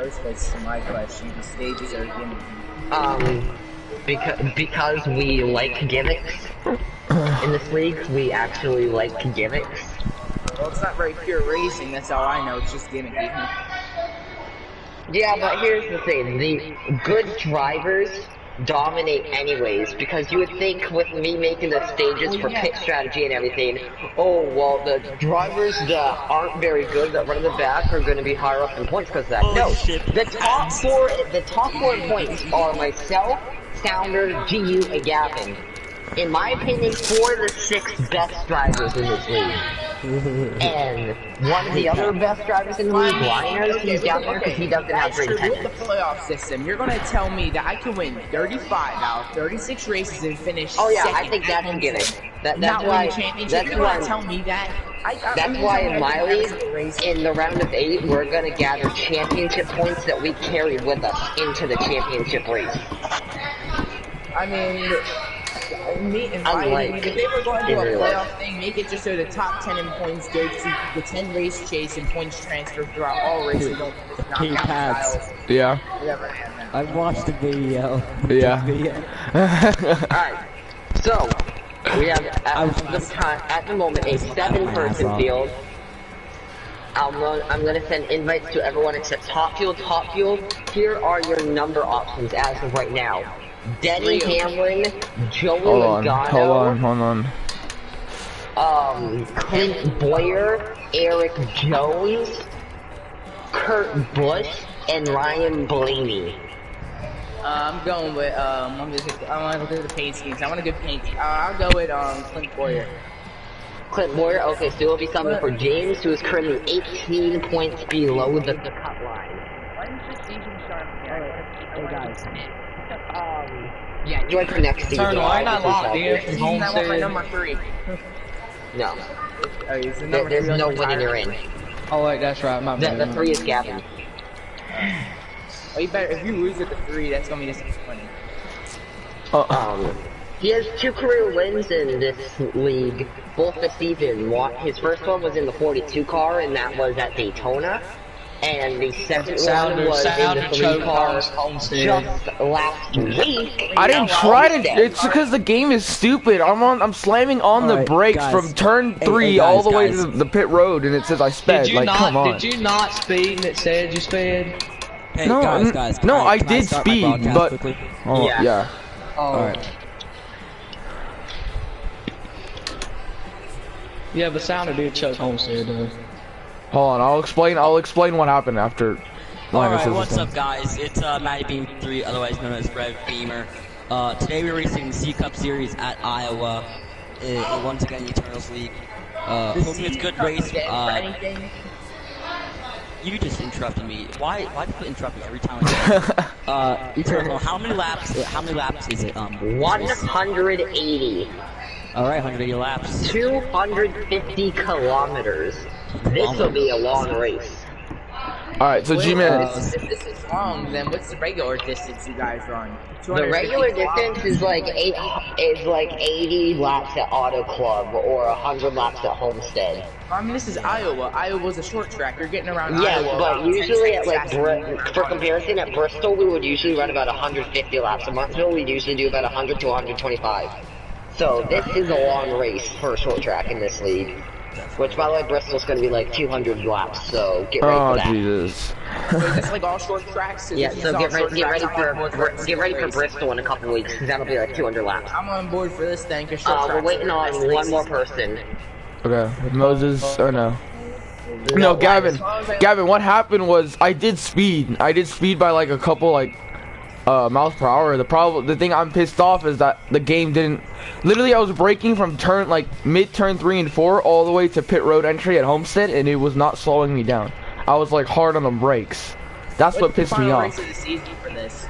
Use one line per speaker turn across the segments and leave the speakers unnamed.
first place is my question. The stages are gimmicky.
Because we like gimmicks in this league. We actually like gimmicks.
Well, it's not very pure racing, that's all I know, it's just gimmicky.
Yeah, but here's the thing, the good drivers dominate anyways, because you would think with me making the stages for pit strategy and everything, oh, well, the drivers that aren't very good, that run in the back, are going to be higher up in points because of that. No, the top four in points are myself, Sounder, GU, and Gavin. In my opinion, 4 of the 6 best drivers in this league. And one of the other best drivers in the league, Linus, he's down there because he doesn't have great attendance.
With the playoff system, you're going to tell me that I can win 35 out of 36 races and finish
Oh yeah,
second
I think that's a given. That's why in my league, in the round of 8, we're going to gather championship points that we carry with us into the championship race.
I mean... if they were going to do a playoff thing, make it just so the top 10 in points go to the 10 race chase and points transfer throughout all races.
Yeah.
I watched the video.
Yeah.
Alright, so we have at the moment a 7-person field. I'm gonna send invites to everyone except Top Fuel. Top Fuel, here are your number options as of right now. Denny Hamlin, Joey Logano,
hold on.
Clint Boyer, Eric Jones, Kurt Busch, and Ryan Blaney.
I'm going with I want to do the paint schemes. I want a good paint. I'll go with Clint Boyer.
Clint Boyer, okay, so it'll be something for James, who is currently 18 points below the cut line.
When's the season start? Hey guys.
Yeah, join for next season.
Turn, why not locked in from home
I want my number 3.
No. There's no winning you're in.
Oh wait, that's right, my bad.
The 3 is Gavin.
Oh, you better, if you lose at the 3, that's gonna be disappointing.
He has 2 career wins in this league, both this season. His first one was in the 42 car, and that was at Daytona. And the second one was in the 3 car just last week.
I didn't try to. It's because the game is stupid. I'm slamming on the brakes from turn 3 all the way to the pit road, and it says I sped. Come on.
Did you not speed and it said you sped?
Hey,
no,
guys,
no, I did speed, but yeah.
Alright. Yeah, but Sounder did choke Homestead though.
Hold on, I'll explain what happened after.
Alright, what's up guys? It's Matty Beam 3, otherwise known as Rev Beamer. Today we're racing the C-Cup Series at Iowa. Once again, Eternals League. Hoping it's a good race. You just interrupted me. Why do you interrupt me every time I do Eternal, how many laps is it?
180.
Alright, 180 laps.
250 kilometers. This will be a long race.
Alright, so G-Man.
If this is long, then what's the regular distance you guys run?
The regular distance is like 80 laps at Auto Club or 100 laps at Homestead.
I mean, this is Iowa. Iowa's a short track. You're getting around
yes,
Iowa.
But usually at for comparison, at Bristol we would usually run about 150 laps. At Martinsville we'd usually do about 100 to 125. So this is a long race for a short track in this league. Which, by the way, Bristol's going to be like 200 laps, so get ready for that.
Oh, Jesus.
Wait, that's like all short tracks?
Yeah, so get ready for Bristol in a couple weeks, because that'll be like 200 laps.
I'm on board for this thing, because short tracks
we're waiting on one more person.
Okay, Moses, or no? No, Gavin. Gavin, what happened was, I did speed by like a couple, miles per hour. The thing I'm pissed off is that the game didn't. Literally, I was braking from mid turn 3 and 4 all the way to pit road entry at Homestead, and it was not slowing me down. I was like hard on the brakes. That's what pissed me off.
What's the final race of the season for this?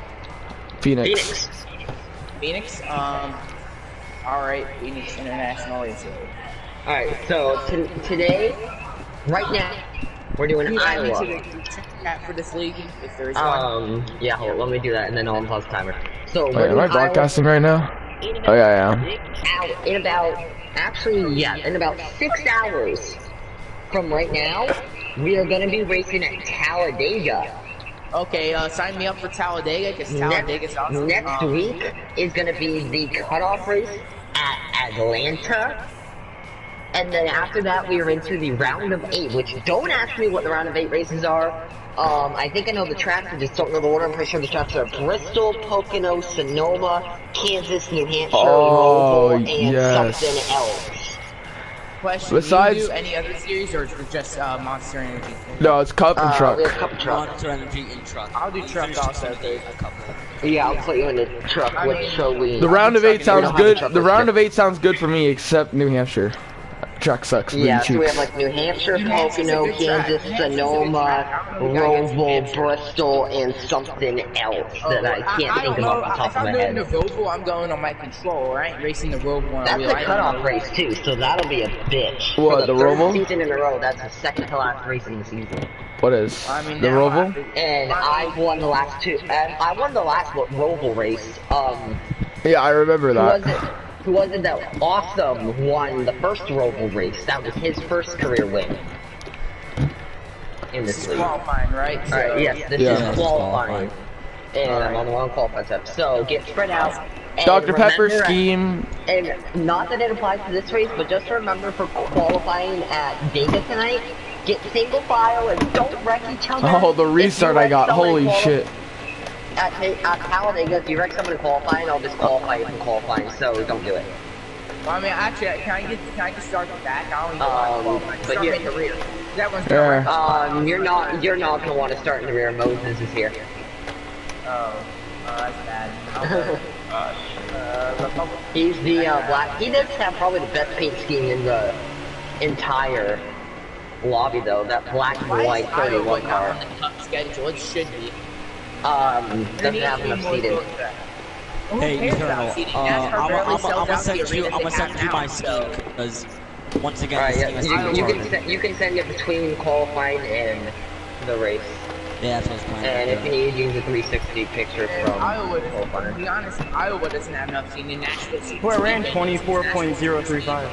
Phoenix.
Phoenix. All right, Phoenix International Racing.
All right, so today, right now, we're doing Iowa.
For this league, if there is one.
Yeah, hold on, let me do that, and then I'll pause the timer. So,
am I broadcasting right now? Oh yeah,
In about 6 hours from right now, we are going to be racing at Talladega.
Okay, sign me up for Talladega, because Talladega's awesome.
Next week is gonna be the cutoff race at Atlanta. And then after that, we are into the round of 8, which don't ask me what the round of 8 races are. I think I know the tracks, I just don't know the order. I'm pretty sure the tracks are Bristol, Pocono, Sonoma, Kansas, New Hampshire, Louisville, and something else.
Question,
Besides,
do you do any other series, or is it just Monster Energy?
no, it's Cup and Truck.
We have Cup and Truck.
Monster Energy and Truck.
I'll do Truck also.
A couple.
Yeah, I'll put you in the truck with Joey.
The round of 8 sounds
don't have a
good.
truck
The
this
round
year.
of 8 sounds good for me, except New Hampshire. Track sucks.
Yeah, so we have
cheeks.
like New Hampshire,
New Hampshire's a
Pocono,
good track.
Kansas,
New Hampshire's a good
Sonoma,
track. I don't know if I guess
Roval, Bristol, and something else that I can't think of off the top
If
of my
I'm going
head.
to Roval, I'm going on my control. I ain't racing the Roval on a
That's
wheel.
a
I
cutoff
don't know.
race too, so that'll be a bitch.
What,
For
the
third
Roval?
season in a row, that's the second to last race in the season.
What is
I mean,
the
now
Roval?
And I won the last two, and I won the last Roval race.
Yeah, I remember that.
Who was it that Awesome won the first Roval race? That was his first career win in this league.
Qualifying, right? So,
Alright, yes, this
Yeah.
is qualifying. And I'm on the wrong qualifying step. So get spread out. And
Dr. Pepper
remember-
scheme.
And not that it applies to this race, but just remember for qualifying at Vega tonight, get single file and don't wreck each other.
Oh, the
If you
restart I
wreck
got.
someone
Holy
quali-
shit.
At Talladega, if you wreck someone in qualifying, I'll disqualify you from qualifying, so don't do it.
Well, I mean, actually, can I just start the back? I don't even want to
But
start
yeah.
in the rear. That one's
Yeah.
You're not gonna want to start in the rear. Moses is here.
Oh, that's bad. Republic.
He's the black. He does have probably the best paint scheme in the entire lobby, though. That black and
Why
white
is Iowa
31
not
car.
on the cup schedule? It should be.
Doesn't have enough seating.
Hey, Eternal, I'm gonna send you my scheme, because once again,
Alright,
this
yeah,
team is
you can send it between qualifying and the race.
Yeah, that's what I was planning.
And if you need, use a 360 picture from
Iowa, to
qualifying.
be honest, Iowa doesn't have enough seating. Nashville.
Well, I ran 24.035.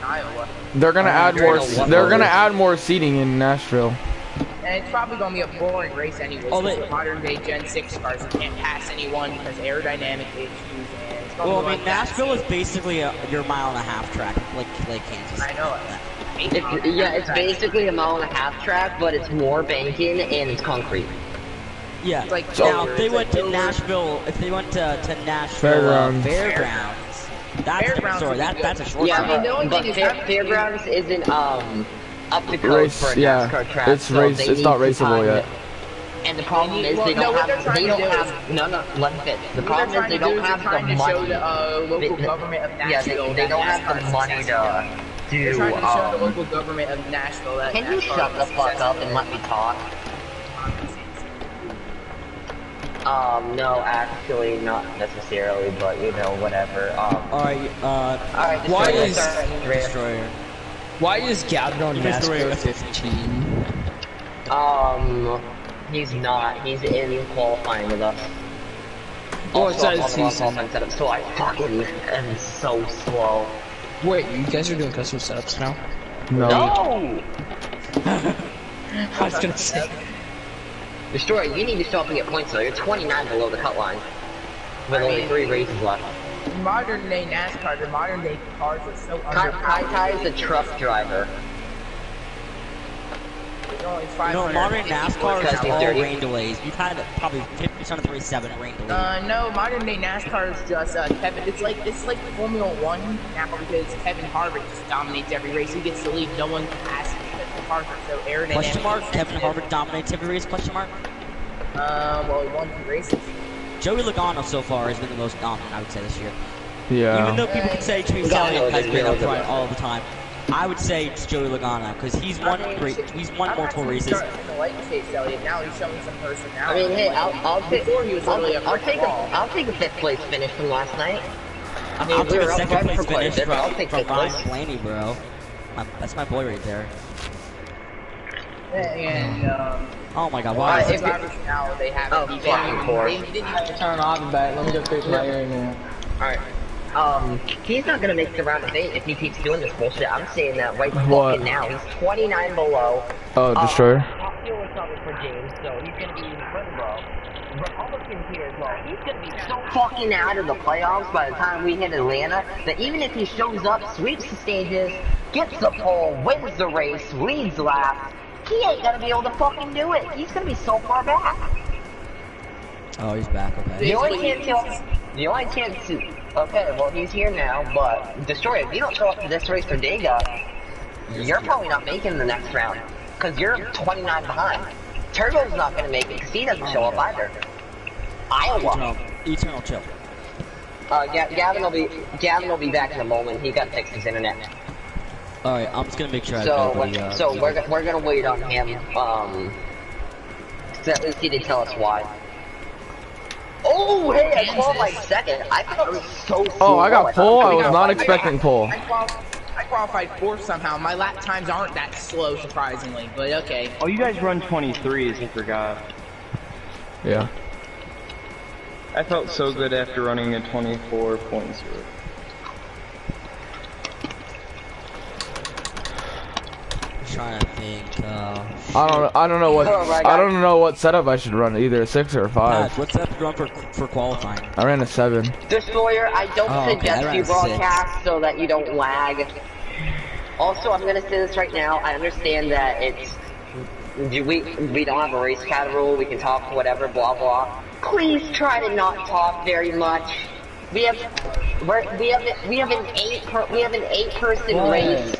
Iowa.
They're gonna add
you're
more.
in a one
They're
more
gonna
race.
add more seating in Nashville.
And it's probably going to be a boring race anyway.
Oh,
because
wait.
modern day Gen 6 cars you can't pass anyone because aerodynamic issues. And it's gonna
Well,
be
I mean,
like that.
Nashville is basically your mile-and-a-half track, like Kansas.
I know it.
Yeah, it's basically a mile-and-a-half track, but it's more banking and it's concrete.
Yeah.
It's like
Now,
over,
if they
it's
went
like
to
over.
Nashville, if they went to Nashville
Fairgrounds.
Fairgrounds, that's a different
Fairgrounds
story.
would be
That's a short
Yeah,
track.
I mean, the only
but
thing is
Fairgrounds isn't up to code
Race,
for a
yeah.
NASCAR track.
It's
so
race.
they
It's
need
not
to
raceable
time
yet.
it. And the problem is
Well,
they
no,
don't
what they're
have.
trying
They
to
don't
do
have. No, let me finish. The
What
problem
they're
is they
trying to
don't
do
have
is they're trying
the
to show
money.
the local
They-
government of
Yeah,
Nashville.
they
that
don't have
NASCAR
the money
sucks.
to
They're
do.
trying to show the local government of Nashville that
Can you
NASCAR
shut the
is
fuck up and let me talk? No, actually, not necessarily, but you know, whatever.
Alright,
Alright,
Why
Destroyer,
is-
start Andrea.
Destroyer.
Why is Gavin on
Destroyer
NASCAR 15?
He's not. He's in qualifying with us.
Oh, it
Also, I'm
says
on the wrong
he's-
qualifying setup, so I fucking am so slow.
Wait, you guys are doing custom setups now?
No.
No!
I was gonna say.
Destroyer, you need to show up and get points though. You're 29 below the cut line. With only 3 races left.
Modern day NASCAR, the modern day cars are so
Kai Tai is a truck driver.
There's only
You know,
500
modern
people
NASCAR
because
is
he's
all
dirty.
rain delays. We've had probably 50% of the race 7 rain delays.
No, modern day NASCAR is just Kevin. It's like Formula One now because Kevin Harvick just dominates every race. He gets to lead. No one can pass him because the cars are so aerodynamic.
Question mark?
and
Kevin
sensitive.
Harvick dominates every race? Question mark?
Well, he won 2 races.
Joey Logano so far has been the most dominant, I would say, this year.
Yeah.
Even though people can say Chase
Logano
Elliott has
did
been
really
up front
good.
all the time, I would say it's Joey Logano because he's won multiple races.
Starting to like Chase Elliott. Now he's showing some
I
personality.
mean, hey, I'll take.
Before he was really a
I'll
brick
take
wall.
I'll take a 5th place finish from last night. I mean,
I'll
we
take
were
a
up
second
front
place
for quite a
finish
bit, but I'll
from
take 5th
Ryan
place.
Blaney, bro. That's my boy right there.
And
Oh my god,
why
why is
the
it?
drivers now they haven't
Oh,
even
fucking poor.
they didn't even
Turn off and back. Let me go fix my earring now.
Alright. He's not gonna make the round of 8 if he keeps doing this bullshit. I'm saying that right
What?
fucking now. He's 29 below.
Oh, Destroyer.
Fuel is coming for James, so he's gonna be Limbo. Republican here as well. He's gonna be so fucking out of the playoffs by the time we hit Atlanta that even if he shows up, sweeps the stages, gets the pole, wins the race, leads laps, he ain't gonna be able to fucking do it. He's gonna be so far back.
Oh, he's back. Okay.
The only chance to, okay, well he's here now, but Destroyer, if you don't show up to this race for Dega, you're probably not making the next round, because you're 29 behind. Turbo's not gonna make it, because he doesn't show up either. Iowa.
Eternal chill.
Gavin will be back in a moment. He got fixed his internet.
Alright, I'm just gonna make sure
We're gonna wait on him, so at least he didn't tell us why. Oh, hey, I qualified second. I thought it was so slow.
Oh, I got pole? I was not expecting pole.
I qualified fourth somehow. My lap times aren't that slow, surprisingly, but okay.
Oh, you guys run 23s, I forgot.
Yeah.
I felt so good after running a 24.0.
Trying to think.
I don't know what setup I should run. Either a 6 or a 5.
What's up run for qualifying?
I ran a 7.
Destroyer, I don't suggest you broadcast so that you don't lag. Also, I'm gonna say this right now. I understand that we don't have a race cat rule. We can talk whatever, blah blah. Please try to not talk very much. We have an 8-person race.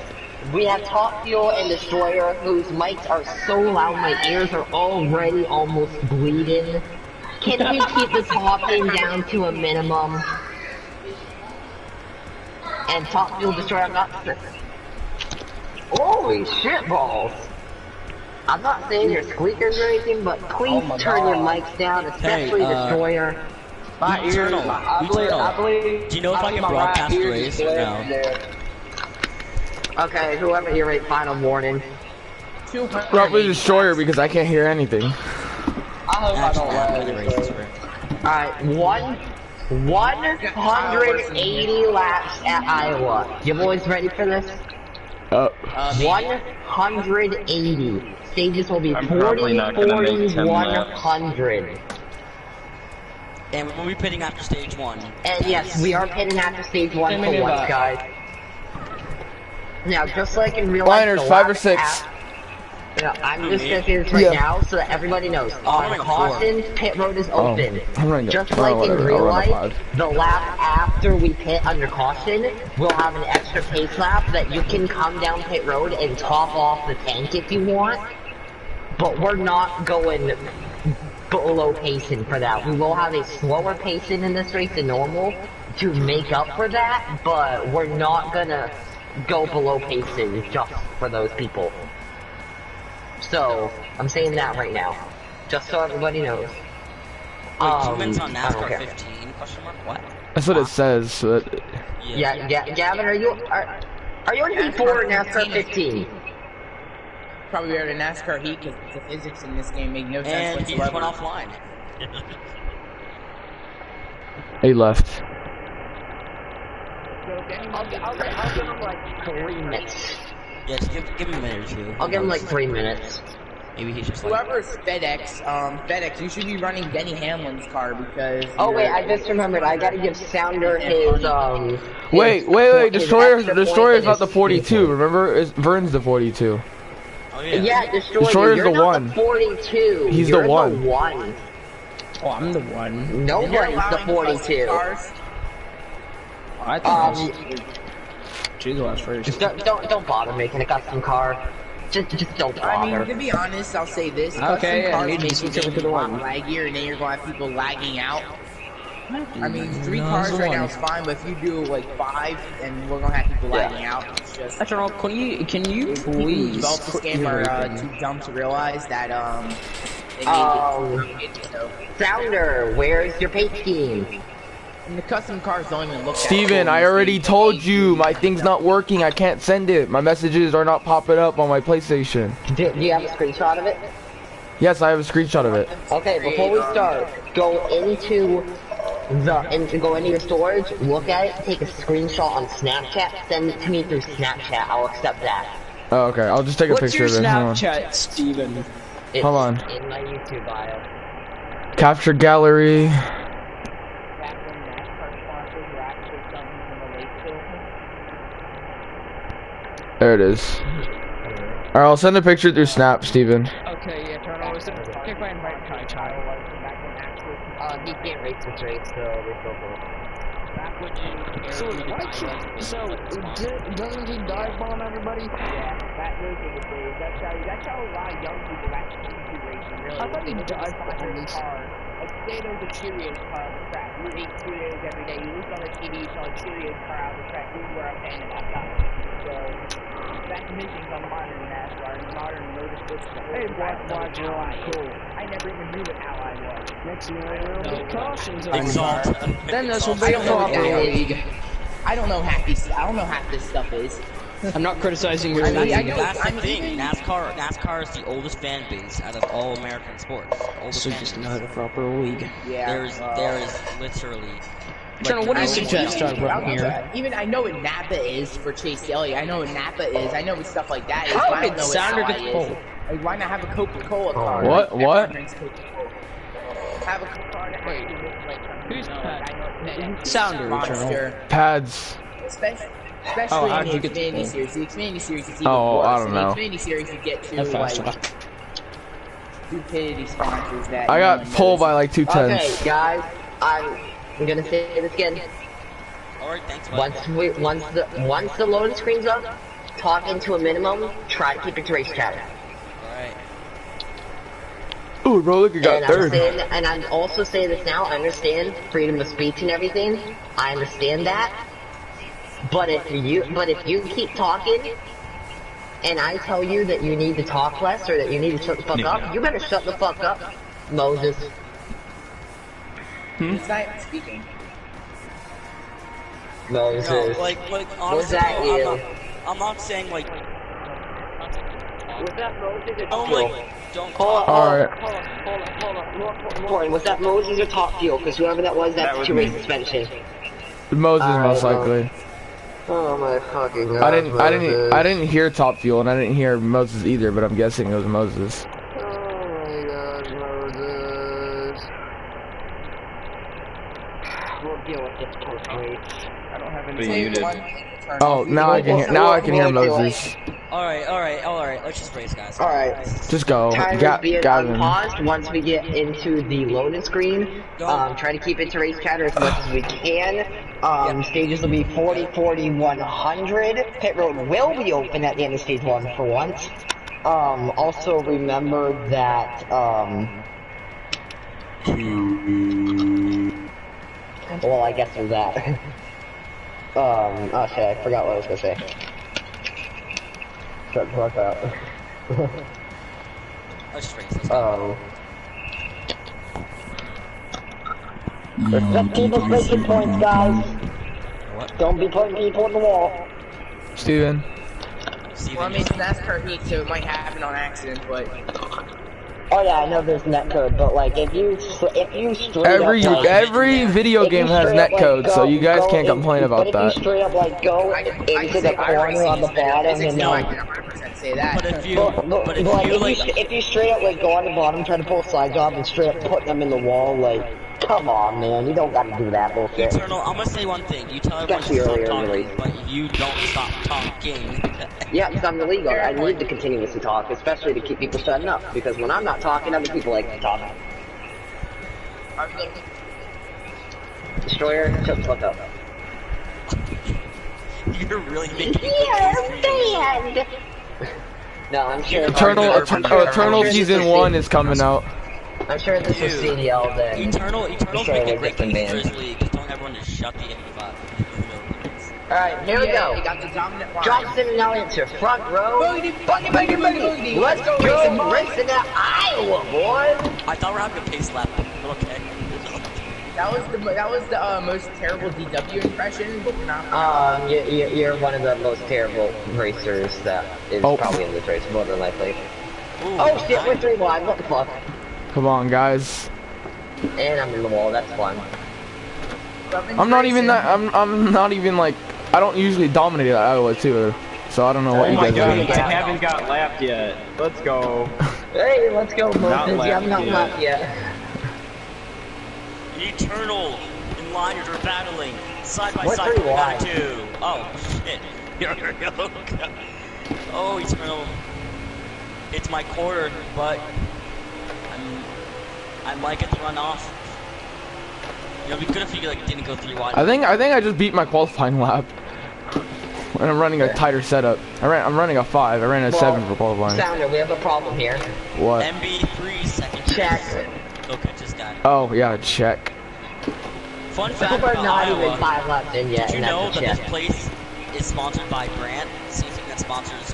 We have Top Fuel and Destroyer, whose mics are so loud my ears are already almost bleeding. Can we keep the talking down to a minimum? And Top Fuel Destroyer, I'm not... Holy shit balls! I'm not saying you're squeakers or anything, but please turn your mics down, especially Destroyer.
My ears, I believe...
Do you know if I can broadcast the race or no?
Okay, whoever you rate, final warning.
Probably Destroyer because I can't hear anything.
I hope I don't lag.
Alright, 180 laps at Iowa. You boys ready for this? 180. Stages will be 40, 40, 100.
And we'll be pitting after stage 1.
And yes, we are pitting after stage 1 for once, guys. Now, just like in real life,
Liners, 5 or 6.
I'm just gonna say this right now so that everybody knows. On caution, pit road is open. Just like in real life, the lap after we pit under caution, we'll have an extra pace lap that you can come down pit road and top off the tank if you want. But we're not going below pacing for that. We will have a slower pacing in this race than normal to make up for that, but we're not gonna go below pacing just for those people. So, I'm saying that right now. Just so everybody knows.
Wait, 2 minutes on NASCAR 15? Question mark? What?
That's what it says. But...
Yeah, Gavin, are you on Heat 4 or NASCAR 15?
Probably better than NASCAR Heat because the physics in this game make no sense
And he just
whatsoever.
went offline.
He left.
I'll give him like 3 minutes.
Yeah, just give him a minute or 2.
I'll give him like 3 minutes.
Maybe he's just like...
Whoever's FedEx, you should be running Denny Hamlin's car because...
Oh wait, I just remembered, I gotta give Sounder his,
Wait, Destroyer's not the 42, remember? Vern's the 42.
Oh, yeah.
Yeah,
Destroyer's
you're
the
not
1.
The 42.
He's
you're
the 1.
The 1.
Oh, I'm the 1.
Nobody's the 42.
I think she's the last first.
Don't bother making a custom car. Just don't bother.
I mean, to be honest, I'll say this.
Okay,
custom
I need
cars
to
make
switch
the
over to
game
the
a lot
1.
laggier, and then you're going to have people lagging out. I mean, 3 cars right now is fine, but if you do like 5, and we're going to have people lagging out, it's just...
I don't know, can you
People who
please
developed this
put
game
your
are
rating?
too dumb to realize that, they made it so...
Sounder, where's your paint scheme?
And the custom cars don't even look
Steven, I already told you my thing's not working. I can't send it. My messages are not popping up on my PlayStation.
Do you have a screenshot of it?
Yes, I have a screenshot of it.
Okay, before we start, go into your storage, look at it, take a screenshot on Snapchat, send it to me through Snapchat. I'll accept that.
Oh, okay. I'll just take a
What's
picture
your
of it. Hold on.
Snapchat, Steven?
Hold on.
In my YouTube bio.
Capture gallery. There it is. Alright, I'll send a picture through Snap, Steven.
Okay, yeah, turn over. Kick my invite Kai child.
He can't race this race, so we're still cool.
So, doesn't he dive bomb everybody?
Yeah, those are the days. That's how a lot of young people actually do racing, really.
I thought he dive bombed these.
Like, say there was a Cheerios car on the track. You would eat Cheerios every day. You looked on the TV, you saw a Cheerios car out on the track. You were a fan of that guy. So, that's missing from modern NASCAR and modern motorsports.
Hey, watch cool.
I never even knew what Ally was.
Next year, we'll get cautions.
Exalt.
Then this will
I
be
don't know what
proper
that
league.
is. I don't know half this stuff is.
I'm not criticizing your
I mean,
league.
I know-
That's the
I'm
thing.
even-
NASCAR is the oldest fan base out of all American sports. Oldest
So
fan
just
base.
not a proper league.
Yeah.
There is literally.
Eternal, what do you
I don't
suggest
know.
I run here?
Even I know what Napa is for Chase Elliott. I know what Napa is. I know what stuff like that is.
How
but I
did
don't know what
Sounder
Ally
get
is.
pulled?
Like, why not have a Coca-Cola car?
What?
Everyone
What?
drinks Coca-Cola. Have a car that actually looks like something.
Who's
you know, like, I know what
Sounder,
Monster.
Pads.
Especially
Oh, how'd
in
you
the
get the
Xfinity
pull?
series. The Xfinity series is even
Oh,
worse.
I don't know.
In the Xfinity series, you get to
That's fast
like
enough.
stupidity sponsors that
I
no
got
one
pulled
knows.
by like 2
Okay,
tenths.
guys, I'm gonna say this again.
Alright, thanks, bud.
Once the loading screen's up, talking to a minimum, try to keep it to race chat.
Alright.
Ooh, Rolik got
And
third.
I'm also saying this now, I understand freedom of speech and everything. I understand that. But if you keep talking, and I tell you that you need to talk less or that you need to shut the fuck up, you better shut the fuck up, Moses.
It's not even speaking.
Moses.
No, like
Was
honestly,
that you?
I'm not saying like,
Was that Moses or
don't
Top
don't
Fuel?
talk.
Alright.
Hold on, was that Moses or Top Fuel? Because whoever that was, that's
was
2
me.
race suspension.
Moses
Alright,
most likely.
Oh my fucking god.
I didn't hear Top Fuel and I didn't hear Moses either, but I'm guessing it was Moses.
Oh my god, Moses. We'll deal with this post-race.
I don't have
But
any.
you did.
Oh, now I can hear Moses.
Alright, let's just race, guys.
Alright.
Just go.
Timer's being
Gavin.
unpaused once we get into the loading screen. Try to keep it to race chatter as much as we can. Stages will be 40, 40, 100. Pit road will be open at the end of stage 1 for once. Also remember that, well, I guess there's that. Oh shit, I forgot what I was gonna say. Shut the fuck up.
Let's just race. Let's go.
Let people making points, guys.
What?
Don't be putting people in the wall.
Steven.
Steven,
Well, I mean, it's NASCAR heat, so it might happen on accident, but
Oh yeah, I know there's netcode, but like if you straight
Every
up, like,
every video
if you
game has
straight up, like,
netcode, so
go-
you guys
go
can't
in-
complain about
But if you
that.
straight up like go
I can
into the
say
corner
iRacing
on the
is better
bottom
physics,
and
so I can 100% say that.
But if you,
But
if
like,
you like,
if you straight up like go on the bottom, try to pull a side job and straight up put them in the wall, like, come on, man, you don't gotta do that bullshit.
Eternal, I'm gonna say one thing. You tell everyone to
Especially
stop
earlier in the
talking,
race.
but you don't stop talking.
Yeah, because I'm illegal. I need to continuously talk, especially to keep people shutting up. Because when I'm not talking, other people like to talk. Destroyer, shut the fuck up.
You're really making
You're banned! No, I'm sure.
Eternal Season 1 is coming out.
I'm sure this was
Dude.
CDL then.
Eternal's
Sure,
making
like
great
different
games for
bands.
his league. Just telling everyone to shut the F5.
Alright, here we
They
go.
got the dominant line.
Johnson and Elliott to front row.
Boogity, boogie, boogie, boogie, boogie.
Let's go
racing, boys.
racing at Iowa, boys.
I thought we were having a pace lap, but okay.
That was the most terrible DW impression, but we're not.
You're one of the most terrible racers that is probably in this race, more than likely.
Ooh,
Oh shit, we're
nice.
3 wide, what the fuck?
Come on, guys.
And I'm in the wall, that's fun.
I'm not even that. I'm not even like. I don't usually dominate at Iowa too, so I don't know what
Oh
you
my
guys
god,
are
I
doing.
haven't got lapped yet. Let's go.
Hey, let's go,
Not
Moses. Yeah, I'm not
left
left yet.
Eternal and Liners are battling side by
What's
side
pretty
coming out of
wide?
2. Oh shit. Here we go. Oh, Eternal. It's my quarter, but I might get the run off. You know, it'd be good if you like didn't go 3 wide.
I think I just beat my qualifying lap. And I'm running a tighter setup. I'm running a 5. I ran a 7 for qualifying.
Sounder, we have a problem here.
What?
MB3 second.
Check.
Okay, just got it.
Oh yeah, check.
Fun fact
We're
about
not
Iowa.
even 5 laps in yet,
Did you
and
know
that's a
that this
check.
place is sponsored by Brandt? Same thing that sponsors.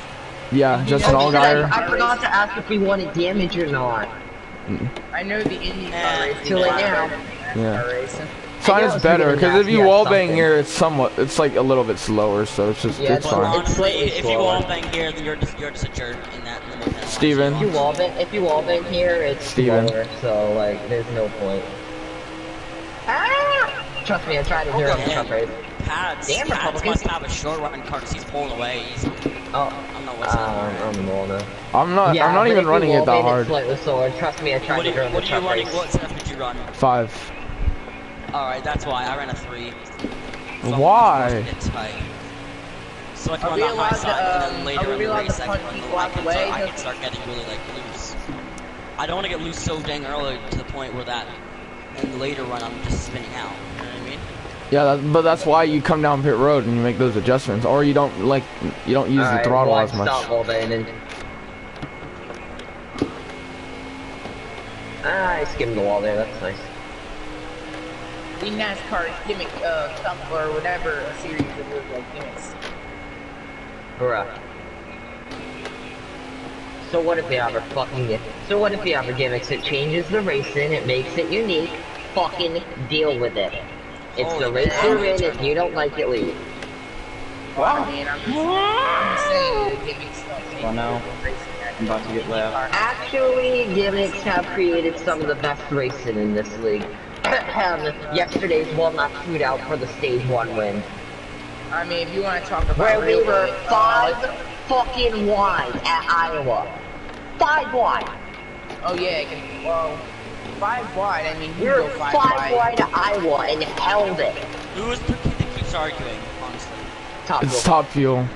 Yeah, Justin
Oh, shit,
Allgaier.
I forgot to ask if we wanted damage or not.
I know the IndyCar
Eh,
racing.
Too late now.
Yeah.
Racing.
Fine
I know
is
it's
better
really
because if you
nasty,
wallbang
something.
here, it's like a little bit slower, so it's just
Yeah,
it's
it's
But
fine.
not-
honestly,
slightly
if you
slower.
wall bang here, then you're just a jerk in that.
Steven.
If you wallbang here, it's
Steven.
slower, so like, there's no point. Ah! Trust me, I tried to do it in the truck race.
Pads
Damn, Republicans.
must have a short run car because he's pulling away.
Oh,
I don't know what's happening.
I'm the now.
I'm not
but
even
if you
running it that
wallbang,
hard.
It's slightly slower. Trust me, I tried
What
to
are
do it in the
you
truck
running?
race.
What setup did you run?
5.
Alright, that's why I ran a 3. So
Why?
it's tight. So I can
Are
run
we
the high
allowed to,
side, and then
are
later
we
in the
allowed
race
to
I
punch
can
people out the
I
way?
can start getting really like loose. I don't want to get loose so dang early to the point where that in the later run I'm just spinning out. You know what I mean?
Yeah, but that's why you come down pit road and you make those adjustments, or you don't use the
Alright,
throttle
well,
as much.
Stop wallbanging. I skimmed the wall there. That's nice.
The NASCAR gimmick, cup or whatever a series of like gimmicks.
Bruh. So what if we have our gimmicks? It changes the racing, it makes it unique. Fucking deal with it. It's the race you're in, if you don't like it, leave.
I mean, I'm just saying the gimmicks don't change
Well, now,
racing.
I'm about to get left.
Actually, gimmicks have created some of the best racing in this league. Yesterday's walnut shootout for the stage 1 win.
I mean, if you want to talk about
Where we
real
were
quick,
5 fucking wide at Iowa. 5 wide.
Oh yeah, well, 5 wide. I mean,
We
you
were
go 5
5 wide at Iowa and held it.
Who is the kid that keeps arguing, honestly?
Top
It's
rope.
top fuel.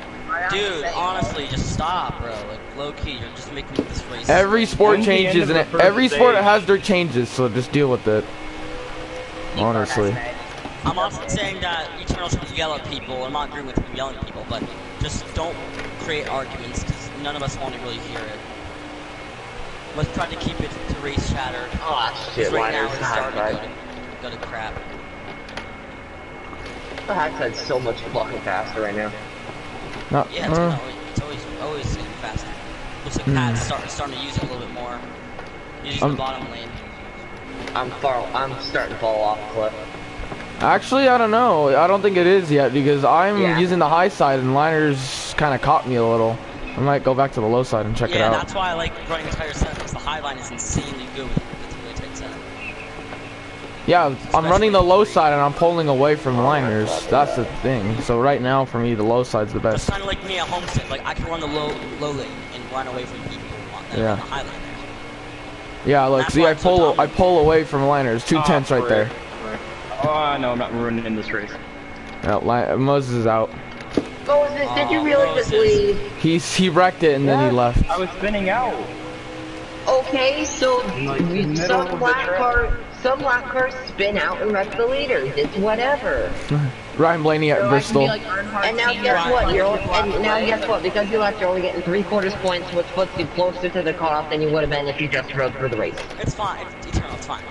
Dude, honestly, just stop, bro. Like, low key, you're just making this race.
Every sport
When's the end
changes,
of
and
the first
every sport
stage?
has their changes, so just deal with it. Honestly.
I'm not saying that Eternal should yell at people. I'm not agreeing with him yelling at people, but just don't create arguments because none of us want to really hear it. Let's try to keep it to race chatter.
Oh,
Because
shit,
right now
Liners,
it's starting
high
to
side.
go to crap.
The high side's so much fucking faster right now.
No,
Yeah, it's always getting faster. Looks like Pat's starting to use it a little bit more. He's using the bottom lane.
I'm starting to fall off the cliff.
actually, I don't know. I don't think it is yet because I'm
Yeah.
using the high side, and Liners kind of caught me a little. I might go back to the low side and check it
Yeah,
out.
that's why I like running a tighter setup because the high line is insanely good with a really tight setup.
Yeah, I'm running the low side and I'm pulling away from Liners. That's the thing. So right now, for me, the low side's the
It's
best.
kind of like me at Homestead. Like I can run the low lane and run away from people who want that
Yeah.
on the high line.
Yeah, look,
That's
see,
why
I
it's so dominant.
pull away from Liners. 2/10 right there.
Oh, no, I'm not running in this race.
Yeah, Moses is out.
Moses, did you really just leave?
He wrecked it and then he left.
I was spinning out.
Okay, so
Like, the middle of the track.
some black cars spin out and wreck the leaders. It's whatever.
Ryan Blaney at
So I can
Bristol.
be like Earnhardt
And now
team,
guess what?
like,
Guess what? Because you left, you're only getting 3/4 points, which puts you closer to the cutoff than you would have been if you just rode for the race.
It's fine. It's Eternal. It's fine.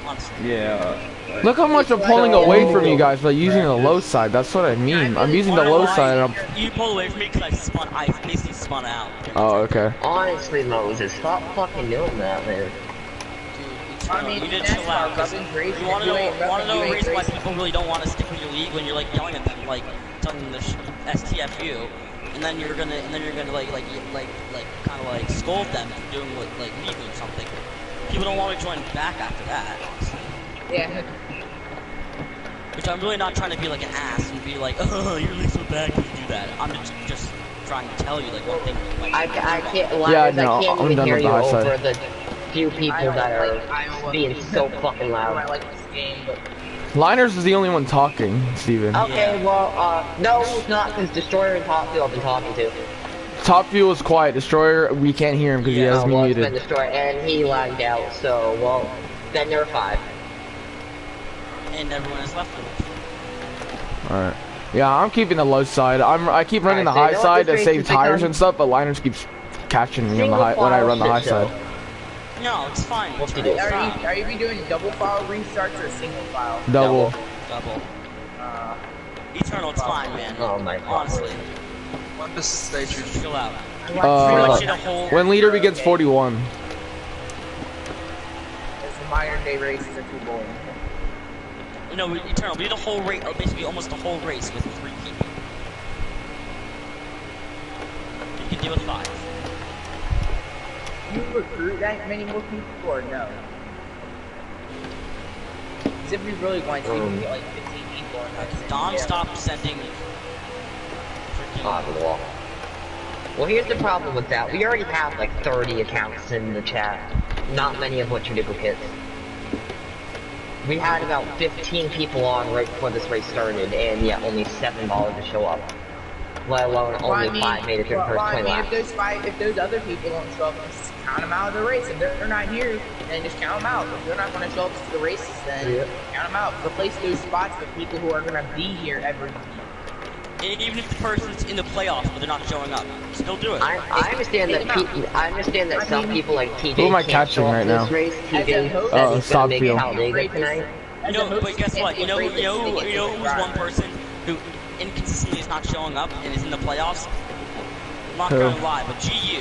Honestly.
Yeah.
Look how much I'm pulling away from you guys by using the low side. That's what I mean. I'm using the
Wanna know
low
why
side and I'm...
You pulled away from me because I basically spun out.
Oh, okay.
Honestly, Moses, stop fucking doing that, man.
Dude,
I mean,
you did
that's
chill out.
how Robin's racing.
You want
If
to
you ain't
know
Robin,
a
you ain't
reason why
racing.
people really don't want to stick with your league when you're like yelling at them, like telling them to STFU, and then you're gonna like kind of like scold them for doing what like me doing something. People don't want to join back after that. Honestly.
Yeah.
Which I'm really not trying to be like an ass and be like, oh, you're really so bad because you do that. I'm just trying to tell you like one thing. Like,
I can't,
Yeah,
I
no,
can't
I'm
even
done
hear
with
you
the high
over
side.
the few people that are being so fucking
I
loud.
like this game, but
Liners is the only one talking, Steven.
Okay, well, no, he's not, because Destroyer and Top Fuel I've been talking to.
Top Fuel is quiet. Destroyer, we can't hear him because he
Yeah.
has me
Well, it's been
muted.
Destroyer, and he lagged out, so, well, then there are 5.
and everyone is left with it.
Alright. Yeah, I'm keeping the low side. I keep running the
Alright,
high
so you know what
side to
this
save
race has
tires
become?
and stuff, but Liners keeps catching me on the
Single
high when I
file
run the high
shit show.
side.
No, it's fine.
What
Turn
you
it
do?
off.
are you doing double file restarts or single file?
Double.
Double.
Uh,
Eternal, it's fine, man.
Oh my god.
Honestly,
What does the stage
chill out.
Uh,
Pretty much did a whole.
When leader begins 41.
because the modern day races are too boring.
No, Eternal. We did a whole race, basically almost a whole race with 3 people. You can deal with 5.
You recruit that many more people or no? Because if we really want to, we can get like 15 people. And
Dom stopped sending.
Top of the wall. Well, here's the problem with that. We already have like 30 accounts in the chat. Not many of which are duplicates. We had about 15 people on right before this race started, and yeah, only 7 bothered to show up. Let alone only 5 made it through the first 20 laps.
if those other people don't show up, just count them out of the race. If they're not here, then just count them out. If they're not going to show up to the races, then count them out. Replace those spots with people who are going to be here every week.
And even if the person's in the playoffs, but they're not showing up, still do it.
I understand that some people like TJ
Who am I
can't
catching
show up
right
to
now?
this race.
As a
TJ
host-
said
Oh,
he's gonna make
Southfield.
Talladega tonight.
You know, but guess what? You know who's one person who inconsistently is not showing up and is in the playoffs? I'm not
Who?
gonna lie, but GU.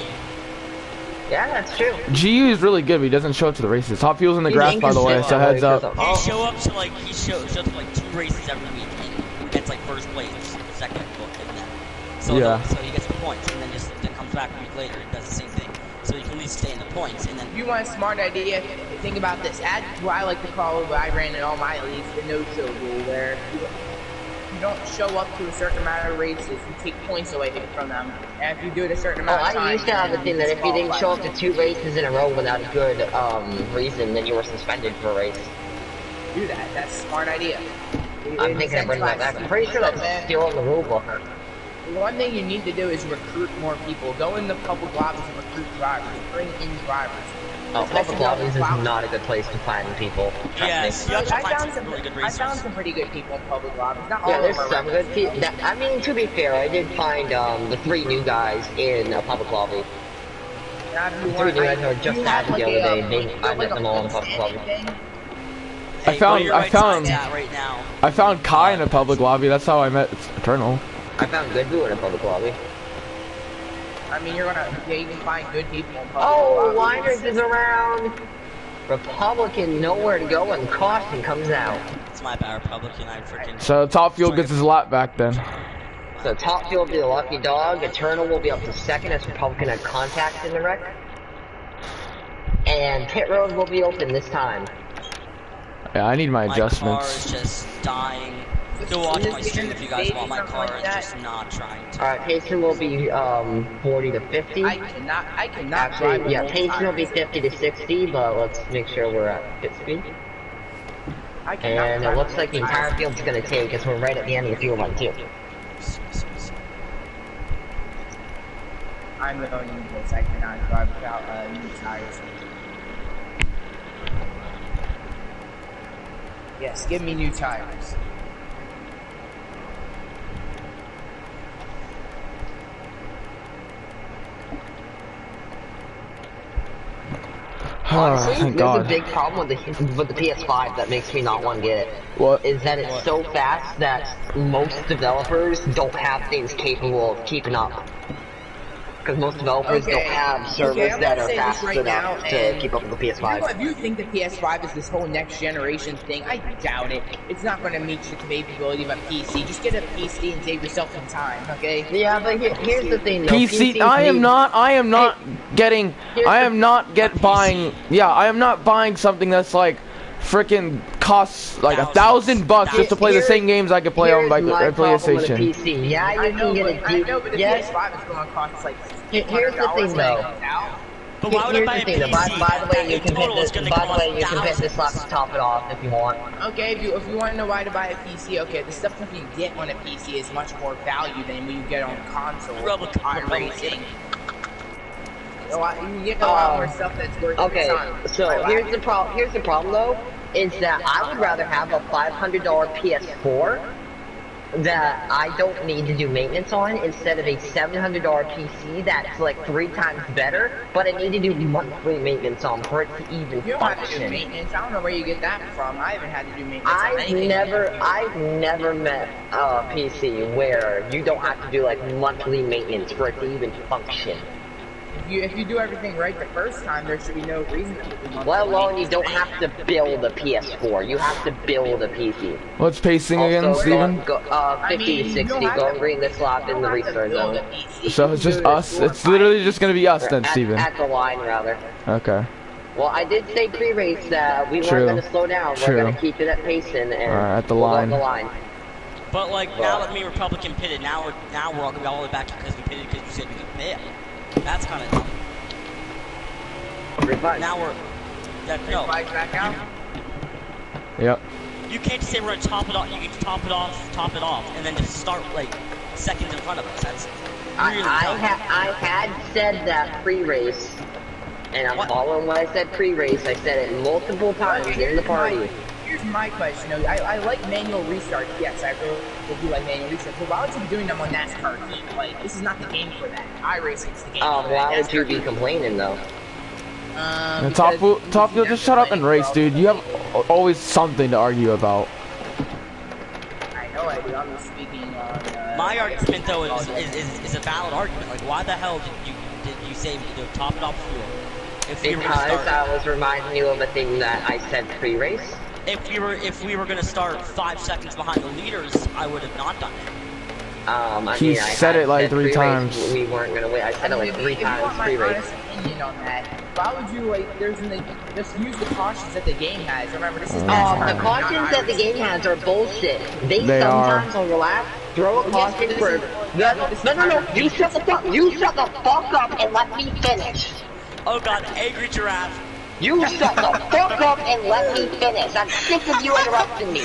Yeah, that's true.
GU is really good, but he doesn't show up to the races. Top Fuel's in the
He's
grass, by the way, so
inconsistent,
heads
but
up.
he
He shows up to like 2 races every week and gets like first place, second, and then. So
Yeah.
so he gets the points and then comes back a week later and does the same thing. So you can at least stay in the points and then.
If you want a smart idea, think about this. Add what I like to call, what I ran in all my leagues, the no-show rule, where you don't show up to a certain amount of races, you take points away from them. And if you do it a certain
Oh,
amount of time,
I used to have the thing that if you didn't show up to 2 races in a row without a good reason, then you were suspended for a race.
do that. That's a smart idea.
I'm thinking of bringing that back. I'm pretty sure that's still in the rule book.
One thing you need to do is recruit more people. Go in the public lobbies and recruit drivers. Bring in drivers.
Oh, public lobbies is not a good place to find people. Trust
Yes,
me.
you have to
I
find
found
some really good
I
racers.
found some pretty good people in public lobbies. Not all
Yeah,
of
there's
them are
some good people. I mean, to be fair, I did find the 3 new guys in a public lobby.
Now, if you
The 3
want-
new guys who I just
you
had
have
the
like
other
a,
day. I
like
met
a
them all in a
post
public lobby.
anything?
Hey,
found-
go to your
I
right
found-
side chat right now.
I found Kai in a public lobby. That's how I met Eternal.
I found good boo in a public lobby.
I mean, you're gonna, yeah, you can find good people in public
Oh,
lobbies.
Liners is around. Republican, nowhere to go, and caution comes out.
It's my bad, Republican. I freaking.
So Top Fuel gets his lap back then.
So Top Fuel will be the lucky dog. Eternal will be up to 2nd as Republican had contact in the wreck. And Pit Road will be open this time.
Yeah, I need my
My car
adjustments.
is just dying. Go watch my stream if you guys want. My car is just not trying to.
Alright, pacing will be 40 to 50.
I cannot drive
Actually,
with
yeah,
both
pacing will be
tires.
50 to 60, but let's make sure we're at pit speed.
I cannot
And it
drive
looks
with
like the
both
entire
tires.
field's gonna take as we're right at the end of the fuel run too.
I'm going to use this. I cannot drive without new tires. Yes, give me new tires.
Oh,
Honestly,
thank
there's a
God.
big problem with the PS5 that makes me not want to get it.
What?
Is that it's so fast that most developers don't have things capable of keeping up. Because most developers don't have servers
I'm
that
gonna
are
say this
fast
right
enough
now,
to
and
keep up with the
You know,
PS5.
if you think the PS5 is this whole next generation thing, I doubt it. It's not going to meet the capability of a PC. Just get a PC and save yourself some time, okay?
Yeah, but here's the thing though.
PC.
PCs
I am
need-
not getting.
here's
I
the-
am not buying. Yeah, I am not buying something that's like freaking costs like $1,000 just to play the same games I could play on like
my problem with the
PlayStation.
PC. Yeah, you can get a
I know, but the
yes.
PS5 is going to cost like
Here's the thing,
$600
though.
now.
But why would I
Here's
buy
the
a
thing, though.
PC
By the way,
that
you
in
can
total is
hit
gonna
this. By the
cost
way, you can hit this
thousands?
slot to top it off if you want.
Okay, if you want to know why to buy a PC, okay, the stuff that you get on a PC is much more value than what you get on console. iRacing. You can get a lot more stuff that's worth
Okay,
its time.
so here's the problem. Here's the problem, though, is that I would rather have a $500 PS4 that I don't need to do maintenance on instead of a $700 PC that's like 3 times better, but I need to do monthly maintenance on for it to even
You don't have to do
function.
maintenance. I don't know where you get that from. I haven't had to do maintenance on anything.
I've never met a PC where you don't have to do like monthly maintenance for it to even function.
If you do everything right the first time, there should be no reason to do monthly
Let alone you
maintenance.
don't have to build a PS4. You have to build a PC.
What's pacing again,
Also,
Steven?
50
I
to
mean,
60.
you don't have
Go
to-
green the slot in the
You don't have to
restart
build
zone.
a PC.
So it's
You
just
can go to
us.
store
It's
and
literally just gonna be us then,
At,
Steven.
at the line, rather.
Okay.
Well, I did say pre-race that we
True.
weren't going to slow down.
True.
We're going to keep it at pacing and
Alright, at the
we'll go
line.
at the line.
But like now that me and Republican pitted, now we're all gonna be all the way back because we pitted because you said we could fail. That's kind of dumb.
Revive.
Now we're no.
Flags back out.
Yep.
You can't just say we're gonna top it off. You can top it off, and then just start like seconds in front of us. That's really dumb.
I had said that pre-race, and I'm
What?
following what I said pre-race. I said it multiple times in the party.
Here's my question. I like manual restarts. Yes, I really do like manual restarts. But why would you be doing them on NASCAR Heat? Like, this is not the game for that. iRacing is the game for that.
Why would you
NASCAR
be
Heat.
complaining though?
And
Because
Top Fuel, just shut up and race, dude. You have always something to argue about.
I know I do. I'm just speaking on.
My argument though is a valid argument. Like, why the hell did you say top it off fuel? If we were gonna
Because
start,
I was reminding you of a thing that I said pre-race.
if we were gonna start 5 seconds behind the leaders, I would have not done it.
He
I
said
had
it like
said
3
pre-race,
times.
We weren't gonna win. I said it like
If
3
you want
times
my
pre-race.
honest opinion on that, why would you just use the cautions that the game has? Remember, this is NASCAR,
The
not
cautions that the
iRacing.
game has are bullshit. They
They
sometimes overlap. Throw a caution
this
for.
is-
No. You shut the fuck. You shut the fuck up and let me finish.
Oh god, angry giraffe.
You shut the fuck up and let me finish. I'm sick of you interrupting me.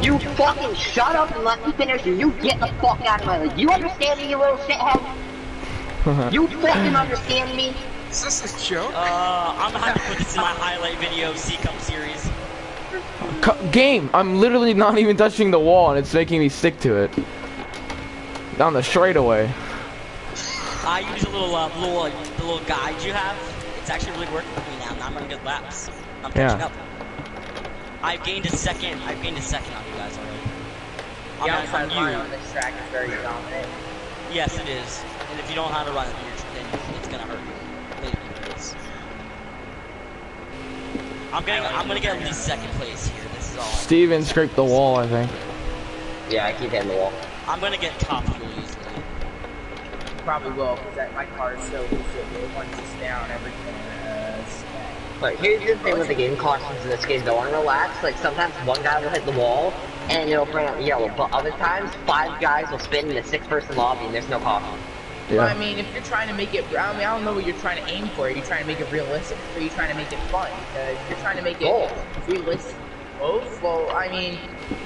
You fucking shut up and let me finish, and you get the fuck out of my way. You understand me, you little shithead? You fucking understand me?
Is this a joke?
I'm gonna have to put this in my highlight video C Cup series.
Game, I'm literally not even touching the wall, and it's making me stick to it. Down the straightaway.
I use a little the little guide you have. It's actually really working for me now. I'm running good laps. I'm catching
Yeah.
up. I've gained a second on you guys already.
The
I'm
outside
on
line
you.
on this track is very dominant.
Yes, it is. And if you don't know how to run it, then it's gonna hurt you. It is. I'm gonna get at least second place here. This is all.
Steven scraped the wall, I think.
Yeah, I keep hitting the wall.
I'm gonna get top fuel easily.
Probably will, because my car is so easy. Once it's down, everything
But here's the thing with the game cautions in this game, don't want to relax. Like, sometimes one guy will hit the wall, and it'll bring up yellow. But other times, 5 guys will spin in a 6-person lobby, and there's no caution.
Well, I
Yeah.
mean, if you're trying to make it, I don't know what you're trying to aim for. Are you trying to make it realistic, or are you trying to make it fun? Because if you're trying to make it
Both.
realistic, both. Well, I mean,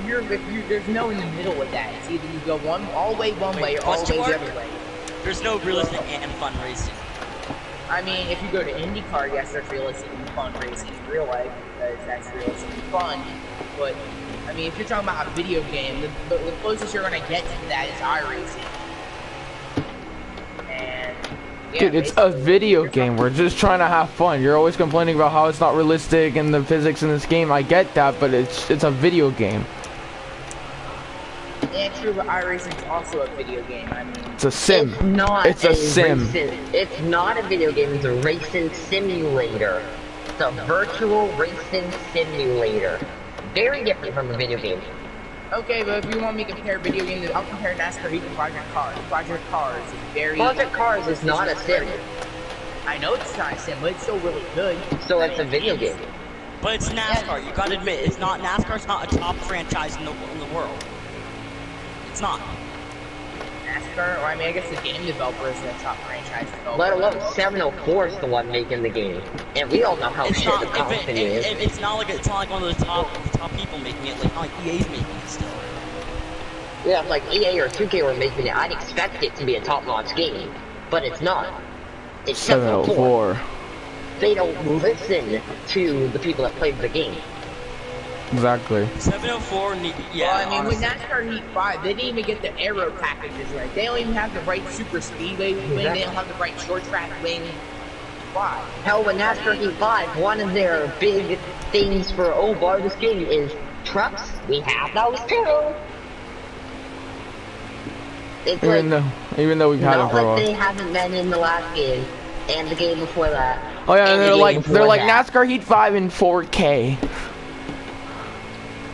there's no in the middle with that. It's either you go all the way one way or all the way the other way.
There's no realistic and fun racing.
I mean, if you go to IndyCar, yes, there's realistic and fun racing in real life, because that's realistic and fun. But, I mean, if you're talking about a video game, the closest you're going to get to that is iRacing. And, yeah,
Dude, it's a
basically,
video
you're
game. We're just trying to have fun. You're always complaining about how it's not realistic and the physics in this game. I get that, but it's a video game.
Yeah, true, but iRacing is also a video game. I mean,
It's a sim.
It's not
It's a sim.
It's not a video game, it's a racing simulator. It's a virtual racing simulator. Very different from a video game.
okay, but if you want me to compare video games, I'll compare NASCAR Heat to Project Cars. Project Cars is very...
Project Cars is not a sim,
I know it's not a sim, but it's still really good.
so it's a video game.
But it's NASCAR. You gotta admit, it's not NASCAR's not a top franchise in the world. It's not.
NASCAR, or I mean, I guess the game developer is the top franchise developer.
Let alone 704 is the one making the game, and we all know how
It's
shit
not.
the company is.
It's not like one of the top people making it. Like not like EA's making it still.
Yeah, if like EA or 2K were making it, I'd expect it to be a top-notch game, but it's not. It's 704.
704.
They don't listen to the people that played the game.
Exactly.
704. Yeah.
Well, I mean, with
honestly.
NASCAR Heat 5, they didn't even get the aero packages right. They don't even have the right super speedway wing. They don't have the right short track wing. Why?
Hell, with NASCAR Heat 5, one of their big things for, oh boy, this game is trucks. We have those too. It's
Even though we've had them
not
for a
like
while.
they haven't been in the last game, and the game before that.
Oh yeah,
and the
they're
game
like
before that.
NASCAR Heat 5 in 4K.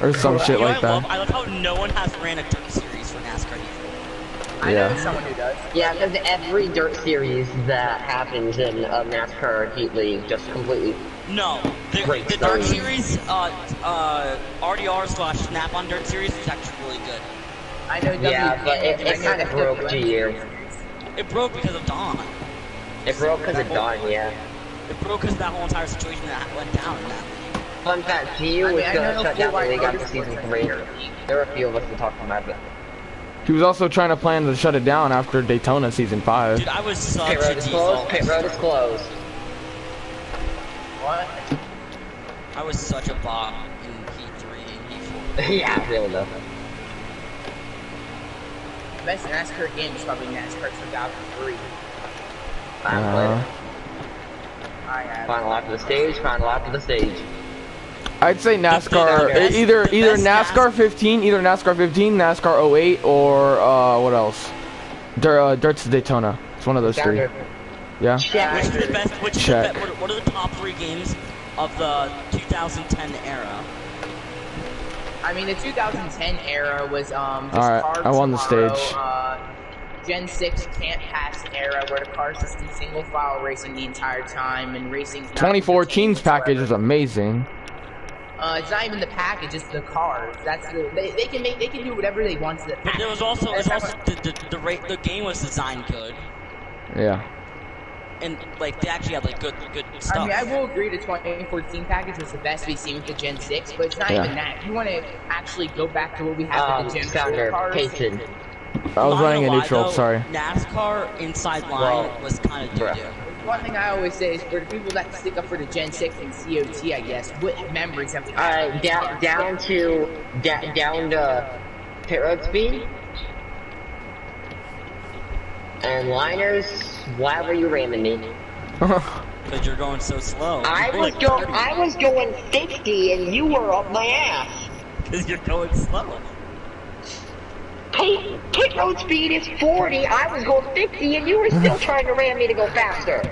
Or some shit like that.
I love how no one has ran a dirt series for NASCAR Heat.
I
Yeah.
know someone who does.
Yeah, because every dirt series that happens in a NASCAR Heat League just completely.
No, the dirt series, RDR/Snap-on Dirt series was actually really good.
I know.
Yeah, but it kind of broke to you.
It broke because of Dawn.
It broke because of Dawn, yeah.
It broke because of that whole entire situation that went down in that league.
Fun fact, GU was gonna shut down the league after season 3. There were a few of us that talked about it.
He was also trying to plan to shut it down after Daytona season 5.
Dude, I was such
Pit
a
road is closed. Pit road is closed.
What?
I was such a bot in Heat 3 and Heat 4.
Yeah, real enough.
The best NASCAR game is probably NASCAR 2003.
I haven't played it.
I have.
Final lap of the stage, final lap of the stage.
I'd say NASCAR,
best-
either
the best
NASCAR 15, NASCAR 08, or what else? Dirt's Daytona. It's one of those three.
Sounder.
Yeah.
Check.
Which is the best? Which is the
Check.
best? What are the top 3 games of the 2010 era?
I mean, the 2010 era was just
Alright,
Cars
I won the
Tomorrow,
stage.
Gen 6 can't pass era where the cars just do single file racing the entire time and racing.
2014's package is amazing.
It's not even the package; it's the cars. That's the they can do whatever they want to the
But
package.
there was also the game was designed good,
Yeah.
and like they actually had like good stuff.
I mean, I will agree the 2014 package was the best we've seen with the Gen 6, but it's not
Yeah.
even that. If you want to actually go back to what we have with the Gen 4
Sounder,
cars,
Payson.
I was
Not
running
gonna
in
lie,
neutral,
though,
sorry.
NASCAR inside line
Well,
was kind of
bruh.
doo-doo.
one thing I always say is for the people that stick up for the Gen 6 and COT, I guess, what memories have we had?
Down to pit road speed. And liners, why were you ramming me?
Because you're going so slow.
I was going 50 and you were up my ass.
Because you're going slow.
Pit road speed is 40, I was going 50 and you were still trying to ram me to go faster.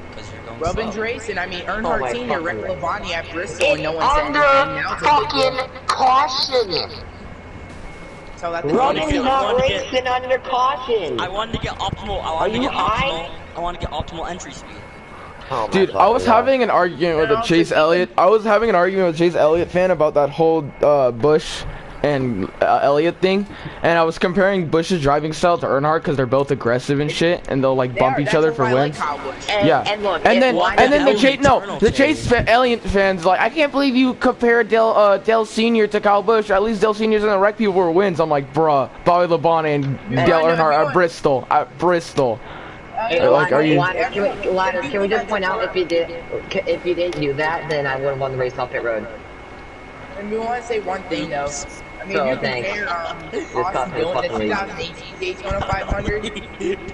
Because you're going
Rubbin's
slow.
racing, I mean,
Oh
Earnhardt
my
Sr., Rick
fucking
Lavani at Bristol, and
It's
no one said
under
anything. Now it's a big
fucking
deal.
caution.
So that's
Rubbin's
I
not
wanted to get-
racing under caution.
I wanted to get optimal.
Are you high?
I want to get optimal entry speed.
Oh my
Dude, I was
fucking
having an argument with a Chase Elliott. I was having an argument with a Chase Elliott fan about that whole Busch and Elliott thing, and I was comparing Busch's driving style to Earnhardt because they're both aggressive and shit, and they'll like bump each other for wins. Yeah,
And look,
and then the Chase
Eternal
Chase Elliott fans like, I can't believe you compare Dale Senior to Kyle Busch. At least Dale Senior's in the wreck people were wins. I'm like, bruh, Bobby Labonte and Dale Earnhardt at Bristol. Like, are you?
Ladder, can we just point out if you didn't do that, then I would have won the race off pit road.
And we want to say one thing though. I mean,
So,
you
thanks.
compare
This
Austin
cost me a
Dillon to
fucking lead.
2018 Daytona 500.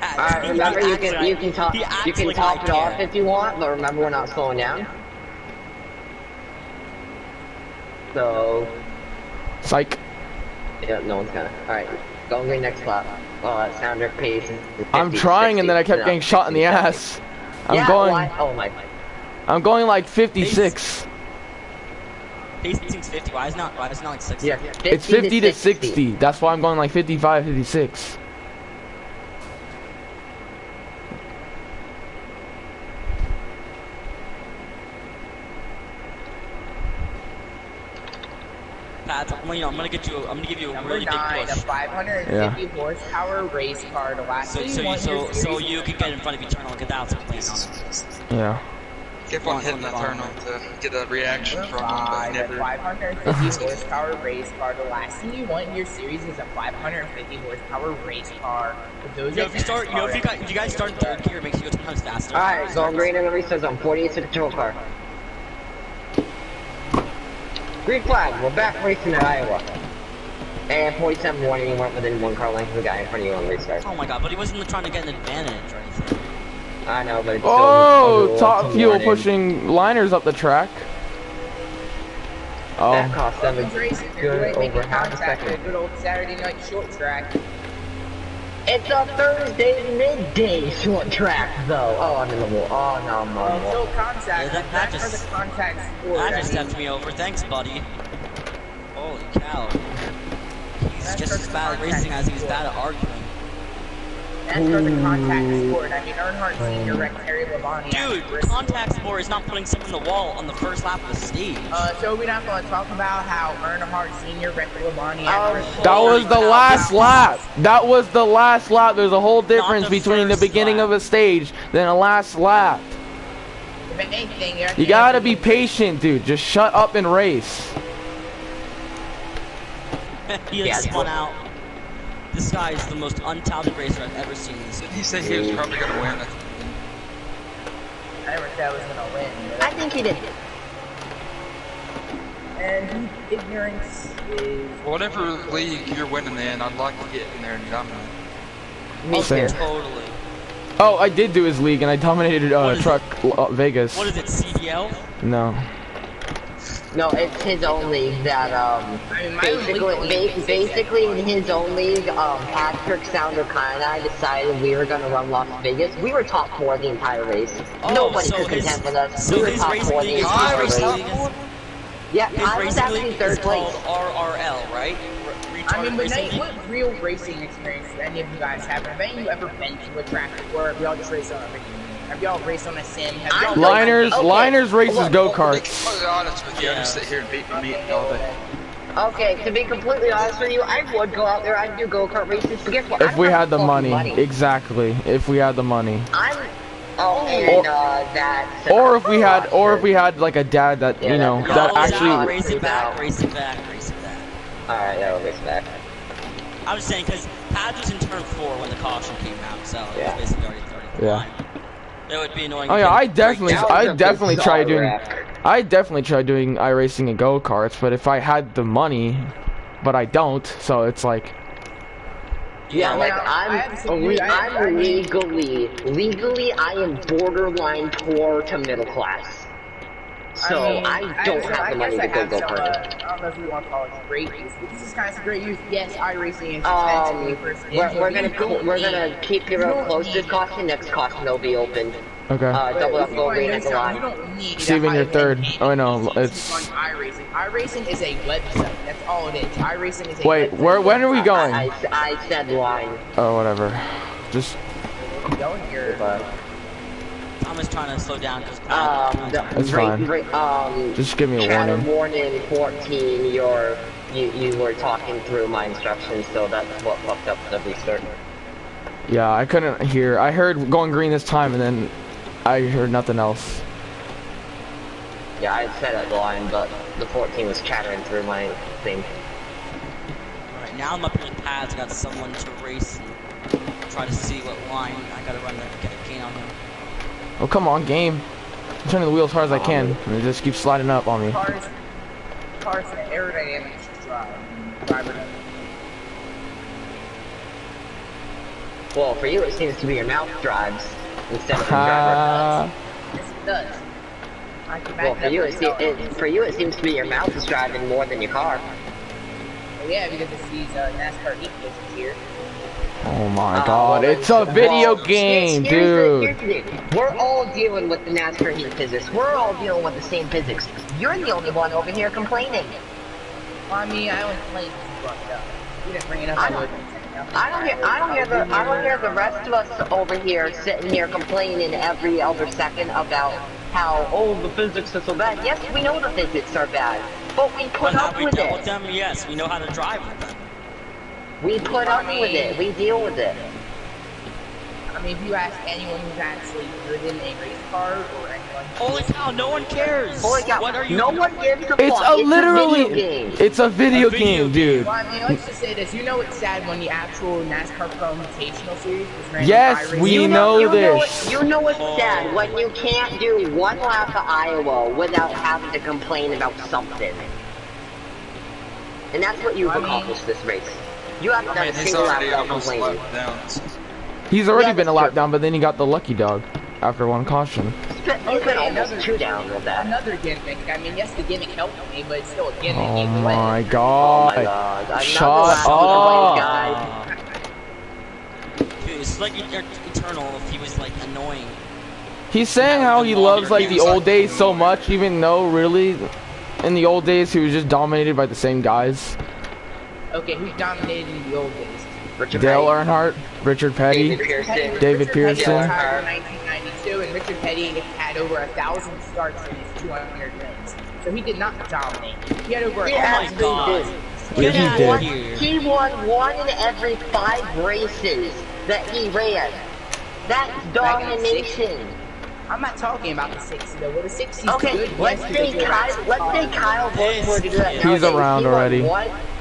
Alright, remember you can top it off if you want, but remember we're not slowing down. So,
Psych.
yeah, no one's gonna. Alright, go green next lap. Well, that Sounder pace is 50,
I'm trying,
60,
and then I kept
no,
getting shot in the
60.
ass.
Yeah, oh my.
I'm going like 56.
Pace seems 50. Why is it not like 60?
Yeah,
It's 50 to 60. That's why I'm going like 55, 56.
Pat, well, I'm gonna give you a
Number
really big
9, a
push.
550 horsepower race car. The last
So
thing you want your
so
series
you
is
can get in front of Eternal and get the outside plane on it.
Yeah.
Keep on hitting that turn to get a reaction from him, but
Five, a
never.
550 horsepower race car. The last thing you want in your series is a 550 horsepower race car. With those
If you guys start in third gear, it makes you go 10 times faster.
Alright, going green in the restart zone. 48 to the patrol car. Green flag, we're back racing at Iowa. And 47 warning, you weren't within 1 car length of the guy in front of you on the restart.
Oh my god, but he wasn't trying to get an advantage or anything.
I know, but it's
Oh,
still
Top Fuel
warning.
pushing liners up the track. Oh.
That cost them a
racing,
good
making
over half a
contact with a
second.
good old Saturday night short track.
It's a Thursday midday short track, though. Oh, I'm in the wall. Oh, no, I'm on the wall.
Still contact.
Yeah, that
That's
just-
for the contact sport.
That
I
just
mean,
stepped me over. Thanks, buddy. Holy cow. He's
That's
just
for
as
the
bad at racing as he's bad at arguing.
That's for the contact sport. I mean, Earnhardt Sr. wrecked Terry Labonte.
Dude, contact sport is not putting someone in the wall on the first lap of the stage.
So we're not going to talk about how Earnhardt Sr. wrecked Labonte.
That was the last lap. That was the last lap. There's a whole difference
the
between the
first
beginning
lap.
of a stage than a last lap.
If anything,
You gotta be patient, dude. Just shut up and race.
He
Yeah,
spun out. This guy is the most untalented racer I've ever seen in this
Did he say he was probably gonna win it?
I never said I was going to win.
I think he did.
And ignorance is...
Whatever league you're winning in, I'd like to get in there and dominate.
Me
Same.
too.
Totally.
Oh, I did do his league and I dominated
What is
truck Vegas.
What is it, CDL?
No.
No, it's his own league that,
I mean, my own league
basically in his own league, Patrick Sounder-Kine and I decided we were gonna run Las Vegas. We were top 4 the entire race.
Oh,
Nobody
so
could
his-
contend with us.
So
we were
his
top
racing
4
league
the
is
entire
his
race.
racing league is
Yeah,
his
I was
racing
actually
league
third
is called
place.
RRL, right?
I mean, but
Retarded racing
what real racing experience do any of you guys have? Have any of you ever been to a track before? Have y'all just raced on a have y'all raced on a sim? Have y'all
Liners,
Okay.
liners races
Look,
go-karts.
I'll be honest with you, I just sit here and beat the meat all day.
Okay, to be completely honest with you, I would go out there, I'd do go-kart races, but guess what? I
If
don't
we
have
had the
fucking
money. Exactly. If we had the money.
That.
Or if we had like a dad that,
Yeah,
you know,
that-
that
Oh,
actually
racing back. Racing back.
Alright, yeah, we'll race back.
I was saying because Pad was in turn 4 when the caution came out, so it
Yeah.
was basically already 30.
Yeah.
It would be annoying.
Oh yeah, I definitely
That was a
tried doing
bizarre
iRacing and go-karts, but if I had the money, but I don't, so it's like
Yeah, like
I
legally, I am borderline poor to middle class. So I don't have the money to go go-karting.
I don't know if you want to call it great use. This is kind of great use. Yes, iRacing is expensive.
We're gonna keep your real close to this caution. Next caution will be open.
okay.
Double up, go green at the
You
line.
don't need
Steven, you're third. Oh no, it's
on iRacing. iRacing is a website. That's all it is. iRacing is a
wait.
website.
When are we going?
I said line.
Oh whatever. Just
Going here.
Thomas trying to slow down because
That's fine. Just give me a warning.
Warning 14. You were talking through my instructions, so that's what fucked up the restart.
Yeah, I couldn't hear. I heard going green this time, and then I heard nothing else.
Yeah, I said at the line, but the 14 was chattering through my thing.
Alright, now I'm up here with Pads. I got someone to race and try to see what line I gotta run to get a gain on him.
Oh come on, game! I'm turning the wheel as hard as I can, and it just keeps sliding up on me.
Cars and aerodynamics driver.
Well, for you it seems to be your mouth drives instead of the driver.
Yes, it does. I can back
Well, for you it seems to be your mouth is driving more than your car.
Well, yeah, because it's these NASCAR heat physics here.
Oh my god, it's a video game, dude.
Here's the thing. We're all dealing with the NASCAR heat physics. We're all dealing with the same physics. You're the only one over here complaining.
Well, I mean, I only played because you brought it up. You didn't bring it up.
I don't hear the rest of us over here sitting here complaining every other second about how, oh, the physics are so bad. Yes, we know the physics are bad, but we put
But
up
have we
with
dealt with
it.
them? Yes, we know how to drive with them.
We put up with it. We deal with it.
I mean, if you ask anyone who's actually good in a race car or anyone.
Holy cow, no one cares.
Holy cow,
What are you
no
doing?
one gives a
It's
fuck.
a literally,
video game.
it's a video game, dude.
Well, I mean, let's just say this. You know it's sad when the actual NASCAR Pro Invitational Series was ran
Yes,
by
we
iRacing.
know
you
this.
You know what's sad when you can't do one lap of Iowa without having to complain about something. And that's what you've accomplished this race. You haven't done a
Man, he's
single lap
already
without
almost
complaining.
left down.
He's already
Yeah,
been a
that's
lap
true.
down, but then he got the lucky dog after one caution.
He's been almost 2 down with that.
Another gimmick. I mean, yes, the gimmick helped me, but it's still a gimmick.
Oh
either way.
my
Oh
god.
my god. Another
Shut
lap of
up.
the guys.
Dude, it's like Eternal if he was like annoying.
He's saying how he loves like the old days so much, even though really, in the old days he was just dominated by the same guys.
Okay, who dominated in the old days?
Richard
Dale
Petty,
Earnhardt, Richard Petty,
David Pearson.
David
Richard Petty
Pearson.
retired in 1992, and Richard Petty had over 1,000 starts in his 200 wins. So he did not dominate. He had over
Yeah,
1,000
Oh my
he
God.
did.
Yeah, he
Get
did.
out of here.
He won 1 in every 5 races that he ran. That's domination.
I'm not talking about the 60 though. Well, the 60's
Okay,
good.
let's say Kyle Busch were to do that
He's
nowadays.
around
He won
already.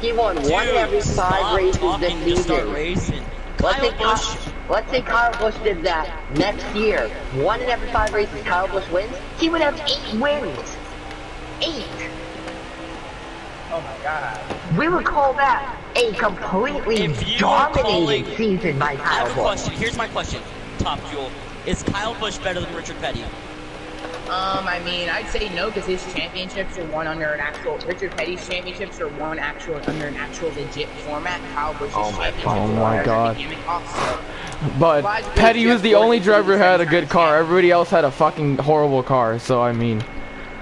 He won 1 in every 5 races this season.
Racing.
Let's say,
Kyle Busch.
let's say Kyle Busch did that next year. 1 in every 5 races Kyle Busch wins. He would have 8 wins. 8.
Oh my god.
We would call that a completely
If you are
dominated
calling-
season by
I
Kyle
have a
Busch.
question. Here's my question. Top Fuel. Is Kyle Busch better than Richard Petty?
I mean, I'd say no, because his championships are won under an actual. Richard Petty's championships are won under an actual legit format. Kyle Busch's championships
Oh my
are
God.
a gimmick also.
But Petty was the only driver who had a good car. Everybody else had a fucking horrible car. So I mean,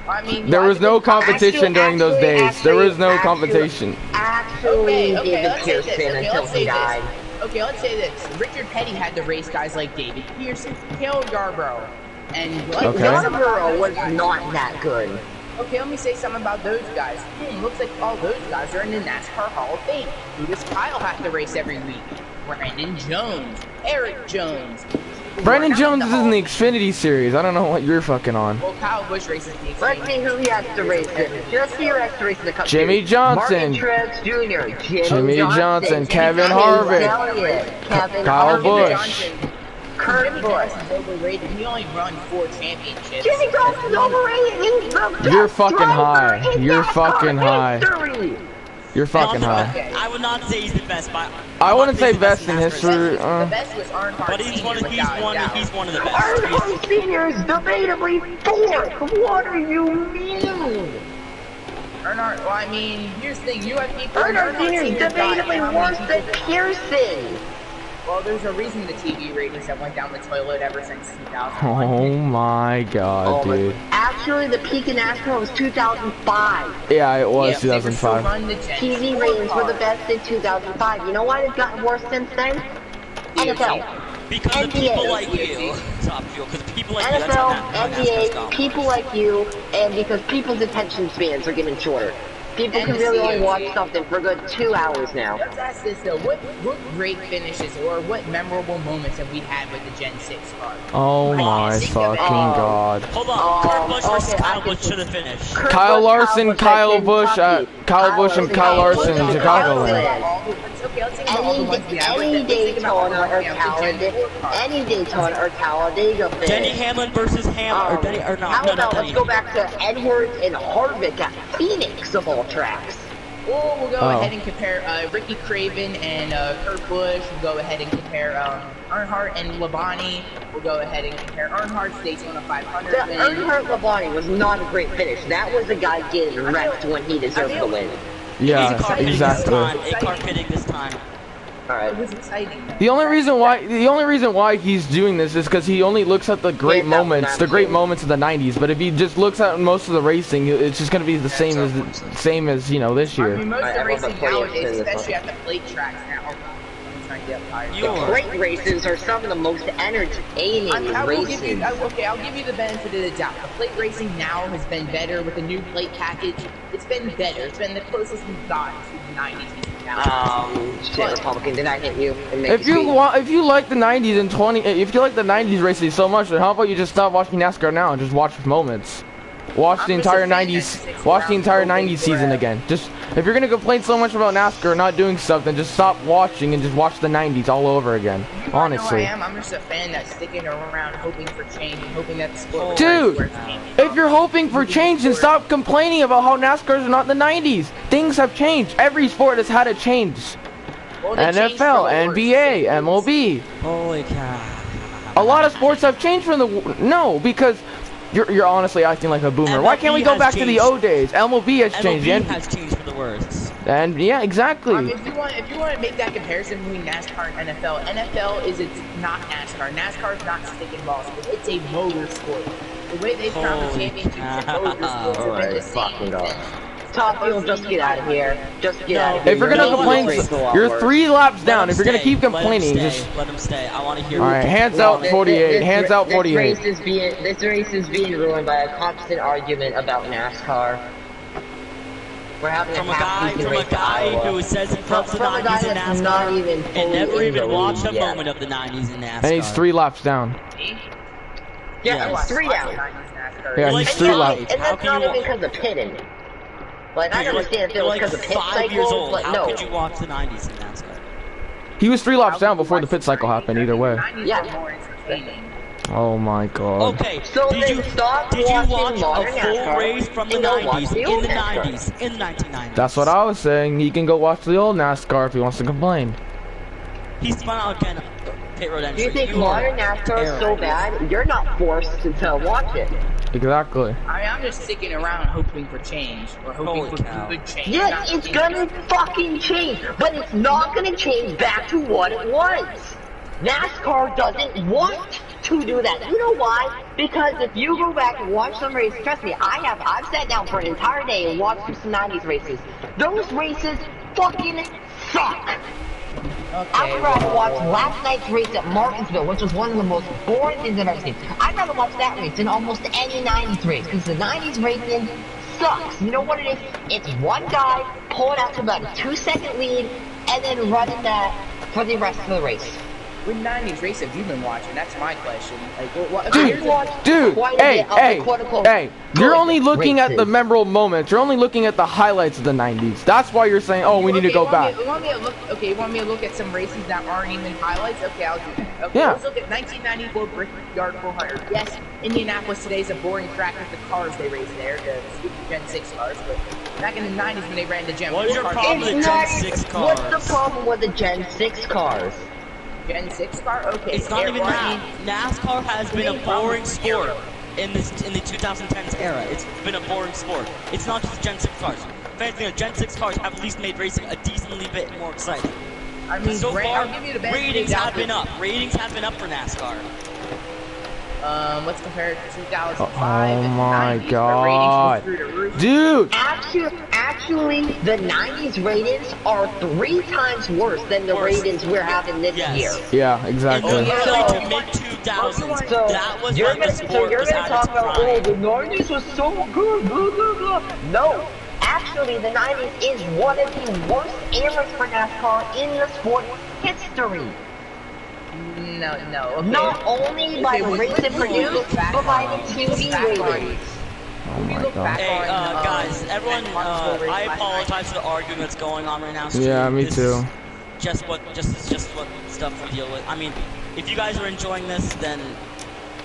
I mean,
there was no competition during those days.
actually,
There was no
actually-
competition.
Actually, David
let's say this.
Pearson
Okay,
until
let's
he
say
died.
this. Okay, let's say this. Richard Petty had to race guys like David Pearson, Cale Yarborough, and
Okay.
Yarborough was not that good.
Okay, let me say something about those guys. Looks like all those guys are in the NASCAR Hall of Fame. Who does Kyle have to race every week? Brandon Jones, Eric Jones.
Brandon Jones is in the Xfinity series. I don't know what you're fucking on.
Well, Kyle Busch races the
Let's see who he has to race in. Just see who has to race in the Cup
Jimmy
Series.
Johnson.
Martin Truex Jr.
Jimmy Johnson, Kevin
Chase
Harvick,
Elliott, Kevin
Kyle
Harvick,
Busch.
Kurt
Jimmy
Busch.
Johnson's overrated. He only run 4 championships.
Jimmy Johnson's overrated. He's the best
You're fucking
driver
high.
in
You're
NASCAR
fucking high.
history.
You're fucking high.
Okay.
I would not say he's the best, but
I wouldn't
I'm
say
not saying
best in
he's the
history.
The best was Earnhardt
But he's one.
Sr., without a doubt.
He's one of the best.
Earnhardt Sr. is debatably 4th. What do you mean?
Earnhardt, well, I mean, here's the thing. You have people.
Earnhardt Sr. is debatably worse than Pearson.
Well, there's a reason the TV ratings have went down the toilet ever since 2001.
Oh my god,
my-
dude.
Actually, the peak in NASCAR was 2005.
Yeah, it was
Yeah, they were still
2005.
running the Gen
TV
4
ratings were the
cars.
best in 2005. You know why it's gotten worse since then? NFL.
Because of
NBA.
people like you, Top Fuel. Because people like you. That's
NFL,
how NASCAR's
NBA,
gone.
people like you, and because people's attention spans are getting shorter. People
And
can
the
really only watch
COC.
something for a good 2 hours now.
Let's ask this though. What great finishes or what memorable moments have we had with the Gen 6 car?
Oh my fucking god.
Hold on. Kurt Busch versus
okay, I
Kyle
can
Busch should have finished.
Kurt
Kyle
Busch,
Larson,
Busch
Kyle
at
Busch,
Kentucky.
Kyle Busch and Kyle Larson in Chicagoland.
Okay, let's think about all the ones we have.
Any
Let's think about all the
Daytona or
ones we have with the Gen 4 cars.
Any Daytona or Talladega finish.
Denny Hamlin versus Hamlin. Or Denny, or no,
How
no,
about
not
let's
Denny.
go back to Edwards and Harvick at Phoenix of all tracks.
Or we'll go
Oh.
ahead and compare Ricky Craven and Kurt Busch. We'll go ahead and compare Earnhardt and Labonte. We'll go ahead and compare Earnhardt's Daytona 500
The
win.
Earnhardt Labonte was not a great finish. That was a guy getting wrecked when he deserved the win.
Yeah,
A-car pitting
exactly.
This time. A-car pitting this time.
Alright.
It was exciting.
The only reason why he's doing this is because he only looks at the great
Yeah, that was
moments, the great moments of the '90s. But if he just looks at most of the racing, it's just gonna be the same as you know this
I
year.
mean, most of
Alright,
the
everyone
racing
play it
nowadays,
in this
especially at the plate tracks now. starting to get tired.
The crate races are some of the most entertaining
I will
races.
give you, okay, I'll give you the benefit of the doubt. The plate racing now has been better with the new plate package. It's been better. It's been the closest we've gotten to the 90s now.
Shit, Republican, did I hit you?
If you like the 90s and if you like the 90s races so much, then how about you just stop watching NASCAR now and just watch moments? Watch the entire 90s. Watch the entire 90s season again. Just if you're gonna complain so much about NASCAR not doing stuff, then just stop watching and just watch the 90s all over again. Honestly.
I'm just a fan that's sticking around, hoping for change, and hoping that the sport.
Dude, if you're hoping for change, then stop complaining about how NASCAR is not the 90s. Things have changed. Every sport has had a change.
Well,
NFL, NBA, MLB.
Holy cow.
A lot of sports have changed from the because. You're honestly acting like a boomer.
MLB
Why can't we go back to the old days? MLB has changed.
MLB has changed for the worse.
And yeah, exactly.
If you want to make that comparison between NASCAR and NFL, NFL is not NASCAR. NASCAR is not stick and balls. It's a motorsport. The way they've crowned the championships in motorsports have been the same.
Top Fuel, just get out of here. Just get out of here.
If you're gonna complain, you're 3 laps down. If you're gonna keep complaining,
just let him stay. I want to hear.
All right, hands out 48. Hands out 48.
This race is being ruined by a constant argument about NASCAR. We're having
from a guy who says he loves the 90s in NASCAR and never even watched a moment of the 90s in NASCAR.
And he's 3 laps down.
Yeah, he's 3 down.
Yeah, he's 3 laps.
And that's not even because of pitting. Like, I understand if it was because of pit cycles, but no.
How could you watch the 90s in NASCAR?
He was 3 laps down before the pit cycle happened, either way.
Yeah.
Oh my god.
Okay,
so
did you watch a full race from the 90s, in the 90s, in the 1990s?
That's what I was saying. He can go watch the old NASCAR if he wants to complain.
He's spun out again. Pit road entry.
Do you think modern NASCAR is so bad? You're not forced to watch it.
Exactly.
I'm just sticking around hoping for change, or hoping for good change.
Yes, it's gonna fucking change, but it's not gonna change back to what it was. NASCAR doesn't want to do that. You know why? Because if you go back and watch some races, trust me, I've sat down for an entire day and watched some 90s races. Those races fucking suck.
Okay,
I would rather watch last night's race at Martinsville, which was one of the most boring things I've ever seen. I'd rather watch that race than almost any 90s race, because the 90s racing sucks. You know what it is? It's one guy pulling out to about a 2-second lead, and then running that for the rest of the race.
What 90s race have you been watching? That's my question. Like,
Dude, hey, you're only looking at the memorable moments. You're only looking at the highlights of the 90s. That's why you're saying, oh, we need to go back.
You want me to look at some races that aren't even highlights? Okay, I'll do that. Okay,
yeah.
Let's look at 1994 Brickyard 400. Yes, Indianapolis today is a boring track with the cars they race there, the Gen 6 cars, but back in the 90s when they ran the Gen 4 cars.
What's your problem with the Gen 6 cars?
What's the problem with the Gen 6 cars?
Gen 6 car? Okay.
It's not even that. NASCAR has been a boring sport in the 2010s era. It's been a boring sport. It's not just Gen 6 cars. If anything, Gen 6 cars have at least made racing a decently bit more exciting.
I mean,
so far,
I'll give you the
ratings have been up. Ratings have been up for NASCAR.
Let's compare it to 2005.
Oh my god. Dude!
Actually, the 90s ratings are 3 times worse than the ratings we're having this year.
Yeah, exactly.
In the early to mid-2000s, that was when the sport was at its prime.
Oh, the 90s was so good, blah, blah, blah. No, actually, the 90s is one of the worst eras for NASCAR in the sport history.
No. Okay.
Not only by the race it produced, but by the TV ratings.
Oh my god.
Hey, guys, everyone, I apologize for the argument that's going on right now.
Yeah, me too.
Just what stuff we deal with. I mean, if you guys are enjoying this, then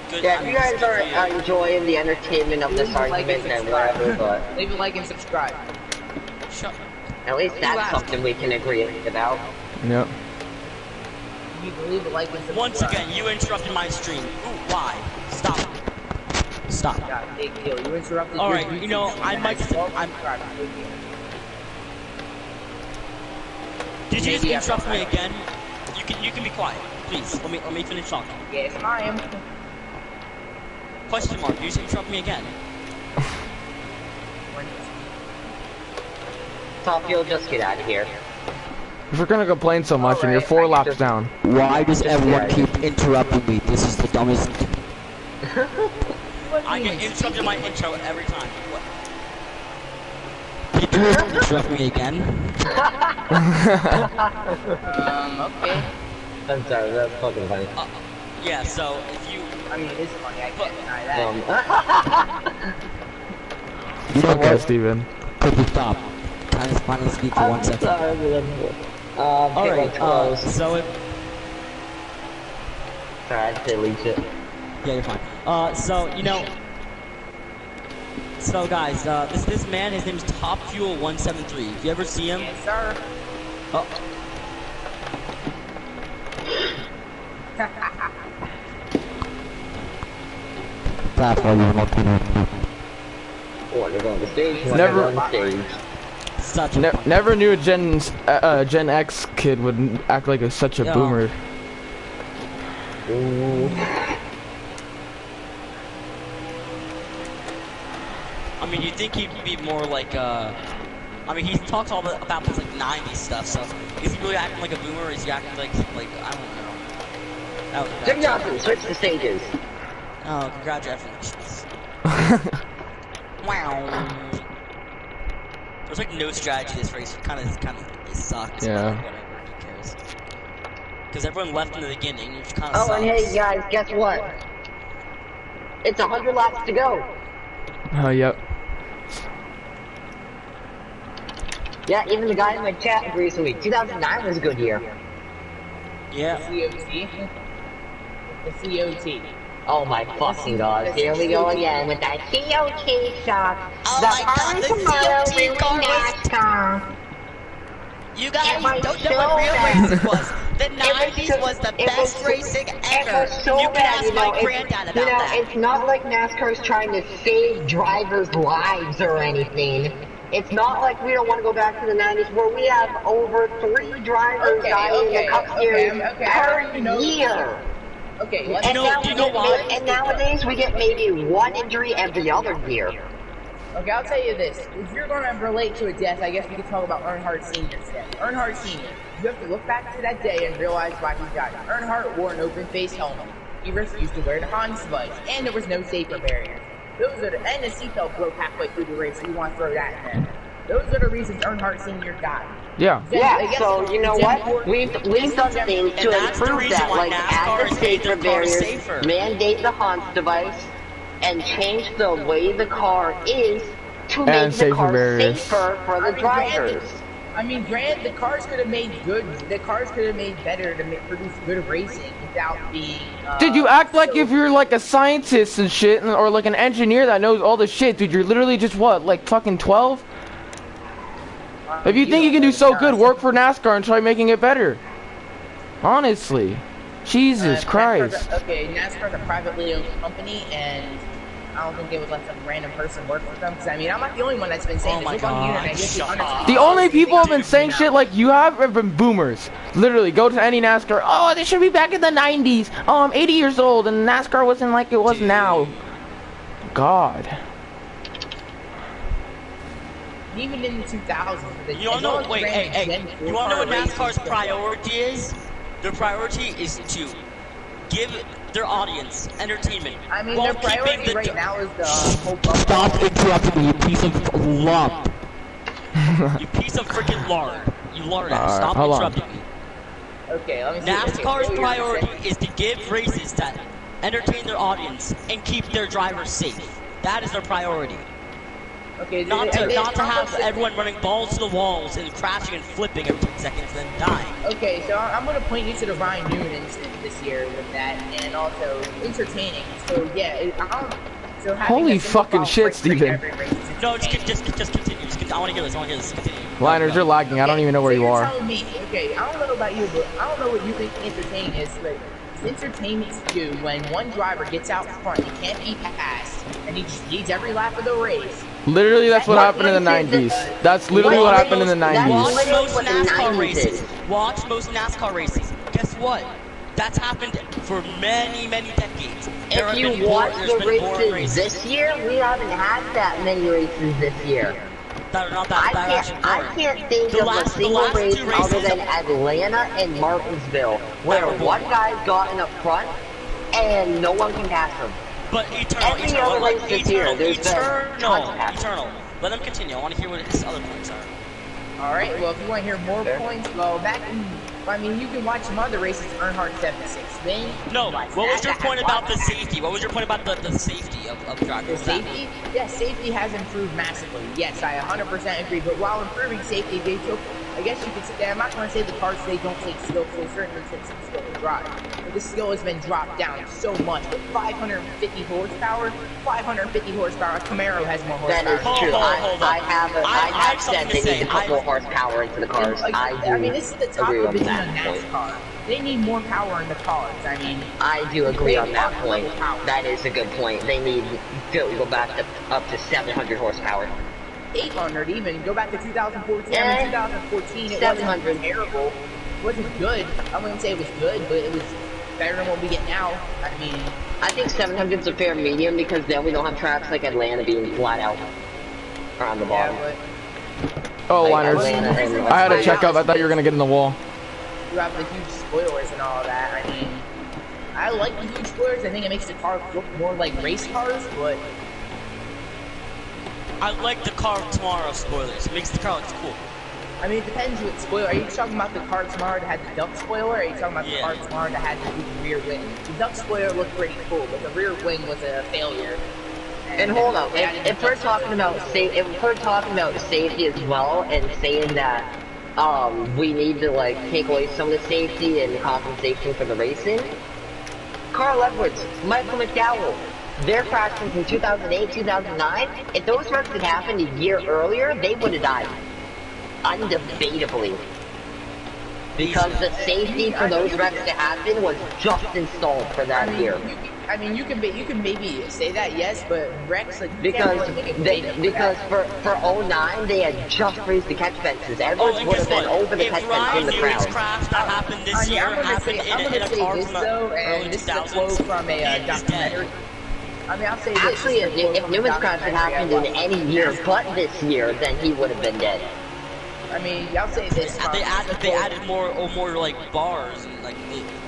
good.
Yeah, if you guys are enjoying the entertainment of this argument, then whatever, but...
Leave a like and subscribe.
Shut up.
At least that's something we can agree about.
Yep.
Leave a like and subscribe.
Once again, you interrupted my stream. Ooh, why? Stop. Stop.
God, big deal. You interrupted.
All right, you know, I might. Did you just interrupt me again? You can be quiet, please. Let me finish talking.
Yes, I am.
Question mark. You just interrupt me again.
Top Fuel, just get out of here.
If we're gonna complain so much and you're 4 laps down.
Why does everyone keep interrupting me? This is the dumbest. I get interrupted in my intro every time. What? Can you interrupt me again?
Okay.
I'm sorry, that's fucking funny.
Yeah, so if you...
I mean, it is funny, I can't deny that.
Okay, Steven.
Could we stop? Can I finally speak for 1 second? Alright, so if...
Sorry, I had to delete it.
Yeah, you're fine. So, you know... So guys, this man, his name's Top Fuel 173. If you ever see him...
Yes, sir.
Oh. That's why you're not gonna...
What, they're on the stage?
Never-
On the stage.
Such a...
Never knew a Gen X kid would act like such a
Yeah.
boomer.
Ooh.
I mean, you'd think he'd be more like, I mean, he talks all about this, like, 90s stuff, so... Is he really acting like a boomer, or is he acting like, I don't know.
Jim Johnson, switch the stages.
Oh, congratulations. Wow. There's like no strategy this race. It sucked.
Yeah.
Whatever, who cares? Because everyone left in the beginning, which kind of
Oh,
sucks.
and hey guys, guess what? It's 100 laps to go.
Yep.
Yeah, even the guy in my chat agrees with me. 2009 was a good year.
Yeah.
COT. The COT.
Oh my fucking god, here we go again with that COT shot.
Oh
the
my god, the COT car was...
NASCAR.
You guys
It was
don't
so
know what real
bad.
racing was. The
It was
90s
so-
was the
it was
best
so-
racing
It
ever.
was so
You can
bad,
ask
you know,
my
it's-
granddad about
you know,
that.
it's not like NASCAR's trying to save drivers' lives or anything. It's not like we don't want to go back to the 90s where we have over 3 drivers dying in the Cup Series per year.
Okay,
And, now
do
we
you know
get
why?
and nowadays we get maybe 1 injury every other year.
Okay, I'll tell you this. If you're going to relate to a death, I guess we could talk about Earnhardt Sr.'s death. Earnhardt Sr., you have to look back to that day and realize why he died. Earnhardt wore an open-face helmet. He refused to wear the Hans device, and there was no safer barrier. And the seatbelt broke halfway through the race, so you want to throw that in there. Those are the reasons Earnhardt Sr. died.
Yeah.
Yeah, so you know what? We've done things to
that's the
improve
reason
that,
why
like
NASCAR
add the
has made their
safer
cars
barriers,
safer.
mandate the Hans device, and change the way the car is to
And
make the
safer
car
barriers.
safer for the drivers.
Granted, the cars could have made better to produce good racing without being.
Dude, you act like if you're like a scientist and shit, or like an engineer that knows all the shit. Dude, you're literally just what, like fucking 12? If you think you can do so good, work for NASCAR and try making it better. Honestly. Jesus Christ.
NASCAR's a privately owned company, and I don't think they would let some random person work for them. Because I mean, I'm not the only one that's been saying
Oh
this.
my
Look on the
God,
internet,
shut up.
The only people have been saying shit like you have been boomers. Literally, go to any NASCAR. Oh, they should be back in the 90s. Oh, I'm 80 years old and NASCAR wasn't like it was now. God.
Even in the 2000s.
You don't know, wait, hey, you want to know what NASCAR's priority is? Their priority is to give their audience entertainment.
I mean,
while
their priority
keeping the
right now is the whole bubble.
Stop interrupting me, you piece of lump. You piece of freaking lard. You lard ass. Stop
hold on.
interrupting me.
Okay, let me see.
NASCAR's
Okay,
priority is to give races that entertain their audience and keep their drivers safe. That is their priority.
Okay,
Not to have everyone running balls to the walls and crashing and flipping every 10 seconds and then dying.
Okay, so I'm gonna point you to the Ryan Newman incident this year with that, and also entertaining. So yeah, so having
Holy
a single
fucking
file
shit,
break for
Steven.
every race is
No,
entertaining.
just continue. I want to hear this. Continue.
Liners, you're lagging. I don't even know where
so
you
you're
are.
telling me, okay, I don't know about you, but I don't know what you think entertaining is, but it's entertainment to do when one driver gets out front, he can't be passed, and he just leads every lap of the race.
Literally, that's what happened in the 90s. That's literally what happened in the 90s.
Watch most
what the
NASCAR
90s
races.
is.
Watch most NASCAR races. Guess what? That's happened for many, many decades. There have
If
been
you watch
there's
the
been boring
races this year, we haven't had that many races this year.
that are not that actually
I
boring.
can't think
The
of
last-
a
the
single
last
race
two
other
races-
than Atlanta and Martinsville where
were
one
boring.
guy's gotten up front and no one can pass him.
But Eternal,
Every other
like,
race this year, there's been tons of passes.
Eternal. Let him continue. I want to hear what his other points are.
Alright, well, if you want to hear more
Fair.
points, well, I mean, you can watch some other races, Earnhardt 76. Then,
No,
watch
what was
that.
your point
Watch
about the
that.
safety? What was your point about the safety of drivers?
The
What's that?
safety? Yes, safety has improved massively. Yes, I 100% agree. But while improving safety, they took, I guess you could say, I'm not going to say the cars, they don't take skill, because they certainly take some skill to drive. But the skill has been dropped down so much. With 550 horsepower, a Camaro has more horsepower.
That is
Hold
true.
on.
I have
something
said
to
they
say.
need to put more horsepower into the cars. I
mean, this is the
do
top
agree
of
on
the team
that
on
point.
NASCAR. They need more power in the cars. I mean,
I do agree on that point. That is a good point. They need to go back up to 700 horsepower.
800 even. Go back to 2014. I
Eh,
mean, 2014, it
700.
wasn't terrible. It wasn't good. I wouldn't say it was good, but it was better than what we get now. I mean,
I think 700 is a fair medium because then we don't have tracks like Atlanta being flat out around the
yeah,
bottom.
but
Oh,
Like
liners.
Atlanta and
I had to check up. I thought you were gonna get in the wall.
you have the huge spoilers and all that. I mean, I like the huge spoilers. I think it makes the car look more like race cars, but
I like the car of tomorrow spoilers. It makes the car look cool.
I mean, it depends what spoiler. Are you talking about the car tomorrow that had the duck spoiler, or are you talking about the
Yeah.
car tomorrow that had the rear wing? The duck spoiler looked pretty cool, but the rear wing was a failure.
And hold up,
they added the
if we're
duck
talking about safety as well, and saying that we need to like take away some of the safety and compensation for the racing, Carl Edwards, Michael McDowell, their crashes in 2008, 2009. If those wrecks had happened a year earlier, they would have died, undebatably. Because the safety for those wrecks to happen was just installed for that year.
You can maybe say that, yes, but Rex, like, you
Because
can't really make a
because for 09 they had just raised the catch fences. Edwards
and
would
guess
have been
what?
over the
If
catch fence
Ryan
in the
Newman's
crowd.
crash that happened this year happened
I'm
in
gonna
a
say
car
this
from the
though,
early
and this is a
2000s,
quote from a
he is
documentary.
dead.
I mean, I'll say this.
Actually,
this is a quote
if
from a
Newman's crash had happened in
documentary I
any
watched.
year but this year, then he would have been dead.
I mean, I'll say this.
They
this is a quote-
added more like bars and like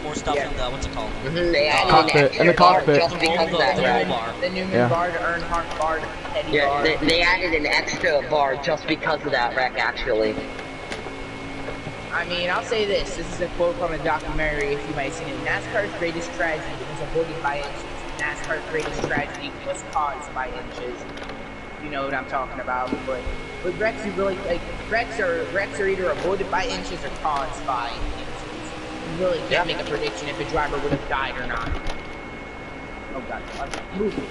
more stuff
Yeah.
in the what's it called?
They added
Cockpit,
an
in
extra
the
bar
cockpit.
just because of that
The
wreck.
bar.
The Newman
Yeah.
bar, the Earnhardt bar, the Petty
Yeah,
bar.
they added an extra bar just because of that wreck, actually.
I mean, I'll say this. This is a quote from a documentary, if you might have seen it. NASCAR's greatest tragedy was avoided by inches. NASCAR's greatest tragedy was caused by inches. You know what I'm talking about. But with wrecks, you really, like, wrecks are either avoided by inches or caused by inches. You really can't make a prediction if a driver would have died or not. Oh god, I'm moving.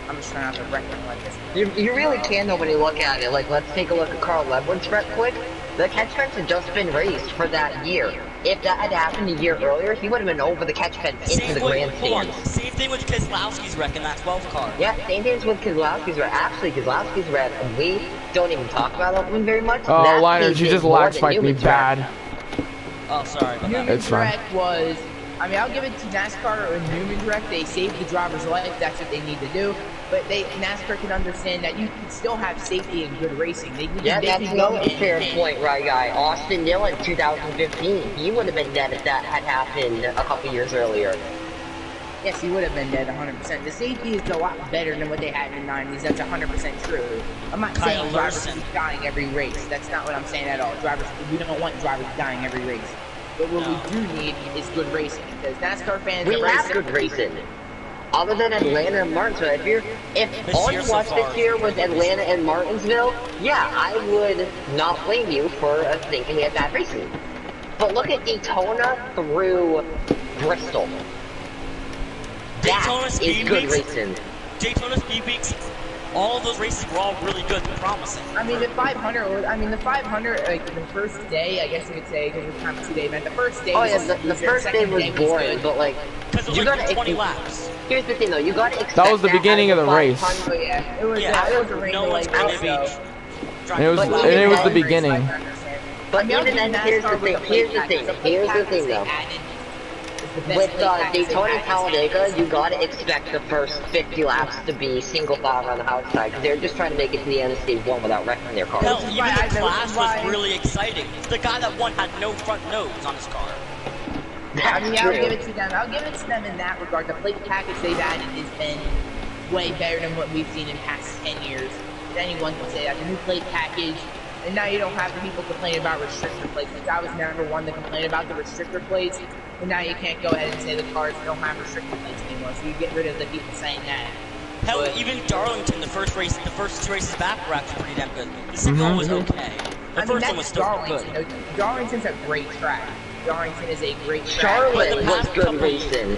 I'm just trying not to wreck them like this.
You really can though when you look at it. Like, let's take a look at Carl Edwards wreck quick. The catch fence had just been raised for that year. If that had happened a year earlier, he would have been over the catch fence into the grandstands.
Same thing with Keselowski's wreck in that 12 car.
Yeah, same thing with Keselowski's wreck. Actually, Keselowski's wreck, we don't even talk about that one very much.
Oh,
That
liners,
thing
you
did
just
more
lag
than
spiked me
Newman's wreck.
bad.
Oh, sorry about that.
Newman's
It's fine.
wreck was, I mean, I'll give it to NASCAR or Newman's wreck. They saved the driver's life. That's what they need to do. But NASCAR can understand that you can still have safety and good racing.
Yeah,
they
that's
can go
another fair point, right, guy. Austin Dillon, 2015. He would have been dead if that had happened a couple years earlier.
Yes, he would have been dead 100%. The safety is a lot better than what they had in the 90s. That's 100% true. I'm not saying
Kyle
drivers
Larson.
keep dying every race. That's not what I'm saying at all. We don't want drivers dying every race. But what we do need is good racing, because NASCAR fans
We
are
have good racing. Other than Atlanta and Martinsville, if
This
all
year
you
so
watched
far
this year
is
was
pretty good
Atlanta and Martinsville, yeah, I would not blame you for thinking we had bad racing. But look at Daytona through Bristol.
Daytona
That is
Speed
good
Weeks.
racing.
Daytona Speed Weeks, all of those races were all really good and promising.
I mean, the 500, like, the first day, I guess you could say, because it was kind of a 2-day event. The first day
Oh
was
yeah, the
easier.
first day
Second
was boring,
good.
but like,
Because it was
you
like
gotta
20 laps.
Here's the thing though, you gotta expect
That was the beginning
out
of the race.
500
Oh, yeah, it was,
Yeah,
it was a rain
no one's
delay,
going to be
also.
And it was,
But
and it was the
even
beginning.
But
I mean,
even then,
NASCAR
here's the
was
thing,
a
here's the
plate
thing,
package.
here's the
Package
thing
they
though.
added. the best
with
plate package they've
Daytona and
had.
Talladega, you gotta expect the first 50 laps to be single file on the outside, because they're just trying to make it to the end of stage 1 without wrecking their cars.
Hell,
Which is
even
why
the
I know-
class
which is why-
was really exciting. The guy that won had no front nose on his car.
I mean, I'll
True.
give it to them. I'll give it to them in that regard. The plate package they've added has been way better than what we've seen in past 10 years. Anyone can say that. The new plate package, and now you don't have the people complaining about restrictor plates, which I was never one to complain about the restrictor plates. And now you can't go ahead and say the cars don't have restrictor plates anymore, so you get rid of the people saying that.
Hell,
But-
even Darlington, the first two races back were actually pretty damn good. The second one was okay. The
I mean,
first one
that's
was still
Darlington.
good.
Darlington's a great track. Darlington is a great track.
Charlotte
the
was
past
good
couple
racing.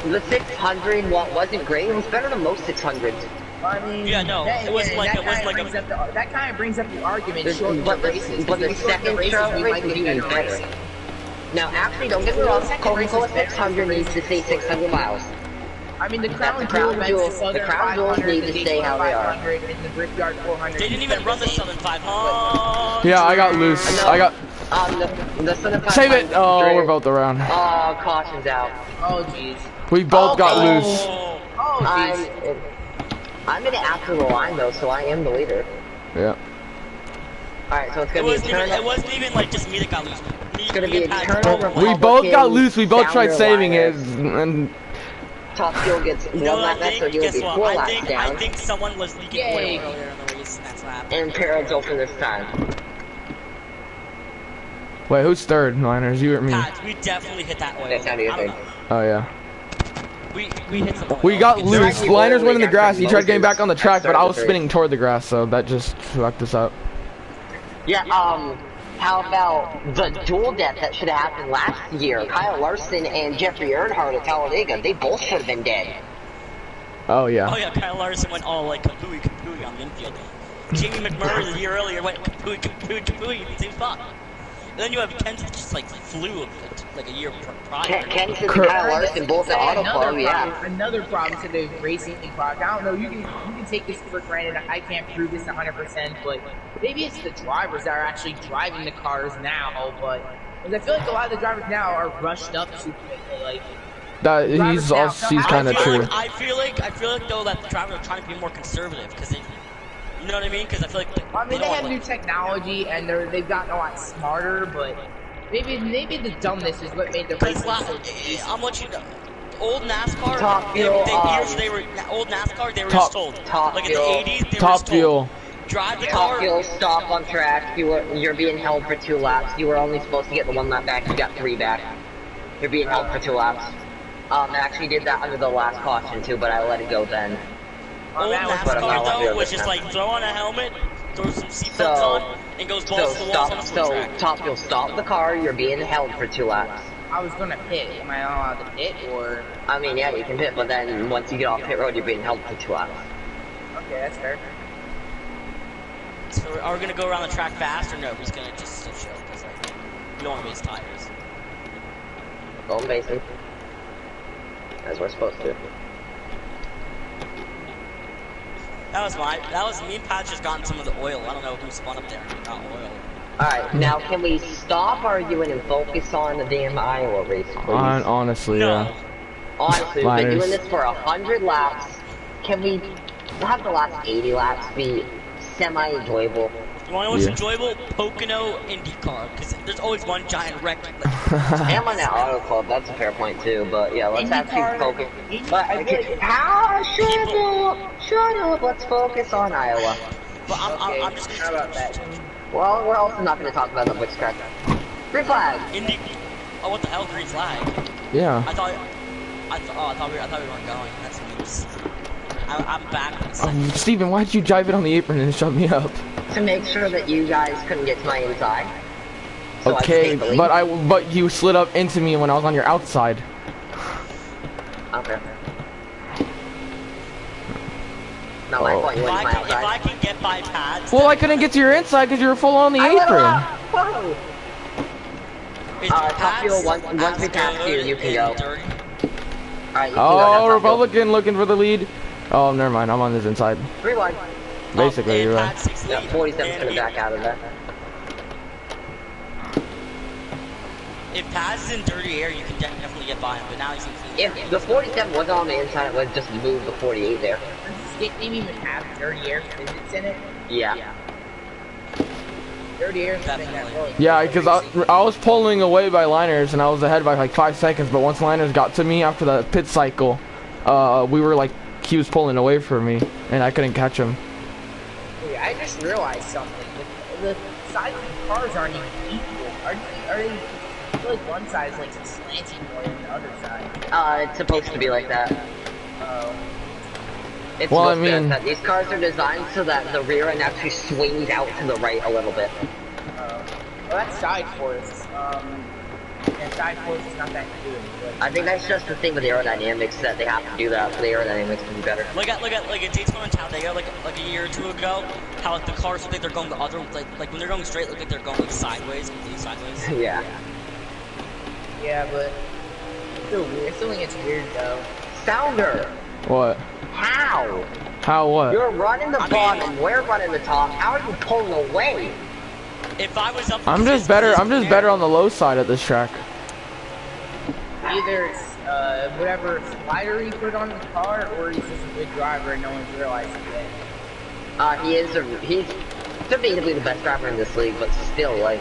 The 600 wasn't great, it was better than most 600s.
I mean,
Yeah, no,
that,
it was
again,
like-
that
it was
kinda
like a-
brings up the- that kind of brings up the argument.
This-
shorten
but
the
the-
races.
but the
If we shorten
second
races,
Charlotte
we
race
might
was
get
even
better
better.
racing.
Now, actually, don't get me wrong, Coca-Cola 600 needs to stay 600 miles.
I mean, the Crown
the
Jewel
Crown
events,
Jewel-
the Southern
the Crown Jewels
500,
need
the
to stay
Daytona
how they are.
500, and the Brickyard 400.
They didn't even run the Southern 500.
Yeah, I got loose.
No,
I got.
the Southern 500
Save it. Oh,
drift-
we're both around.
Oh, caution's out.
Oh, jeez.
We both got
Okay.
loose.
Oh, jeez.
I'm in it after the line though, so I am the leader.
Yeah.
Alright, so it's
It
gonna be a
wasn't even.
turn.
It wasn't even like just me that got loose.
It's gonna be a
Pat-
turnover.
We both got loose. We both
Down
tried
your
saving
liner.
it, and
Top fuel gets
You know
one
what I
lap left, so
think?
you'll
Guess
be
what?
4
I
laps
think
down.
someone was leaking
Yay.
oil earlier in the race. That's what happened.
And Parrot's open this time.
wait, who's third? Liners, you or me?
Pat, we definitely hit that oil.
That's how do you
I don't
think?
know.
Oh yeah.
We hit some oil.
We got
It's-
loose.
actually
Liners
oil
went in the
leak
grass.
after
He tried getting
Moses
back on the track, but I was
started the
spinning toward the grass, so that just fucked us up.
Yeah, how about the dual death that should have happened last year? Kyle Larson and Jeffrey Earnhardt at Talladega, they both should have been dead.
Oh yeah.
Oh yeah, Kyle Larson went all like kapooey on the infield. Jamie McMurray the year earlier went kapooey in the same spot. And then you have Kent that just like flew like a year prior.
Kent and
Kurt-
Kyle Larson both at Auto Club, yeah.
Another problem to the racing product. I don't know. You can take this for granted. I can't prove this 100%, but maybe it's the drivers that are actually driving the cars now. But because I feel like a lot of the drivers now are rushed up too quickly. Like
That he's kind of true.
I feel like though that the drivers are trying to be more conservative because they, you know what I mean? Because I feel like
I mean, they
don't
have
want,
new technology and they've gotten a lot smarter, but maybe the dumbness is what made the
Because
racing so easy.
I'm let you know. Old NASCAR,
Top
they,
Fuel,
years they were old NASCAR. They were
Top-
just told,
Top
like
Fuel.
in the '80s, they were
Top
just told,
Fuel.
drive the
Top
car.
fuel, stop on track, you're being held for 2 laps. You were only supposed to get the 1 lap back, you got 3 back. You're being held for 2 laps. I actually did that under the last caution too, but I let it go then.
Old
that was
what I'm not
NASCAR though
allowed
was
to
just
do.
like throw on a helmet, throw some seatbelts
So-
on, and goes balls to the walls on the swim track.
Top fuel, stop the car, you're being held for 2 laps.
I was gonna pit. Am I not allowed to pit or?
I mean, yeah, you can pit, but then once you get off pit road, you're being held for 2 laps.
Okay, that's fair.
So are we gonna go around the track fast or no? We're just gonna just still show because like we don't want to waste tires.
Going basic. As we're supposed to.
That was me and Pat just gotten some of the oil. I don't know who spun up there and got oil.
Alright, now can we stop arguing and focus on the damn Iowa race, please?
Honestly,
No.
yeah.
Honestly, we've been
Liners.
doing this for 100 laps. Can we have the last 80 laps be semi-enjoyable?
You want to know what's
Yeah.
enjoyable? Pocono IndyCar, because there's always one giant wreck.
And on that Auto Club, that's a fair point too, but yeah, let's actually
IndyCar-
focus.
Indy-
But,
I feel like-
shut up, let's focus on Iowa.
But
Okay,
I'm just
how about that?
Well, we're also not going to talk about the Wix track. Green flag!
Indy. Oh, what the hell? Green flag.
Yeah.
I thought we weren't going. That's news. I'm back.
Steven, why'd you jive it on the apron and shut me up?
To make sure that you guys couldn't get to my inside. So I could
Okay,
take the lead.
but you slid up into me when I was on your outside.
Okay. No, my point, you
If
went to my
I
outside.
can get by pads.
Well, I couldn't get to your inside because you were full on the apron.
Whoa!
Is
Top
pads
fuel, once we
as
pass you,
good
you can
in
go.
dirty?
Alright, you can go now,
Oh,
top fuel.
Republican looking for the lead. Oh, never mind. I'm on his inside.
Rewind.
Basically,
And
you're right.
pad 6
Yeah,
lead.
47's
And
gonna back out of that.
if Paz is in dirty air, you can definitely get by him. But now he's in clean air.
If the 47 wasn't on the inside, it would just move the 48 there.
Does this game even have dirty air physics in it?
Yeah.
Dirty air is the thing that really.
Yeah, because I was pulling away by liners and I was ahead by like 5 seconds. But once liners got to me after the pit cycle, we were like, he was pulling away from me and I couldn't catch him.
Wait, I just realized something. The sides of the cars aren't even equal. Are they? I feel like one side is like slanting more than the other side.
It's supposed to be like that.
Oh.
It's
Well, I
supposed to be like
mean-
that. These cars are designed so that the rear end actually swings out to the right a little bit.
Well, that's side force. And side force is not that good.
I think that's just the thing with aerodynamics, that they have to do that for the aerodynamics to be better.
Look at Daytona and Talladega like a year or two ago. How like the cars look like they're going the other like when they're going straight, look like they're going like sideways, completely sideways.
Yeah.
Yeah, but it's still weird. I still think it's weird though.
Sounder!
What?
How?
How what?
You're running the bottom, we're running the top. How are you pulling away?
If I was up,
I'm just better on the low side at this track.
Either it's whatever slider he put on the car, or he's just a good driver and no one's realized it yet.
He's debatably the best driver in this league, but still, like,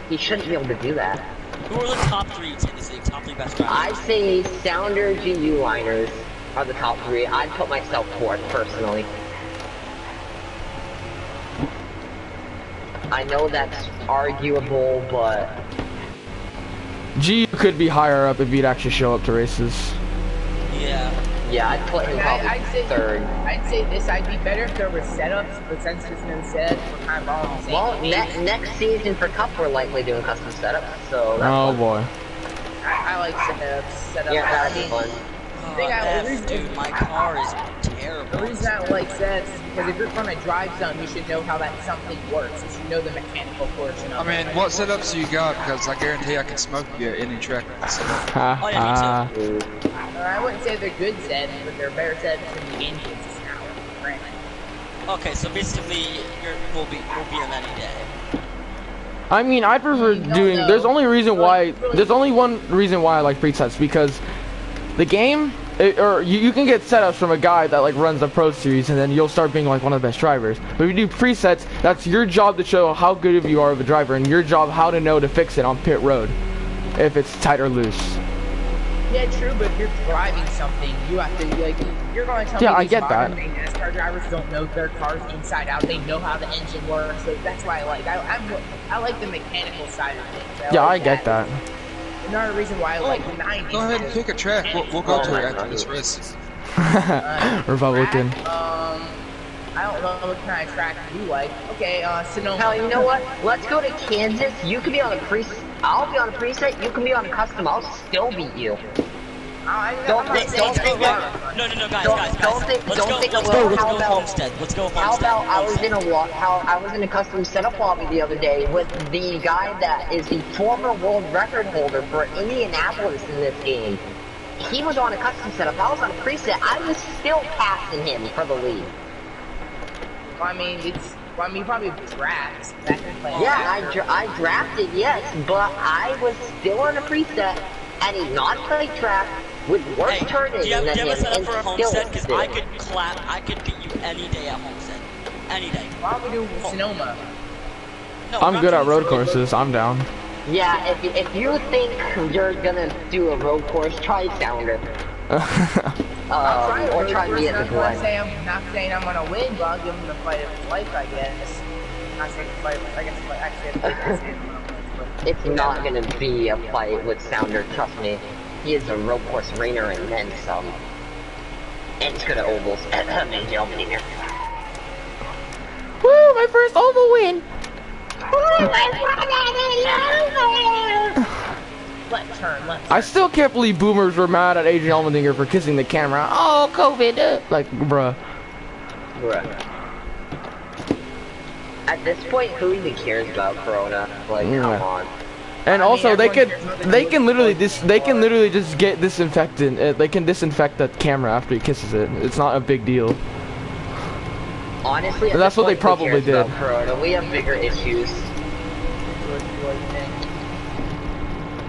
he shouldn't be able to do that.
Who are the top 3 in this league? Top 3 best drivers?
I'd say Sounder, GU liners are the top 3. I'd put myself 4th, personally. I know that's arguable, but...
G could be higher up if he'd actually show up to races.
Yeah.
Yeah, I'd put him probably
I'd say
3rd.
I'd say this. I'd be better if there were setups, but since there's no setups, we're kind of all on the same
Well,
page.
next season for Cup, we're likely doing custom setups, so that's
Oh
fun.
boy.
I like setups.
Yeah,
I
that'd be
mean,
fun.
thing I- the
F,
reason-
dude, my car is
the
terrible.
reason I like sets is because if you're from a drive zone, you should know how that something works. You should know the mechanical portion of
I
it.
mean, what setups do you got? Because I guarantee I can smoke you at any track.
Ha
Oh, yeah, me
ha.
I wouldn't say they're good sets, but they're better sets than the game gives us now. Granted.
Okay, so basically, we'll be in any day.
I mean, I prefer doing. There's only one reason why I like presets, because the game, or you can get setups from a guy that like runs a pro series, and then you'll start being like one of the best drivers. But if you do presets, that's your job to show how good of you are of a driver, and your job how to know to fix it on pit road, if it's tight or loose.
Yeah, true, but if you're driving something, you have to, like, you're going to tell
Yeah,
me
I
these
get that.
modern-day NASCAR drivers don't know their cars inside out. They know how the engine works, so that's why I like the mechanical side of things.
Yeah, I
like
get that.
Another reason why I like the 90s.
Go ahead and pick a track. We'll go to it after this race.
Republican.
I don't know what kind of track you like. Okay, Sonoma.
Hell, you know what? Let's go to Kansas. You can be on a I'll be on a preset. You can be on a custom. I'll still beat you. Don't think,
No, guys.
Don't think
Let's go
how about
Homestead. Let's go Homestead.
how about I was in a custom setup lobby the other day with the guy that is the former world record holder for Indianapolis in this game. He was on a custom setup. I was on a preset. I was still passing him for the lead.
I mean, you probably draft back in play.
Yeah, I drafted, yes, but I was still on a preset at a non-play track with worse turning
do you have
than him,
a setup
and
for a
still
Homestead? Because I
did.
I could beat you any day at Homestead. Any day.
Why don't we do Sonoma?
No,
I'm good at road
Rocky-
courses. I'm down.
Yeah, if you think you're gonna do a road course, try Sounder. Or try me at the Glen.
I'm not saying I'm gonna win, but I'll give him the fight of his life, I guess. Not saying the fight, I guess, actually,
It's not gonna be a fight with Sounder, trust me. He is a road course rainer and then some. And he's good at ovals. Major Almeida.
Woo! My first oval win.
left turn, left.
I still can't believe boomers were mad at Adrian Allmendinger for kissing the camera. Oh, COVID. Like, bruh.
At this point, who even cares about Corona? Like,
Yeah.
come on.
And
I mean,
also, they
everyone
can literally just get disinfectant. They can disinfect the camera after he kisses it. It's not a big deal.
Honestly,
And that's what they probably
cares
did.
about Corona? We have bigger issues.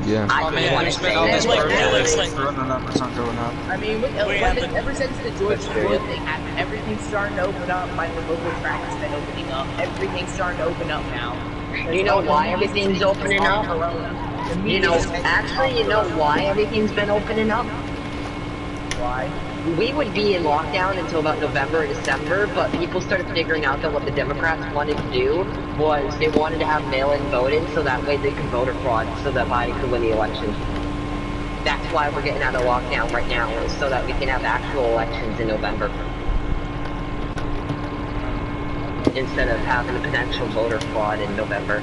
Yeah.
I
Oh
just
man,
want to
there's been
say
all
that.
these
Like,
birthday
yeah,
lists
like-
running numbers aren't going up.
I mean, ever since the George Floyd thing happened, everything's starting to open up. Like the local track has been opening up. Everything's starting to open up now.
You know why everything's opening up? You know, actually, you know why everything's been opening up?
Why?
We would be in lockdown until about November or December, but people started figuring out that what the Democrats wanted to do was they wanted to have mail-in voting so that way they could voter fraud so that Biden could win the election. That's why we're getting out of lockdown right now, is so that we can have actual elections in November. Instead of having a potential voter fraud in November.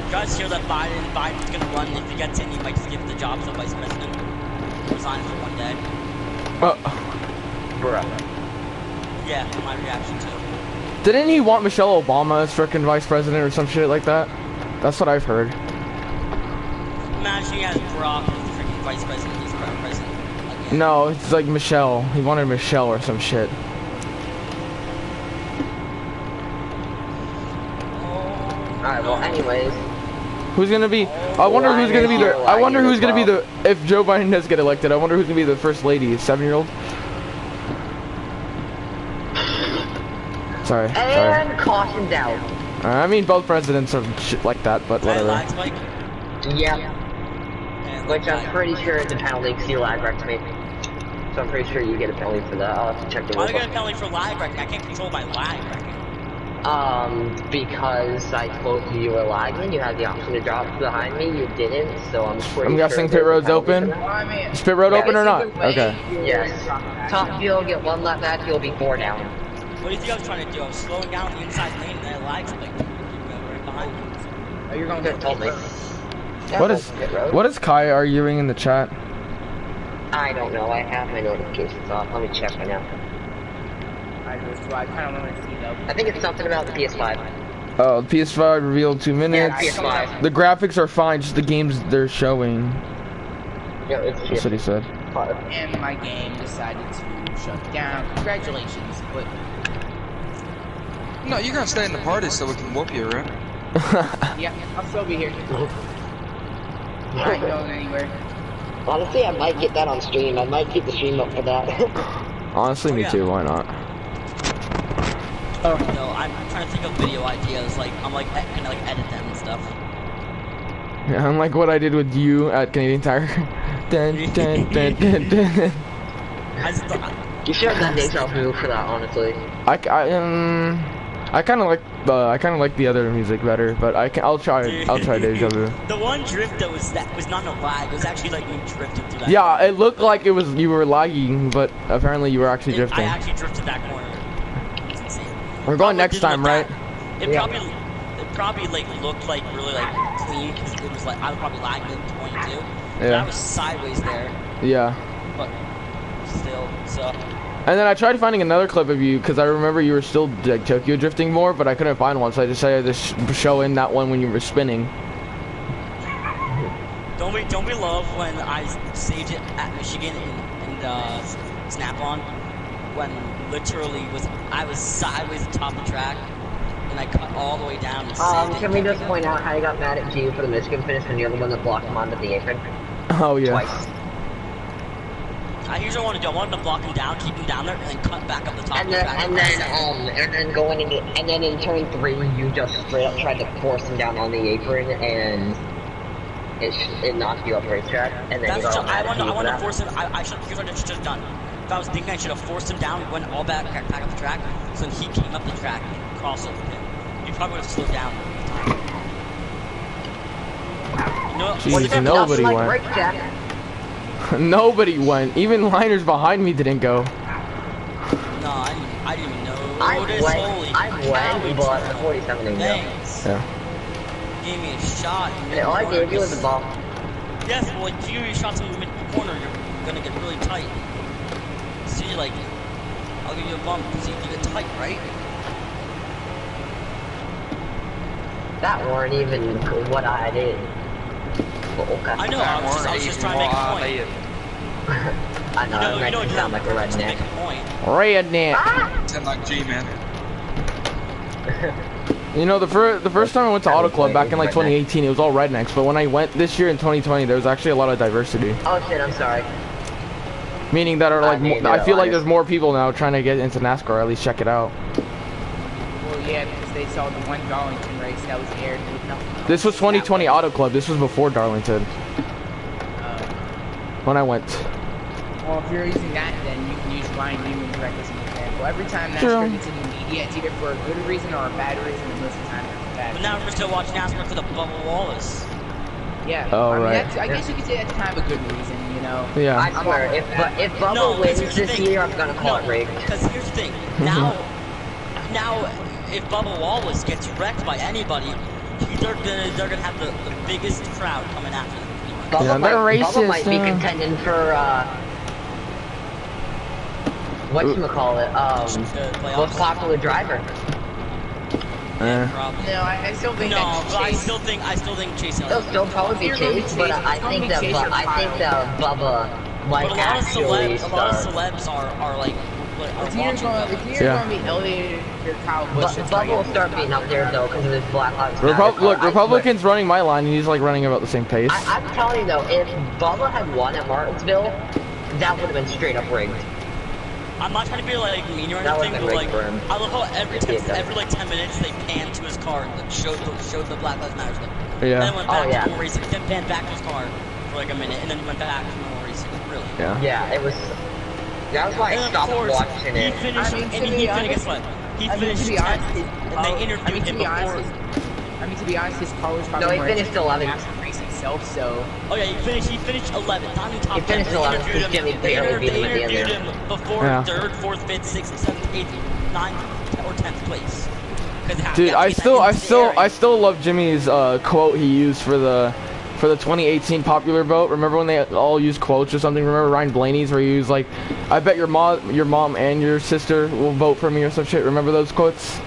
You guys hear that Biden's gonna run, if he gets in, he might just give the job to the vice president. Resign for one day.
Bruh.
Yeah, my reaction too.
Didn't he want Michelle Obama as frickin' vice president or some shit like that? That's what I've heard.
Imagine he has Brock as the freaking vice president, he's president again.
No, it's like Michelle. He wanted Michelle or some shit.
Alright, well, anyways.
Who's gonna be? I wonder who's gonna be the. I wonder who's gonna be the. If Joe Biden does get elected, I wonder who's gonna be the first lady. 7-year-old. Sorry.
And cautioned out.
I mean, both presidents are shit like that, but whatever.
Yep. Which I'm pretty sure is a penalty because you lag wrecked me. So I'm pretty sure you get a penalty for that. I'll have to check the
Why do I
rule
get a
book.
penalty for lag wrecking? I can't control my lag wrecking.
Because I told you you were lagging, you had the option to drop behind me, you didn't, so I'm pretty
I'm guessing
sure
pit road's
there's a penalty
open.
for that.
Is pit road open or not? Okay.
Yes. Top fuel, get 1 lap back, you'll be 4 down.
What do you think I was trying to do? I was slowing down the inside lane and then I lagged like right behind me.
Oh, you're going
Could have told me.
What is Kai arguing in the chat?
I don't know, I have my notifications off, let me check right now.
I kind of want to see though.
I think it's something about the PS5.
Oh, the PS5 revealed 2 minutes.
Yeah, PS5.
The graphics are fine, just the games they're showing.
Yeah, it's
That's what he said.
And my game decided to shut down. Congratulations, but
No, you're gonna stay in the party so we can whoop you, right?
yeah, I'll still be here. I ain't going anywhere.
Honestly, I might get that on stream. I might keep the stream up for that.
Honestly, me
yeah.
too. Why not?
Oh. No, I'm trying to think of video ideas. Like I'm like gonna like edit them and stuff.
Yeah, unlike what I did with you at Canadian Tire. Dun, dun, dun, dun, dun.
I just thought,
You should have done Deja Vu for that, honestly.
I kind of like the other music better, but I'll try Deja Vu.
the one drift that was not a lag. It was actually like me drifting through that.
Yeah,
corner.
it looked like it was you were lagging, but apparently you were actually
I
drifting.
actually drifted that corner. It's insane.
We're going
Probably
next
didn't
time,
look
right?
that- It probably like looked like really like clean because it was like I was probably lagging at 22.
Yeah.
I was sideways there,
Yeah.
but still. So
And then I tried finding another clip of you because I remember you were still like Tokyo drifting more, but I couldn't find one, so I decided to show in that one when you were spinning.
don't we love when I saved it at Michigan and Snap-on when literally I was sideways at the top of the track and I cut all the way down and saved it.
Can we just point out how you got mad at G for the Michigan finish when you're the one that blocked him onto the apron?
Oh yeah.
Twice.
Here's what I want to do. I wanted to block him down, keep him down there, and then cut back up the top
And
of the
then,
track.
and then going into, and then in turn 3, you just straight up tried to force him down on the apron, and it knocked you off the racetrack, and then you got all mad at
I
me
want
for
to
that.
force him. Here's what I should have done. If I was thinking I should have forced him down, went all back up the track, so then he came up the track and crossed over him. He probably would have slowed down.
Jeez, nobody
like
went.
Break Jack.
Nobody went. Even liners behind me didn't go.
No, I didn't even know.
I
Holy
went,
cow,
but the 47 didn't go.
Thanks.
Yeah.
Gave me a shot.
Yeah, all I gave you was a ball.
Yes, well, if you give me shots in the mid corner, you're gonna get really tight. See, like, I'll give you a bump because you get tight, right?
That weren't even what I did. But okay.
I know, I was just trying to make a point.
I know, that makes me sound like a redneck.
Redneck.
Sound like G-Man.
You know, the first time I went to Auto Club back in like 2018, it was all rednecks. But when I went this year in 2020, there was actually a lot of diversity.
Oh shit, I'm sorry.
Meaning that are like, I feel like there's more people now trying to get into NASCAR, or at least check it out.
Well, yeah, because they saw the one Darlington race that was aired with nothing.
This was 2020 Auto Club. This was before Darlington. When I went.
Well, if you're using that, then you can use Ryan Newman's record as an example. Every time NASCAR gets in the media, it's either for a good reason or a bad reason, and most of the time it's a bad
But now we're still watching NASCAR for the Bubba Wallace.
Yeah.
Oh,
I mean,
right.
I guess you could say that's kind of a good reason, you know?
Yeah.
I swear, if Bubba wins this year, I'm gonna call it rigged.
Because here's the thing. Now, if Bubba Wallace gets wrecked by anybody, they're gonna have the biggest crowd coming after them.
Bubba might be contending for whatchamacallit, most popular driver.
No, I still think
I still think Chase Elliott.
They'll still probably be Chase, but I think that Bubba might actually
a lot of celebs are like
it's either going to be Elliott or Kyle Busch.
Bubba will start being up there though because of his Black Lives Matter.
Look, Republican's running my line, and he's like running about the same pace.
I'm telling you though, if Bubba had won at Martinsville, that would have been straight up rigged.
I'm not trying to be like mean or anything, but like I love how every like 10 minutes they pan to his car and showed the Black Lives Matter stuff.
Yeah.
And then went back to normal racing, then panned back to his car for like a minute, and then went back to normal racing. Really.
Yeah.
Yeah, it was. That was why I stopped watching it.
He finished, He finished 10th, and they interviewed him before.
I mean, to be honest, his car was probably
he finished 11th.
Race itself, so.
Oh yeah, he finished 11th. Not in top 10.
He finished 11th because Jimmy barely beat him at the end there.
They interviewed him before 3rd, 4th, 5th, 6th, 7th, 8th, 9th, or 10th place.
Dude, I still love Jimmy's quote he used for the 2018 popular vote. Remember when they all used quotes or something? Remember Ryan Blaney's where he was like, "I bet your mom and your sister will vote for me" or some shit. Remember those quotes?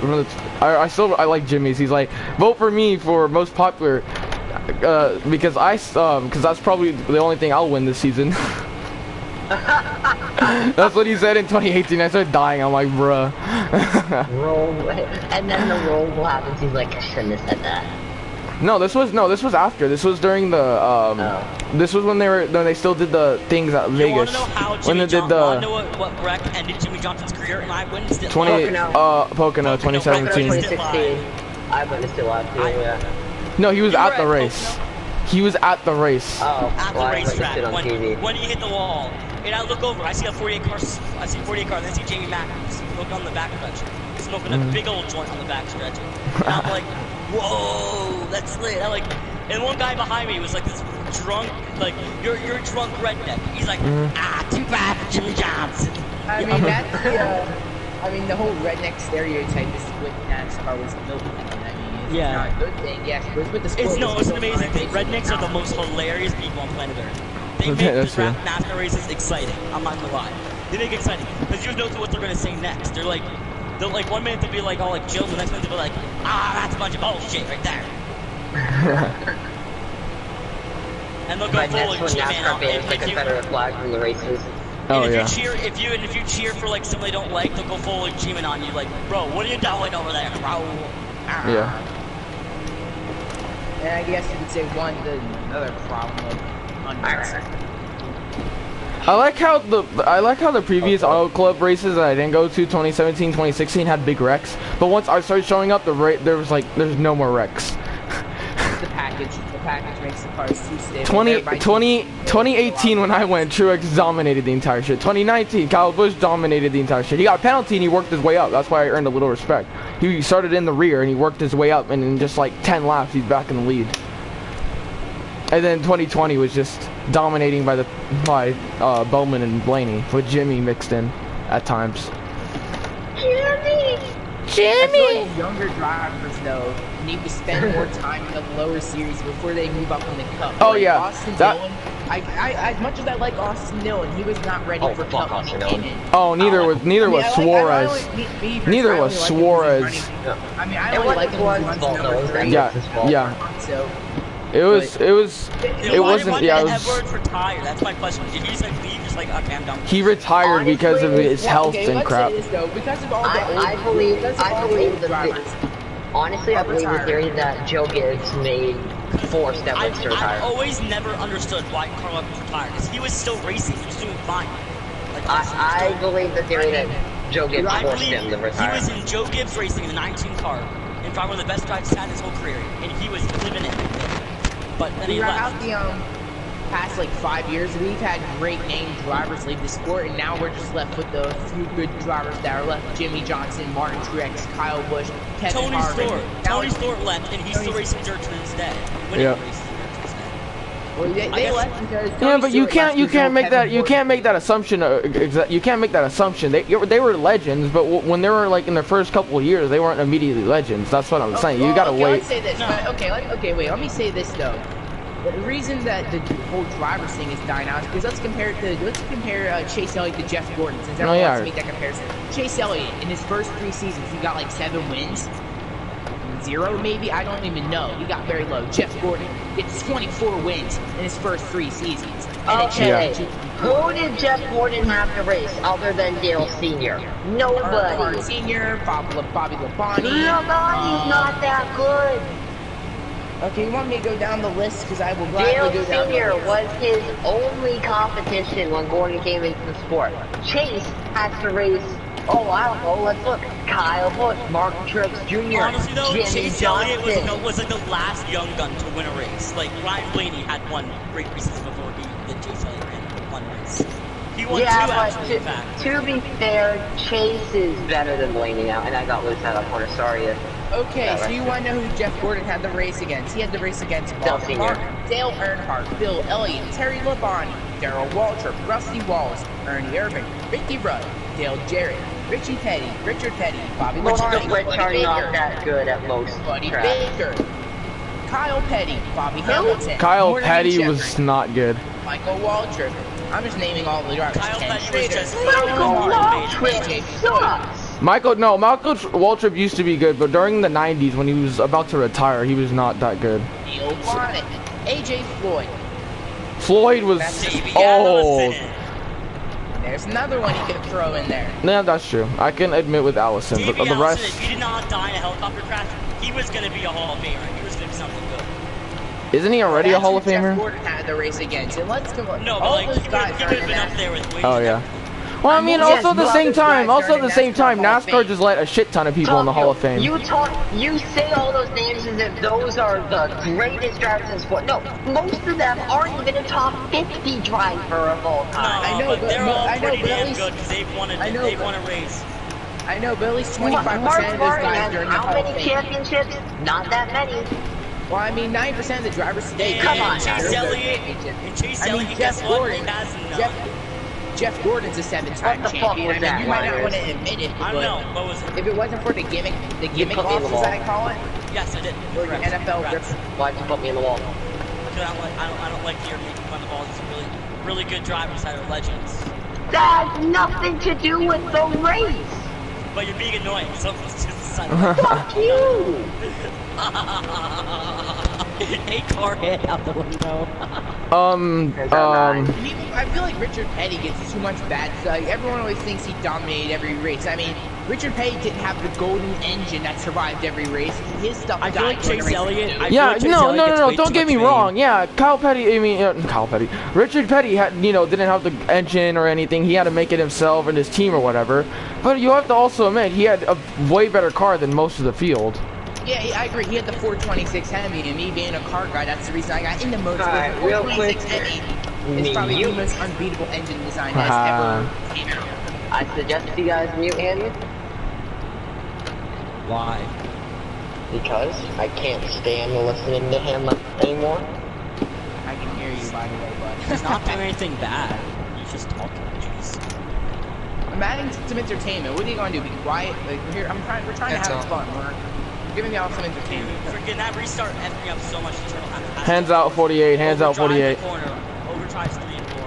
Remember I like Jimmy's. He's like, "Vote for me for most popular because that's probably the only thing I'll win this season." That's what he said in 2018. I started dying. I'm like, bruh.
And then the roll happens. He's like, I shouldn't have said that.
No, this was after. This was during the This was when they still did the things at Vegas. When they did the.
I know what wreck ended Jimmy Johnson's career, and I witnessed it.
Pocono 2017.
2016. I witnessed it last year. Yeah.
No, he was at the race. He was at the race.
Oh,
at the racetrack when he hit the wall. And I look over, I see a 48 car. I see 48 car. Then I see Jamie Mack smoking on the back stretch, smoking a big old joint on the back stretch. And I'm like, whoa, that's lit. And one guy behind me was like this drunk, like you're a drunk redneck. He's like, too bad for Jimmy Johnson.
I mean that's the whole redneck stereotype is what NASCAR was built on. I mean, it's not a good thing. Yes, but with the sport,
it's an amazing thing. Rednecks are the most hilarious people on planet Earth. They make the NASCAR races exciting. I'm not gonna lie. They make it exciting because you know what they're gonna say next. They're like 1 minute they'll be like all like chill, the next minute they'll be like, that's a bunch of bullshit right there. And they'll go full like G-Man up.
The Confederate flag from the races.
And if you cheer for like something they don't like, they'll go full like G-Man on you, like, bro, what are you doing over there, bro?
Yeah.
And I guess you could say another problem of
I like how the previous Auto Club races that I didn't go to, 2017, 2016, had big wrecks. But once I started showing up, there's no more wrecks.
The package makes the cars too stable.
2018 when I went, Truex dominated the entire shit. 2019, Kyle Busch dominated the entire shit. He got a penalty and he worked his way up. That's why I earned a little respect. He started in the rear and he worked his way up, and in just like 10 laps, he's back in the lead. And then 2020 was just dominating by Bowman and Blaney, with Jimmy mixed in at times.
Jimmy! Younger drivers, though, need to spend more time in the lower series before they move up in the Cup.
Oh,
like
yeah.
Austin Dillon, I as much as I like Austin Dillon, he was not ready for Cup.
Oh, neither was Suarez. Neither was Suarez.
I mean, I only like Suarez's fault, though.
Yeah. It wasn't.
Edwards retire? That's my question. Did he just like leave just like a Cam Duncan.
He retired because of his health and
let's
crap.
say this though, because of all the
I
old,
believe
because of all the old drivers.
Honestly, I believe the theory that Joe Gibbs made forced Edwards to
I've
retire.
always never understood why Carl Edwards retired, because he was still racing, he was doing fine. Like,
I believe the theory that Joe Gibbs
I
forced
believe
him to retire.
he was in Joe Gibbs Racing in the 19 car, and probably one of the best drives he's had his whole career, and he was living it. But then he
Throughout
left.
the past like 5 years, we've had great named drivers leave the sport, and now we're just left with the few good drivers that are left: Jimmy Johnson, Martin Truex, Kyle Busch, Kevin
Tony
Harvick.
Stewart. Tony Stewart left, and he's still racing dirt to this day. Winning
Yeah.
races dirt to this day.
Well, they left because
Yeah,
Tony
but you
Stewart
can't
left
you
because
can't
of
make
Kevin
that you
Gordon.
can't make that assumption. You can't make that assumption. They were legends, but when they were like in their first couple of years, they weren't immediately legends. That's what I'm saying. You gotta
okay,
wait.
Let's say this. Okay, wait. Let me say this though. The reason that the whole drivers thing is dying out is because let's compare Chase Elliott to Jeff Gordon, since everyone wants to make that comparison. Chase Elliott in his first 3 seasons, he got like 7 wins. 0 maybe, I don't even know. He got very low. Jeff Gordon gets 24 wins in his first 3 seasons.
Okay, who did Jeff Gordon have to race other than Dale Sr.? Nobody.
Earnhardt Sr., Bobby Labonte.
Nobody's not that good.
Okay, you want me to go down the list? Because I will
Dale
gladly go down the
Sr.
list.
was his only competition when Gordon came into the sport. Chase had to race, I don't know, let's look. Kyle Busch, Mark Truex Jr.,
Honestly though,
Jimmy
Chase
Johnson.
Elliott was like the last young gun to win a race. Like Ryan Blaney had one great races before Chase Elliott ran one race. He won 2 actually, in fact.
To be fair, Chase is better than Blaney now, and I got loose out of corner. Sorry.
Okay, so you want to know who Jeff Gordon had the race against? He had the race against
Dale Sr.
Dale Earnhardt, Bill Elliott, Terry Labonte, Darrell Waltrip, Rusty Wallace, Ernie Irvin, Ricky Rudd, Dale Jarrett, Richie Petty, Richard Petty, Bobby
Most
Labonte,
of which
Buddy
are not
Baker,
that good at most
Buddy
tracks.
Baker, Kyle Petty, Bobby Hamilton,
Kyle
Morgan
Petty
Shepherd,
was not good.
Michael Waltrip. I'm just naming all the drivers.
Kyle
Ken
Petty was
Schrader,
just
Michael
Waltrip
Waltrip sucks.
Michael Waltrip used to be good, but during the 90s when he was about to retire, he was not that good.
Neil Bonnet, AJ Floyd.
Floyd was
Davey
old.
Allison.
There's another one he could throw in there.
Yeah, that's true. I can admit with Allison, but
Davey
the
Allison,
rest
if he did not die in a helicopter crash, he was going to be a Hall of Famer. He was going to be something good.
isn't he already a
That's
Hall
who
of Famer?
Jeff Gordon had the race against, and let's go.
No, but
all
like,
those
he
guys
would
are
have
in
been up
that.
there with Wade.
Oh yeah. Well, I mean,
Yes,
also at the
but
same
those
time,
guys
also
are
at
in
the same
NASCAR
time,
Hall of
NASCAR
Fame.
just let a shit ton of people in the Hall of Fame.
You say all those names as if those are the greatest drivers in sport. No, most of them aren't even a top 50 driver of all
No,
time.
I know,
but they're
but-
all
I know,
pretty
but at
damn
least-
good because they've won
I know,
they've
but-
won a race.
I know, but at least
Mark
25% of those
Martin
guys
has
are in the
how
Hall of
many
Fame.
championships? Not that many.
Well, I mean, 9% of the drivers today.
And
Come on,
Chase
now.
Elliott, guess what? He has none.
Jeff Gordon's a 7-time
What the fuck
champion.
was
I mean,
that,
you might not
Myers?
want to admit it,
I
but
don't know. What was it?
if it wasn't for the gimmick
put me in the
losses,
wall.
I call it,
Yes, I did.
or the NFL
Congrats.
grips.
Why'd you put me in the wall?
Because I don't like your making fun of all these really good drivers that are legends.
That has nothing to do with the race.
But you're being annoying, so it's just
Fuck you.
Hey, car head out the window.
I feel like Richard Petty gets too much bad. Like, everyone always thinks he dominated every race. I mean, Richard Petty didn't have the golden engine that survived every race. His stuff
I feel
died
like
during
Chase
the race,
Elliott-
too.
I-
Yeah,
feel like Chase
no,
Elliott gets way
don't
too
get me
much
wrong.
fame.
Yeah, Kyle Petty. Richard Petty had, didn't have the engine or anything. He had to make it himself and his team or whatever. But you have to also admit he had a way better car than most of the field.
Yeah, I agree. He had the 426 Hemi, and me being a car guy, that's the reason I got into motorsport.
Alright,
The
real
426
quick,
Hemi is probably the most unbeatable engine design that's ever came out.
I suggest you guys mute him
Why?
because I can't stand listening to him anymore.
I can hear you, by the way,
He's
but
not doing anything bad. He's just talking. Jeez.
I'm adding some entertainment. What are you going to do? Be quiet? Like, we're trying to have
That's
fun. We're giving y'all some entertainment.
Freaking that restart effed me up so much. The turtle had
Hands out 48. Hands out 48.
Corner. Overdrives 3 and 4.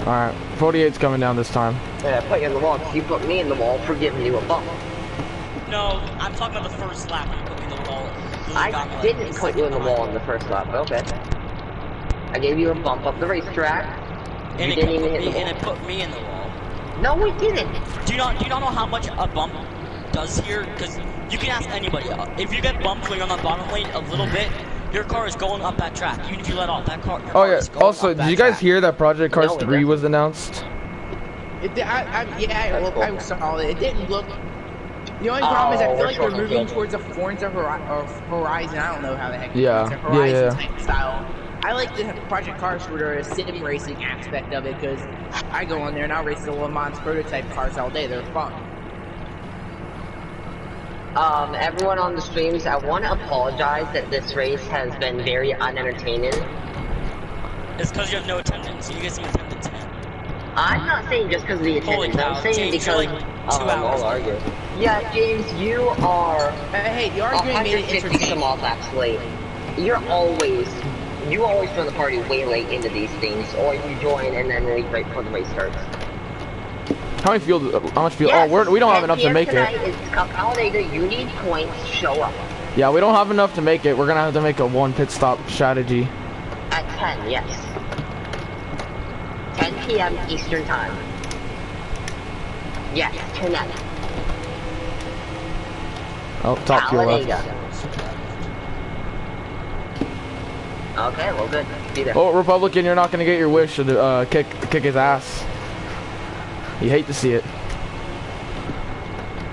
All right, 48's coming down this time.
Yeah, I put you in the wall because you put me in the wall for giving you a bump.
No, I'm talking about the first lap when you put me in the wall.
I didn't put you in the wall in the first lap, but okay. I gave you a bump up the racetrack.
And
You didn't even hit the
and
wall.
it put me in the wall.
No, we didn't.
Do you not know how much a bump does here? Because you can ask anybody. If you get bumped when you're on the bottom lane a little bit, your car is going up that track. Even if you let off, that car. Your
Oh
car
yeah.
is going
Also,
up
did
that
you guys
track.
hear that Project Cars
No, it
3 was announced?
I saw it. It didn't look. The only problem is I feel like they're moving towards a Forza Horizon. I don't know how the heck.
Yeah,
It's a
yeah,
Horizon
yeah.
type style. I like the Project Cars for the sim racing aspect of it because I go on there and I race the Le Mans prototype cars all day. They're fun.
Everyone on the streams, I want to apologize that this race has been very unentertaining.
It's because you have no attendance. You get some attendance, man.
I'm not saying just because of the
Holy
attendance.
cow,
I'm saying
James,
because
you're like 2 hours.
I'll argue. Yeah, James, you are
Hey, the argument made it
150 some
entertaining.
off laps late. You always join the party way late into these things, or you join and then leave right before the race starts.
How much fuel?
Yes,
Oh, we don't have
10
enough to
PM
make
tonight
it.
is Cup Holiday. You need points. Show up
Yeah, we don't have enough to make it. We're gonna have to make a 1 pit stop strategy.
at 10. Yes, 10 p.m. Eastern time. Yes, tonight.
Oh, top fuel
Holiday.
left.
Okay, well, good. Be there.
Oh, Republican, you're not gonna get your wish to kick his ass. You hate to see it.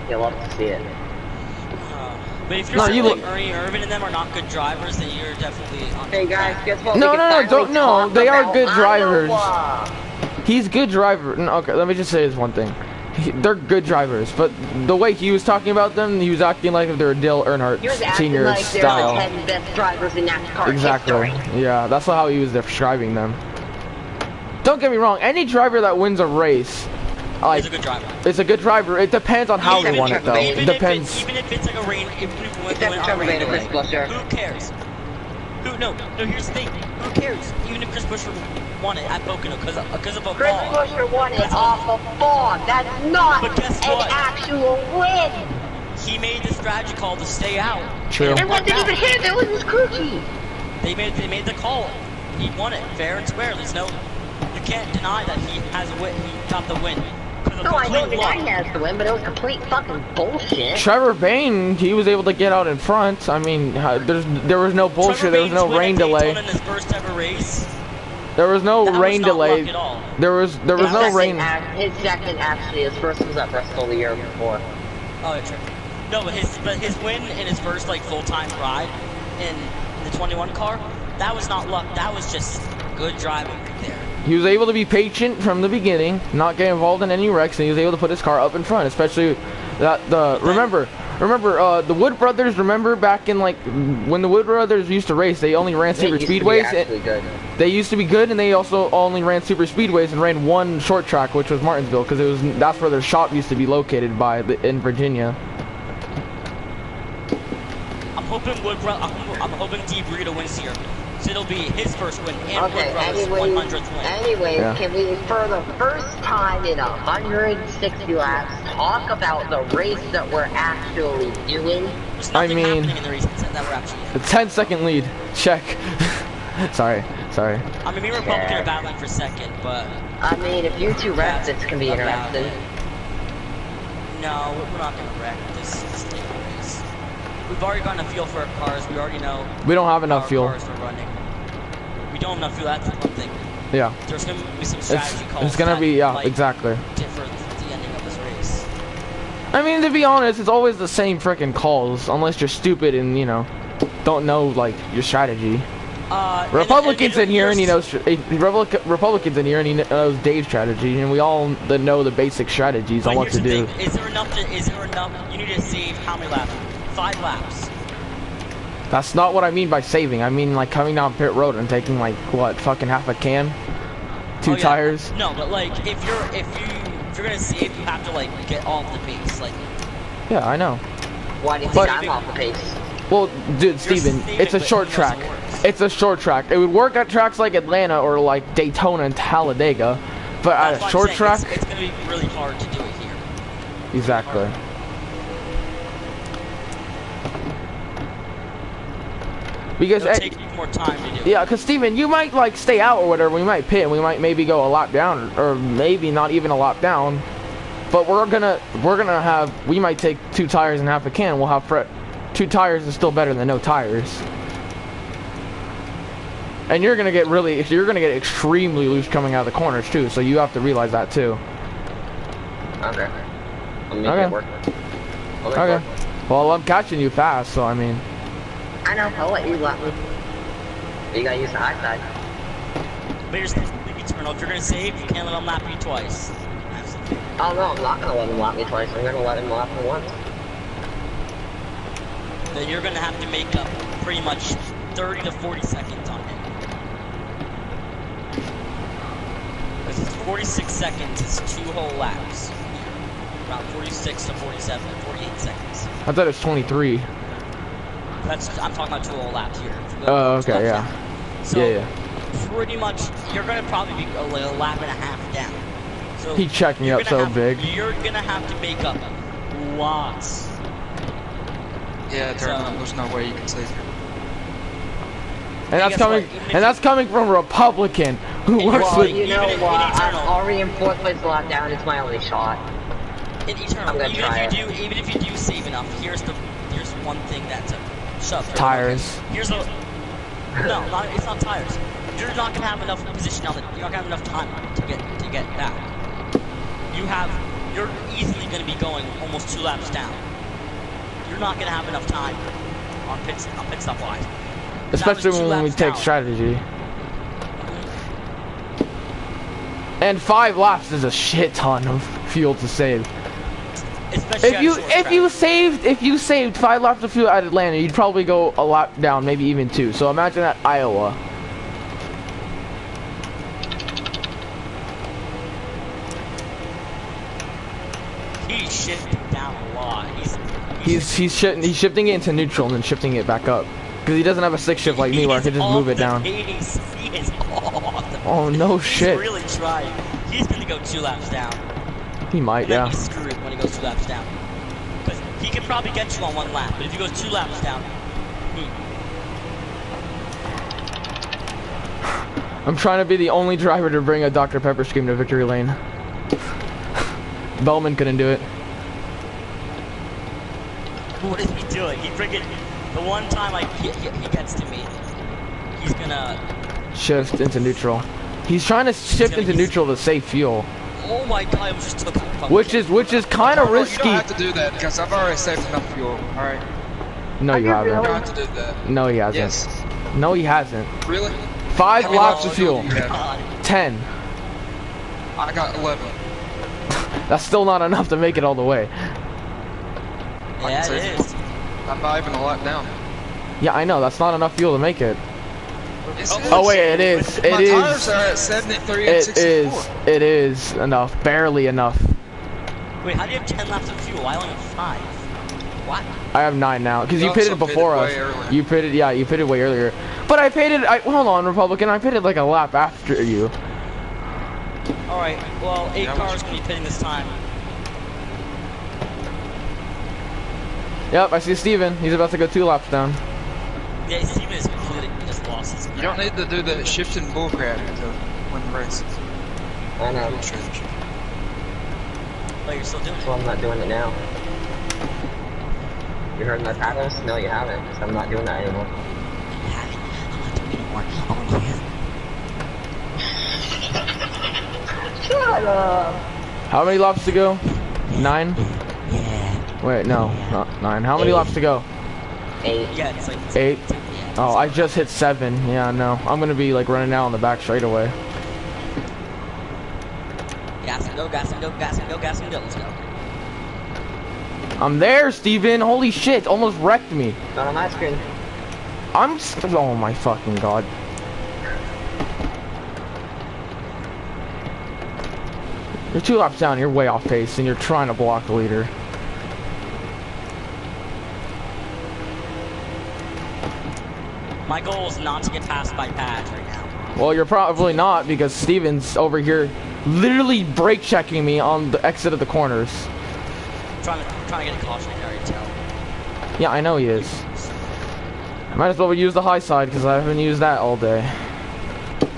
You'll love to see it.
But if you're
No,
saying
you
like
look-
Ernie Irvin and them are not good drivers, then you're definitely on
Hey guys,
track.
guess what?
No,
We can
no,
finally
don't- no,
talk
they are
about
good drivers.
Iowa.
He's good driver. No, okay, let me just say this one thing. They're good drivers, but the way he was talking about them, he was acting like if they were Dale Earnhardt
He was acting
Senior
like they're
style.
the 10 best drivers in NASCAR
Exactly.
history.
Yeah, that's how he was describing them. Don't get me wrong. Any driver that wins a race, like,
He's a good driver.
it's a good driver. It depends on how
Even
they won
if
it, though.
Trevor
It depends.
Even if it's like a rain, even if we
Except
went
Trevor
on a rain
Vader, Chris
delay,
Buescher.
who cares? No, here's the thing. Who cares? Even if Chris Buescher won it at Pocono because of a
Chris
fall.
Buescher won it off of fog. That's not
But guess
an
what?
actual win.
He made the strategy call to stay out.
True.
And
It wasn't even him. It was his cookie.
They made the call. He won it fair and square. There's no, you can't deny that he has a win. He got the win. 'Cause of
No, I don't
complete
deny
luck.
he has to win, but it was complete fucking bullshit.
Trevor Bayne, he was able to get out in front. I mean, there was no bullshit.
Trevor
There was no
Bayne's win
rain
at
delay.
Daytona in his first ever race.
There was no
That was
rain
not
delay.
luck at all.
There was
His
no
second
rain.
His second, actually, his first was at Bristol the year before.
Oh, yeah, true. No, but his win in his first like full-time ride in the 21 car, that was not luck. That was just good driving right there.
He was able to be patient from the beginning, not get involved in any wrecks, and he was able to put his car up in front. Especially that remember the Wood Brothers. Remember back in like when the Wood Brothers used to race, they only ran super
It used to be
speedways.
actually good.
They used to be good, and they also only ran super speedways and ran one short track, which was Martinsville, because that's where their shop used to be located in Virginia.
I'm hoping I'm hoping D. Burrito wins here. So it'll be his first win and
Okay,
Wood Brothers'
anyways,
100th win.
Yeah.
can we, for the first time in 160 laps, talk about the race that we're actually doing?
There's
I
nothing
mean-
happening in the race that we're actually in.
The 10-second lead. Check. sorry.
I mean, me and Republican are battling for second, but
I mean, if you two wreck, this can be
about
interesting.
it. No, we're not gonna wreck this race. We've already gotten a feel for our cars. We already know
We don't have
how
enough
our
fuel.
cars are running. We don't have enough fuel. That's the one thing.
Yeah.
There's gonna be some strategy calls.
It's gonna
that
be, yeah,
might
exactly.
differ the ending of this race.
I mean, to be honest, it's always the same freaking calls, unless you're stupid and, you know, don't know, like, your strategy. Republicans in here, and he knows, Republicans in here, and he knows Dave's strategy, and we all know the basic strategies on
But
what to
here's the
do.
thing, is there enough, you need to save how many laps? 5 laps.
That's not what I mean by saving. I mean, like, coming down pit road and taking, like, what, fucking half a can? Two
Oh, yeah.
tires?
No, but like, if you're gonna save, you have to, like, get off the pace, like.
Yeah, I know.
Why do you
But-
think I'm off the pace?
Well, dude, Steven,
saving,
it's a
but
short
it
track.
also works.
It's a short track. It would work at tracks like Atlanta or like Daytona and Talladega, but
That's
at
what
a
I'm
short
saying,
track,
it's gonna be really hard to do it here.
exactly. Because
It'll take more time to do it.
Yeah, because Steven, you might like stay out or whatever. We might pit. We might maybe go a lap down, or maybe not even a lap down. But we might take 2 tires and half a can. We'll have 2 tires is still better than no tires. And you're gonna get extremely loose coming out of the corners too. So you have to realize that too.
Okay. I'll make it work.
Okay. Well, I'm catching you fast, so I mean.
I know. I'll let you lap me. But you gotta use the high side.
But here's the thing, Eternal. If you're gonna save, you can't let him lap you twice.
Oh no, I'm not gonna let him lap me twice. I'm gonna let him lap me once.
Then you're gonna have to make up pretty much 30 to 40 seconds on him. Because it's 46 seconds, it's 2 whole laps. Around 46 to 47, 48 seconds.
I thought it was 23.
I'm talking about 2 whole laps here.
Oh, okay, yeah.
So,
yeah.
pretty much, you're gonna probably be a lap and a half down. So
He checked me up so big.
You're gonna have to make up lots.
Yeah, there's no way you can save her.
And that's coming from a Republican who works
Well,
with.
you know what? I'm already in 4th place lap down. It's my only shot.
In Eternal, even if you do save enough, here's one thing that's a shove.
Tires.
It's not tires. You're not gonna have enough position on it. You're not gonna have enough time to get back. You're easily gonna be going almost 2 laps down. You're not gonna have enough time on pit stop wise.
Especially when we take strategy. And 5 laps is a shit ton of fuel to save. If you saved 5 laps of fuel at Atlanta, you'd probably go a lap down, maybe even 2. So imagine at Iowa.
He's shifting down a lot.
He's shifting it into neutral and then shifting it back up. Because he doesn't have a 6 shift like me where I could just move it down.
He is
Oh no shit.
He's really trying. He's gonna go 2 laps down.
He might, yeah.
He's screwed when he goes 2 laps down. Because he can probably get you on 1 lap, but if he goes 2 laps down,
I'm trying to be the only driver to bring a Dr. Pepper Scream to victory lane. Bellman couldn't do it.
What is he doing? He freaking, the one time he gets to me, he's gonna
shift into neutral. He's trying to shift into neutral to save fuel.
Oh my god, I almost just took it.
Which is kind of risky.
You don't have to do that because I've already saved enough fuel. All right.
No, you haven't.
You don't have to do that.
No, he hasn't.
Yes.
No, he hasn't.
Really?
5 laps of fuel. 10.
I got 11.
That's still not enough to make it all the way.
Yeah, it is.
I'm not even a lap down.
Yeah, I know. That's not enough fuel to make it.
Yes,
Oh wait, it is. It
My
is.
tires are at 73 and 64.
It is enough. Barely enough.
Wait, how do you have 10 laps of fuel? I only have 5. What?
I have 9 now because
You
you pitted
also
before
pitted
us.
way earlier.
You pitted, yeah, you pitted way earlier. But I pitted. Hold on, Republican. I pitted like a lap after you.
All right. Well, 8 cars gonna be pitting this time.
Yep, I see Steven. He's about to go 2 laps down.
Yeah, Steven is completely just lost his.
You don't need to do the shifting bullcrap to win the race.
I know.
Oh, you're still doing it.
Well, I'm not doing it now. You heard my paddles? No, you haven't. So I'm not doing that anymore.
I'm not doing it anymore. Oh, yeah.
Shut up.
How many laps to go? 9?
Yeah.
Wait, no, not 9. How many laps to go?
8.
Yeah, it's like
8.
Yeah,
Oh, I just hit 7. Yeah, no. I'm gonna be like running out on the back straight away.
gas and go, gas and go, gas and go, gas and go. Let's go.
I'm there, Steven. Holy shit, almost wrecked me.
Not on my screen.
Oh my fucking god. You're 2 laps down, you're way off pace, and you're trying to block the leader.
My goal is not to get passed by Patch right now.
Well, you're probably not, because Steven's over here literally brake checking me on the exit of the corners.
I'm trying to get a caution, I can already tell.
Yeah, I know he is. Might as well use the high side because I haven't used that all day.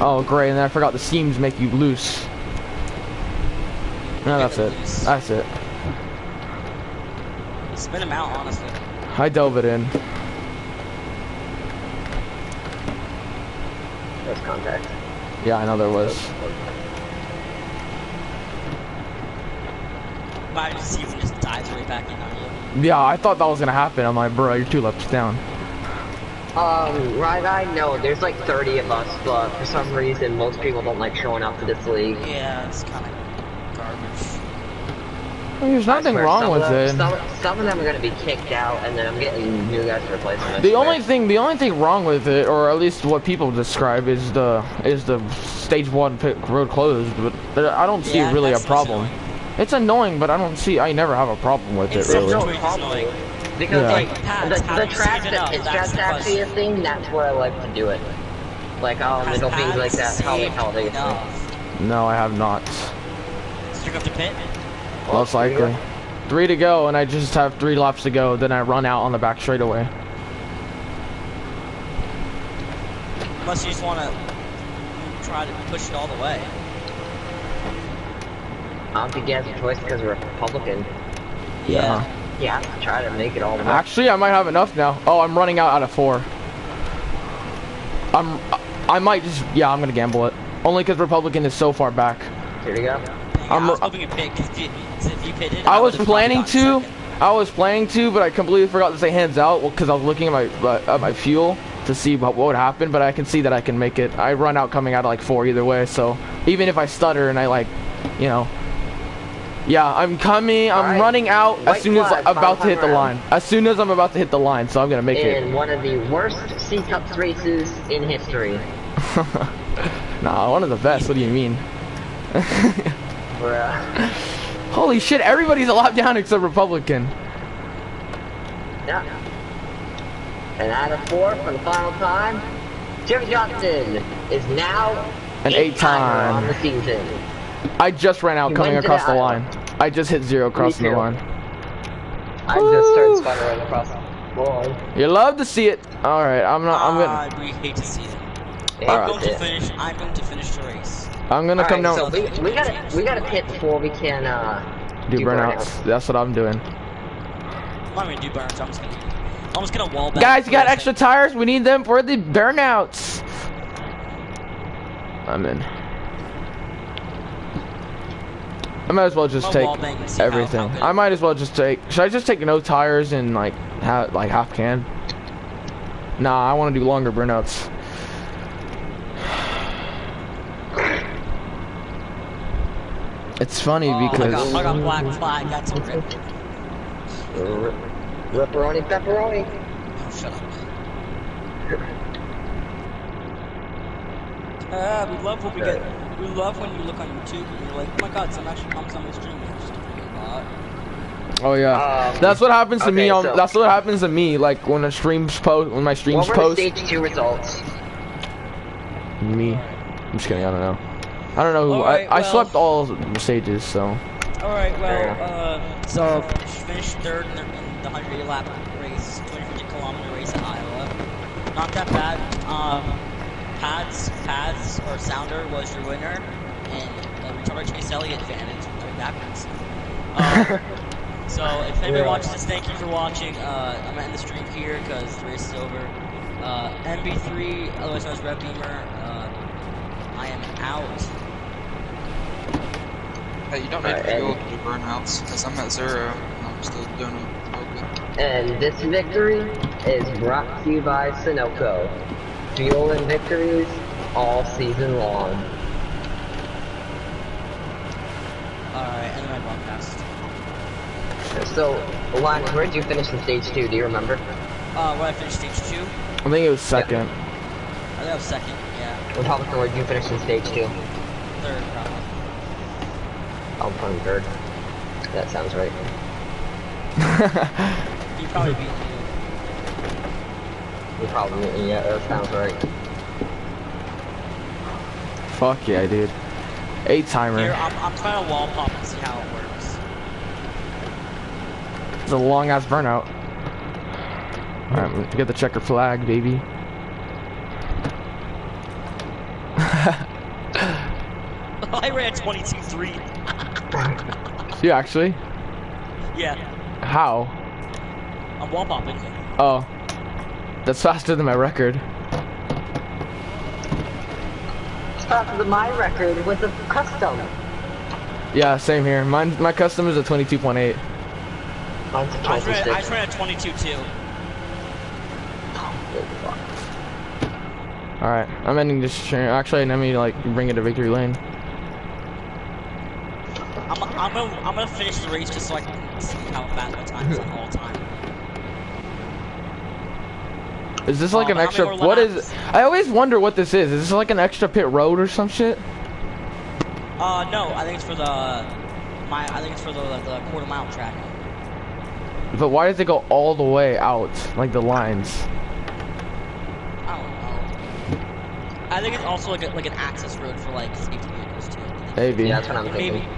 Oh, great, and then I forgot the seams make you loose. No, that's it. That's it.
Spin him out, honestly.
I dove it in.
There's contact.
Yeah, I know there was.
Might just see if he just dives right back in on you.
Yeah, I thought that was gonna happen. I'm like, bro, you're 2 laps down.
Right, I know, there's like 30 of us, but for some reason, most people don't like showing up to this league.
Yeah, it's kind of garbage.
There's nothing wrong with it.
Some of them are gonna be kicked out, and then I'm getting new guys to replace them.
The only thing wrong with it, or at least what people describe, is the stage 1 pit road closed. But I don't see really a problem. It's annoying, but I never have a problem with it really.
No problem. Because
Yeah.
like the track that pit strat's actually a thing, that's where I like to do it. Like little things like that. How they
No, I have not.
Did you go to pit?
Most likely. 3 to go, and I just have 3 laps to go. Then I run out on the back straightaway.
Unless you just want to try to push it all the way.
I don't think he has a choice because we're Republican.
Yeah.
Yeah, try to make it all the way.
Actually, I might have enough now. Oh, I'm running out of 4. I might just, yeah, I'm gonna gamble it. Only because Republican is so far back.
Here we go.
I was hoping you pit, because if you pitted,
I was
would've
planning
probably gotten
to.
second.
I was planning to, but I completely forgot to say hands out because I was looking at my fuel to see what would happen. But I can see that I can make it. I run out coming out of like 4 either way. So even if I stutter and I like, you know, yeah, I'm coming. I'm running out as soon as I'm about to hit the line. As soon as I'm about to hit the line, so I'm gonna make it.
In one of the worst C-Cups races in history.
Nah, one of the best. What do you mean?
Bruh.
Holy shit! Everybody's a lot down except Republican.
Yeah. And out of 4 for the final time, Jimmy Johnson is now
An 8-time
on the season.
I just ran out
He
coming
went to
across the
the
line. I just hit 0 crossing the
too.
line.
I just started sputtering across the line.
You love to see it. All right, I'm gonna.
We hate to see it.
Yeah,
I'm going to finish the race.
I'm gonna come down.
So we gotta pit before we can
do burnouts. That's what I'm doing.
I'm not gonna do burnouts. I'm just gonna wall back.
Guys, you got extra tires? We need them for the burnouts. I'm in. I might as well just take everything. I might as well just take. Should I just take no tires and like half can? Nah, I want to do longer burnouts. It's funny because
I got black flag. That's a rip.
Ripperoni pepperoni.
Oh, shut up. We love what we get. We love when you look on YouTube and you're like, oh my god, some actually comes on my stream.
oh yeah, that's what happens to me. That's what happens to me. Like when my streams post.
What were the stage 2 results?
Me. I'm just kidding. I don't know. I don't know who.
Right,
I swept all the stages, so.
Alright, well, so finished 3rd in the 100 lap race, 250-kilometer race at Iowa. Not that bad. Pads or Sounder was your winner, and Retarded Chase Elliott advantage going backwards. So if anybody watches this, thank you for watching. I'm gonna end the stream here because the race is over. MB3, otherwise known as Red Beamer. I am out.
Hey, you don't need fuel to do burnouts, because I'm at 0, and I'm still doing it.
And this victory is brought to you by Sunoco. Fuel and victories all season long.
Alright, and then my broadcast.
So, Linus, where did you finish in stage 2? Do you remember?
Where I finished stage 2?
I think it was 2nd.
I think I was 2nd, yeah.
Republican, where did you finish in stage 2?
3rd, probably.
I'm from 3rd. That sounds right.
You probably beat me.
You probably, yeah, that sounds right.
Fuck yeah, dude. 8-timer.
Here, I'm trying to wall pop and see how it works.
It's a long ass burnout. Alright, I'm gonna get the checker flag, baby.
I ran 22.3.
You actually?
Yeah,
How?
I'm wall popping.
Oh. That's faster than my record.
It's faster than my record with a custom.
Yeah, same here. My custom is a 22.8.
Mine's a
I just
26.
ran a 22.2.
Alright, I'm ending this stream. Actually, let me like bring it to victory lane.
I'm gonna finish the race just so I can see how fast my time is on all time.
Is this like an
how many
extra?
more
What is?
laps?
I always wonder what this is. Is this like an extra pit road or some shit?
No, I think it's for the the quarter mile track.
But why does it go all the way out, like the lines?
I don't know. I think it's also like an access road for like safety vehicles too.
Maybe.
Yeah, that's what I'm thinking.
Maybe.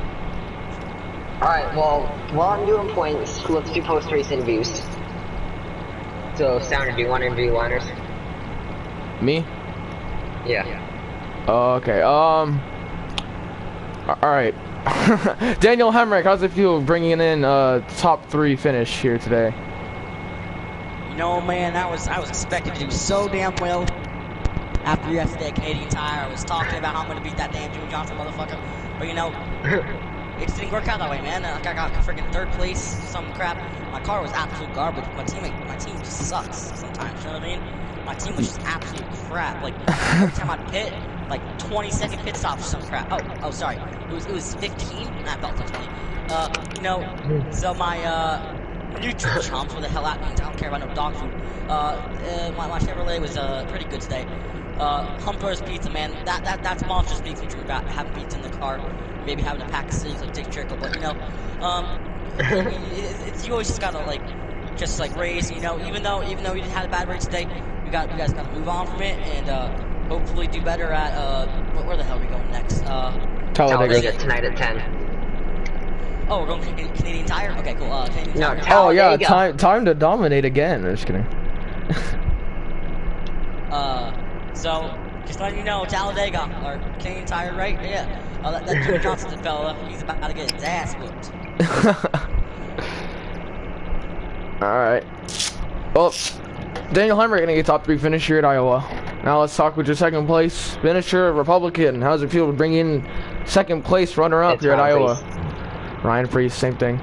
Alright, well, while I'm doing points, let's do post-race interviews. So, Sounder, do you want to interview Liners?
Me?
Yeah.
Okay. All right. Daniel Hemrick, how's it feel bringing in top 3 finish here today?
You know, man, I was expecting to do so damn well after yesterday at Canadian Tire. I was talking about how I'm gonna beat that damn Jimmy Johnson motherfucker, but you know, it just didn't work out that way, man. Like I got freaking 3rd place, some crap. My car was absolute garbage. My team just sucks sometimes. You know what I mean? My team was just absolute crap. Like every time I'd pit, like 20-second pit stops or some crap. Oh, sorry. It was 15. Nah, about 20. You know, so my neutral chomps were the hell out means. I don't care about no dog food. My Chevrolet was pretty good today. Humper's pizza, man. That's monstrous pizza. We dream about having pizza in the car. Maybe having a pack of cigs like Dick Trickle, but you know, you always just gotta like raise. You know, even though you didn't have a bad race today, you guys gotta move on from it and hopefully do better at where the hell are we going next?
Talladega tonight at 10.
Oh, we're going to Canadian Tire. Okay, cool. Canadian
No,
Tire.
Oh yeah,
Talladega.
time to dominate again. I'm just kidding.
So just letting you know, Talladega or Canadian Tire, right? Yeah. That Jimmy Johnson fella, he's about to get his ass whooped.
Alright. Well, Daniel Hemrick gonna get top 3 finish here at Iowa. Now let's talk with your 2nd place finisher, Republican. How's it feel to bring in 2nd place runner-up
It's
here at
Ryan
Iowa?
Priest.
Ryan Priest, same thing.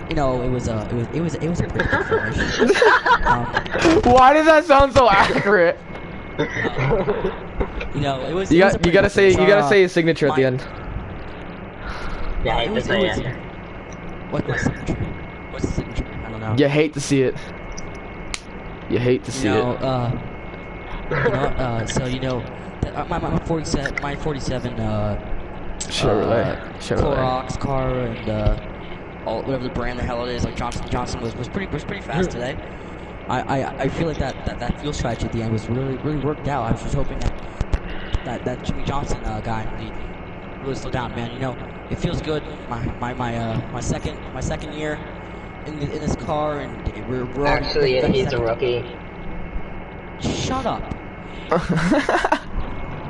You know, it was a pretty good finish.
Why does that sound so accurate?
You know, it was.
You
it was a pretty
gotta
good
say
finish.
his signature at the end.
Yeah, I
It
hate to
was-
say
it was-
it.
What's the signature? What's the signature? I don't know.
You hate to see it. You hate to see
You know,
it.
so you know, my 47,
Chevrolet.
Clorox car and all whatever the brand the hell it is, like Johnson was pretty fast today. I feel like that fuel strategy at the end was really worked out. I was just hoping that Jimmy Johnson guy really slowed down, man. You know, it feels good. My second year in this car, and we're
Actually,
already
he's a rookie.
Shut up.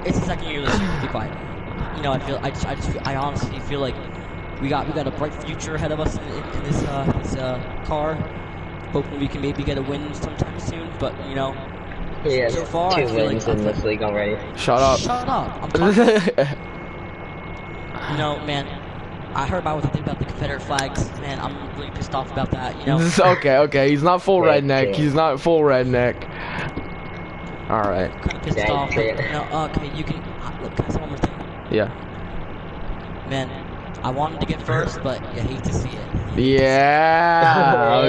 It's the second year this year. Be quiet. You know, I honestly feel like we got a bright future ahead of us in this car. Hoping we can maybe get a win sometime soon. But you know,
He has
so far,
2
I feel
wins
like
in this league already.
Shut up.
Shut up. I'm talking. You know, man. I heard about what they think about the Confederate flags. Man, I'm really pissed off about that. You know.
Okay. He's not full
Right,
redneck.
yeah.
He's not full redneck. All right.
Kind of pissed
Yeah,
off.
you say
But,
it.
you know, okay, you can look. Can I say one more thing?
Yeah.
Man, I wanted to get first, but you hate to see it.
Yeah.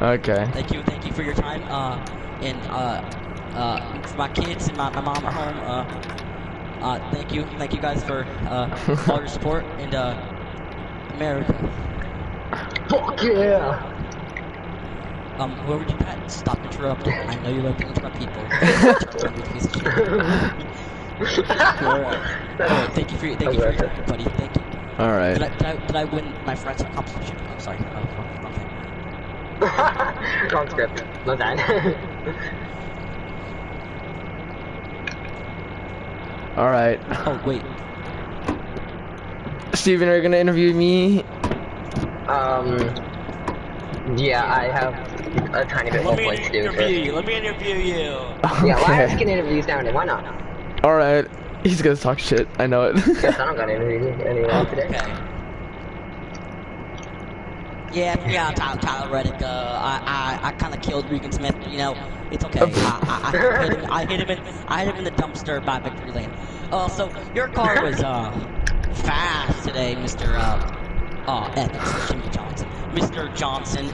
Okay.
Thank you for your time. And for my kids and my mom at home. Thank you guys for all your support and America.
Fuck yeah!
Whoever did that, stop interrupting. I know you love to interrupt people. Alright, thank you for your, buddy. Thank you.
All right.
Did I win my friend's competition? Oh, sorry. Okay.
Wrong script. No time.
All right.
Oh wait.
Steven, are you gonna interview me?
Yeah, I have a tiny bit more points to do first.
Let me interview you.
Yeah, Lars can interview Saturday. Why not?
All right. He's gonna talk shit. I know it.
Yes, I don't got to interview anyone today.
Okay. Yeah, Tyler Reddick. I kind of killed Regan Smith. You know, it's okay. I hit him in the dumpster by victory lane. So your car was fast today, Mr. Evans, Jimmy Johnson. Mr. Johnson,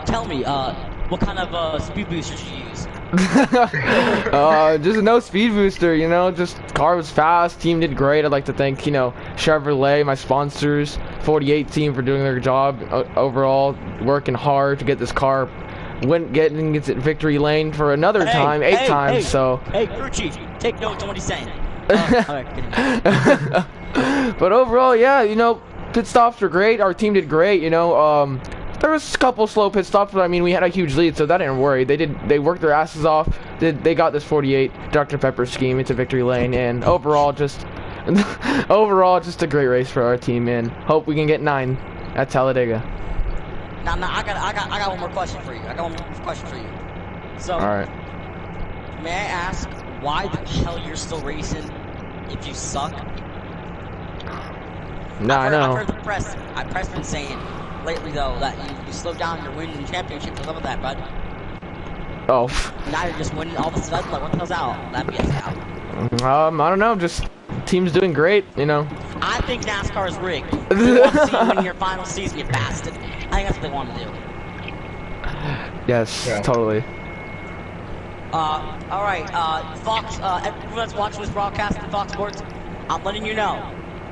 tell me, what kind of speed boosters you use?
Just no speed booster, you know, just car was fast, team did great. I'd like to thank, you know, Chevrolet, my sponsors, 48 team for doing their job overall, working hard to get this car getting into victory lane for another time, 8 times, so.
Hey, crew chief, take notes on what he's saying.
But overall, yeah, you know, pit stops were great. Our team did great, you know. There was a couple slow pit stops, but I mean, we had a huge lead, so that didn't worry. They worked their asses off. They got this 48 Dr. Pepper scheme into victory lane, and overall, just a great race for our team, and hope we can get 9 at Talladega.
Now, I got one more question for you. So,
all right.
May I ask why the hell you're still racing if you suck?
No, I know.
I've heard the press. Press been saying lately though that you slowed down your wins and championships. What's up with that, bud?
Oh.
Now you're just winning all of a sudden. Like, what the hell's out? That BS out.
I don't know. Just team's doing great, you know.
I think NASCAR is rigged. They want to see you win your final season, you bastard. I think that's what they want to do.
Yes,
yeah.
Totally.
All right. Fox. Everyone that's watching this broadcast on Fox Sports, I'm letting you know,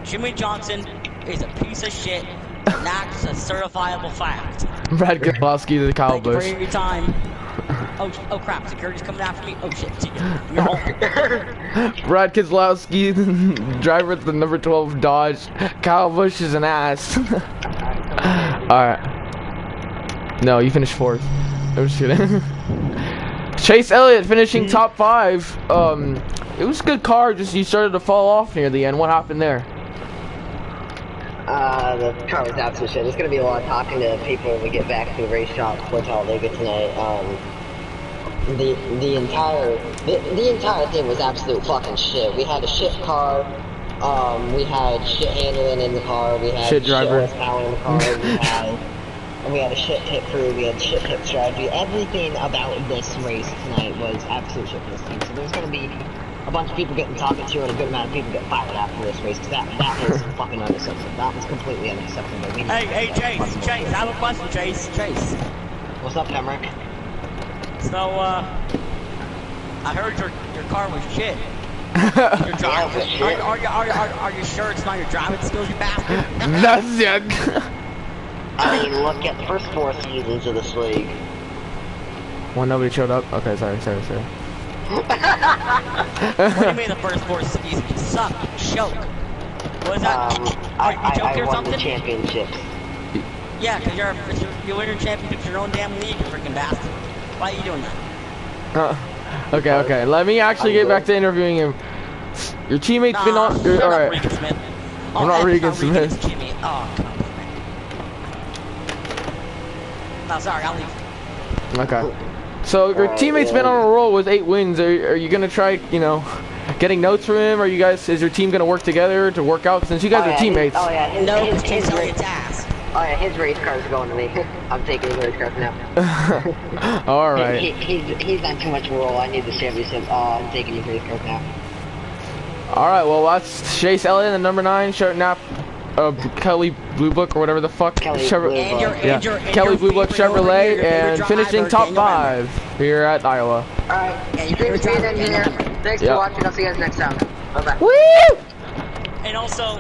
Jimmy Johnson is a piece of shit. That's a certifiable fact.
Brad Keselowski to the Kyle Busch.
Thank you for your time. Oh crap! Security's coming after me. Oh shit! See you.
Brad Keselowski, driver at the number 12 Dodge. Kyle Busch is an ass. All right. No, you finished 4th. I'm just kidding. Chase Elliott finishing top 5. It was a good car. Just you started to fall off near the end. What happened there?
The car was absolute shit. There's gonna be a lot of talking to people when we get back to the race shop for Talladega tonight. The entire thing was absolute fucking shit. We had a shit car. We had shit handling in the car. We had
shit driver.
Shit horsepower in the car. We had a shit pit crew. We had shit pit strategy. Everything about this race tonight was absolute shit for this team. So there's gonna be a bunch of people getting talked to and a good amount of people get fired after this race, because that was fucking unacceptable. That was completely unacceptable.
Hey, Chase, I have a question, Chase.
What's up, Pemrick?
So, I heard your car was shit. Are you sure it's not your driving skills, you bastard?
That's it.
I mean, look at the first 4 seasons of this league.
Well, nobody showed up? Okay, sorry.
What do you mean the first 4 seasons? You suck. You choke. What is that?
I
or
won
something?
the championships.
Yeah, because you win your championships in your own damn league, you freaking bastard. Why are you doing that?
Okay. Let me actually get back to interviewing him. Your teammate's been on. Alright.
Regan Smith.
I'm not Regan Smith.
It's Jimmy. Oh, come on. No, sorry, I'll leave.
Okay. So your teammate's been on a roll with 8 wins. Are you gonna try, you know, getting notes from him? Is your team gonna work together to work out since you guys are teammates?
Oh yeah, his
Elliott's ass.
Oh yeah, his race car's going to me. I'm taking his race car now.
All right.
He's on too much roll. I need the championship. Oh, I'm taking his race car now.
All right. Well, that's Chase Elliott, the number 9, shouting out Kelly Blue Book or whatever the fuck.
Kelly
Blue Book Chevrolet, and finishing top 5 here at Iowa.
All right. Stream speed engineer. Thanks for watching. I'll see you guys next time. Bye bye.
Woo!
And also,